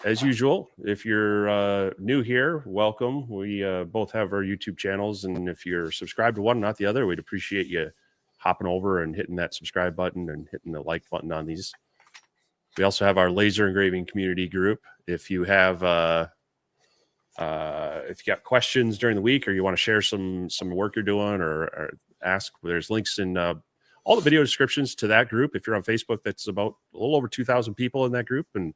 as usual, if you're new here, welcome. We both have our YouTube channels, and if you're subscribed to one, not the other, we'd appreciate you hopping over and hitting that subscribe button and hitting the like button on these. We also have our laser engraving community group. If you have if you got questions during the week, or you want to share some work you're doing, or ask, there's links in all the video descriptions to that group. If you're on Facebook, that's about a little over 2,000 people in that group, and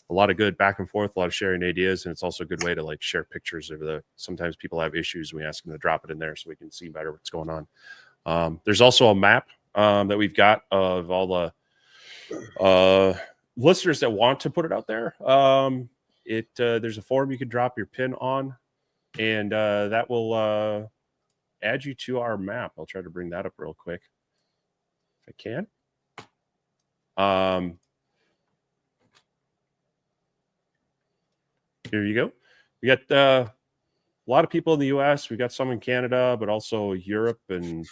a lot of good back and forth, a lot of sharing ideas, and it's also a good way to like share pictures of sometimes people have issues, and we ask them to drop it in there so we can see better what's going on. There's also a map that we've got of all the listeners that want to put it out there. There's a forum you can drop your pin on, and that will add you to our map. I'll try to bring that up real quick if I can. Here you go. We got a lot of people in the US. We got some in Canada, but also Europe and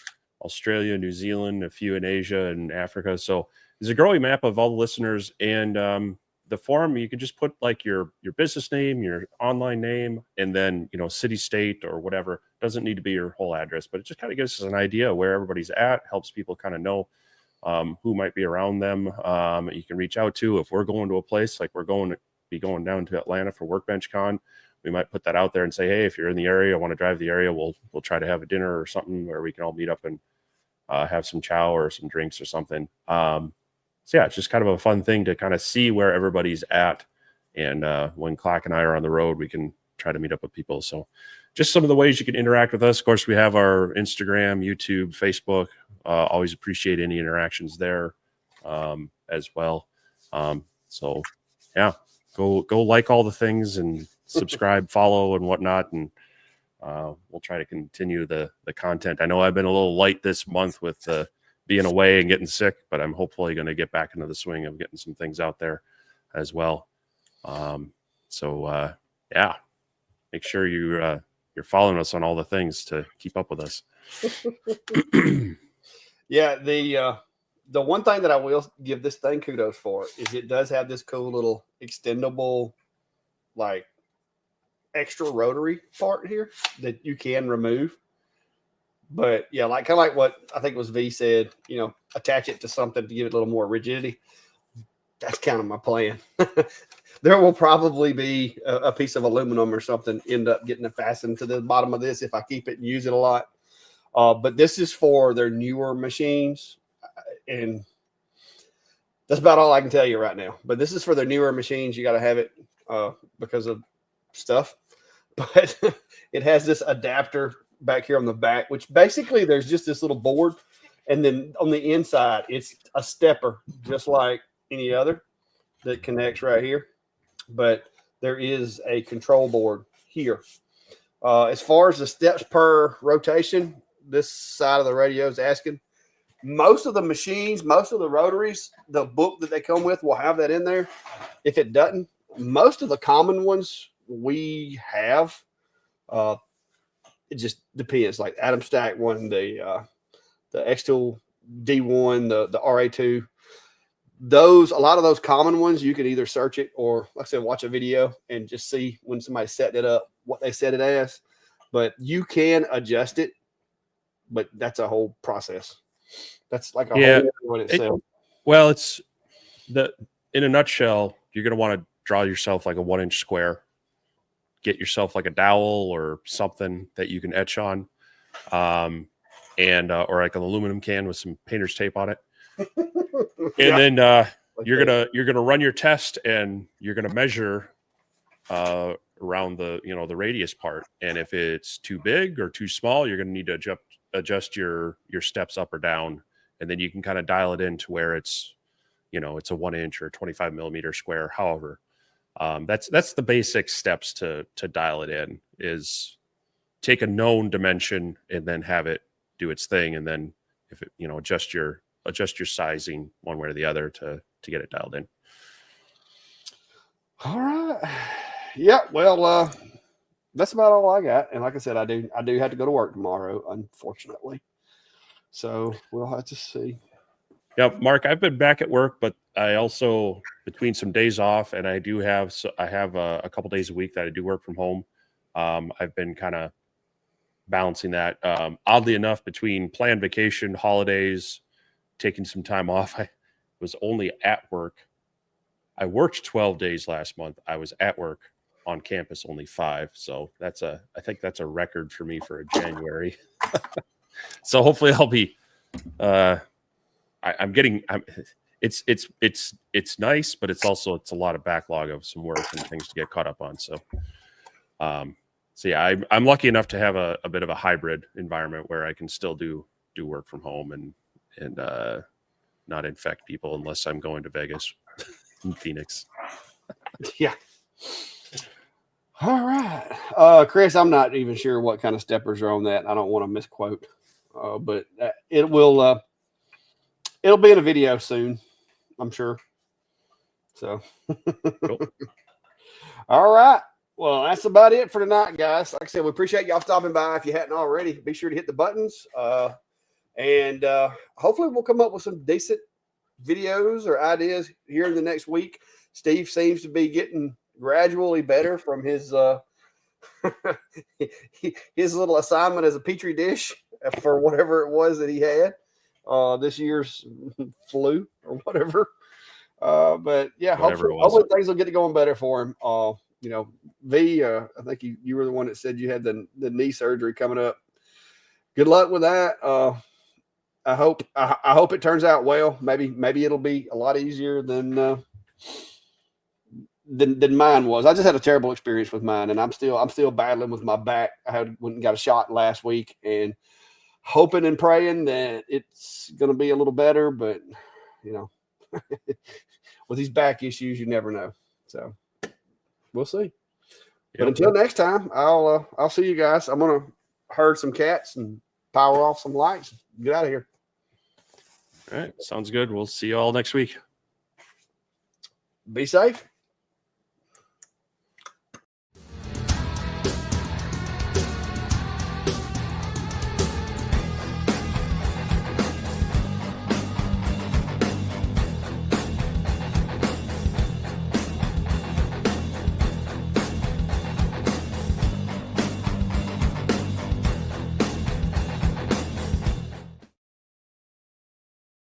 Australia, New Zealand, a few in Asia and Africa. So there's a growing map of all the listeners, and the forum, you can just put like your business name, your online name, and then, you know, city, state, or whatever. Doesn't need to be your whole address, but it just kind of gives us an idea of where everybody's at, helps people kind of know who might be around them. You can reach out to, if we're going to a place, like we're going to be going down to Atlanta for Workbench Con, we might put that out there and say, hey, if you're in the area, I want to drive the area, we'll try to have a dinner or something where we can all meet up and have some chow or some drinks or something. So yeah, it's just kind of a fun thing to kind of see where everybody's at. And when Clack and I are on the road, we can try to meet up with people. So just some of the ways you can interact with us. Of course, we have our Instagram, YouTube, Facebook. Always appreciate any interactions there as well. So yeah, go like all the things and subscribe, follow, and whatnot. And we'll try to continue the content. I know I've been a little light this month with being away and getting sick, but I'm hopefully going to get back into the swing of getting some things out there as well. Yeah, make sure you're following us on all the things to keep up with us. Yeah, the one thing that I will give this thing kudos for is it does have this cool little extendable, like, extra rotary part here that you can remove. But yeah, like kind of like what I think it was V said, you know, attach it to something to give it a little more rigidity. That's kind of my plan. There will probably be a piece of aluminum or something end up getting it fastened to the bottom of this if I keep it and use it a lot. But this is for their newer machines, and that's about all I can tell you right now. But this is for their newer machines. You got to have it because of stuff. But it has this adapter back here on the back, which basically there's just this little board, and then on the inside it's a stepper just like any other that connects right here, but there is a control board here. As far as the steps per rotation, this side of the radio is asking. Most of the machines, most of the rotaries, the book that they come with will have that in there. If it doesn't, most of the common ones we have, it just depends. Like Adam Stack one, the the X-Tool D1, the RA2. A lot of those common ones, you can either search it or, like I said, watch a video and just see when somebody set it up, what they set it as. But you can adjust it, but that's a whole process. That's like a whole video in itself. Well, it's in a nutshell, you're going to want to draw yourself like a 1-inch square, get yourself like a dowel or something that you can etch on, and or like an aluminum can with some painter's tape on it. And then you're gonna run your test, and you're gonna measure around the radius part. And if it's too big or too small, you're gonna need to adjust your steps up or down, and then you can kind of dial it in to where it's it's a 1-inch or 25 millimeter square. However, that's the basic steps to dial it in, is take a known dimension and then have it do its thing, and then if it adjust your sizing one way or the other to get it dialed in. All right. Yeah. Well, that's about all I got. And like I said, I do have to go to work tomorrow, unfortunately. So we'll have to see. Yeah, Mark, I've been back at work, but I also, between some days off, and I have a couple days a week that I do work from home. I've been kind of balancing that. Oddly enough, between planned vacation, holidays, taking some time off, I was only at work. I worked 12 days last month. I was at work on campus only 5. So I think that's a record for me for a January. So hopefully I'll be, it's nice, but it's a lot of backlog of some work and things to get caught up on. So yeah, I'm lucky enough to have a bit of a hybrid environment where I can still do work from home and not infect people unless I'm going to Vegas in Phoenix. Yeah. All right. Chris, I'm not even sure what kind of steppers are on that. I don't want to misquote, but it'll be in a video soon, I'm sure. So, Cool. All right. Well, that's about it for tonight, guys. Like I said, we appreciate y'all stopping by. If you hadn't already, be sure to hit the buttons. And hopefully we'll come up with some decent videos or ideas here in the next week. Steve seems to be getting gradually better from his his little assignment as a petri dish for whatever it was that he had this year's flu or whatever. But yeah, hopefully things will get going better for him. V, I think you were the one that said you had the knee surgery coming up. Good luck with that. I hope it turns out well. Maybe it'll be a lot easier than mine was. I just had a terrible experience with mine, and I'm still battling with my back. I went and got a shot last week, and hoping and praying that it's going to be a little better. But with these back issues, you never know. So we'll see. Yep. But until next time, I'll see you guys. I'm gonna herd some cats and power off some lights. Get out of here. All right. Sounds good. We'll see you all next week. Be safe.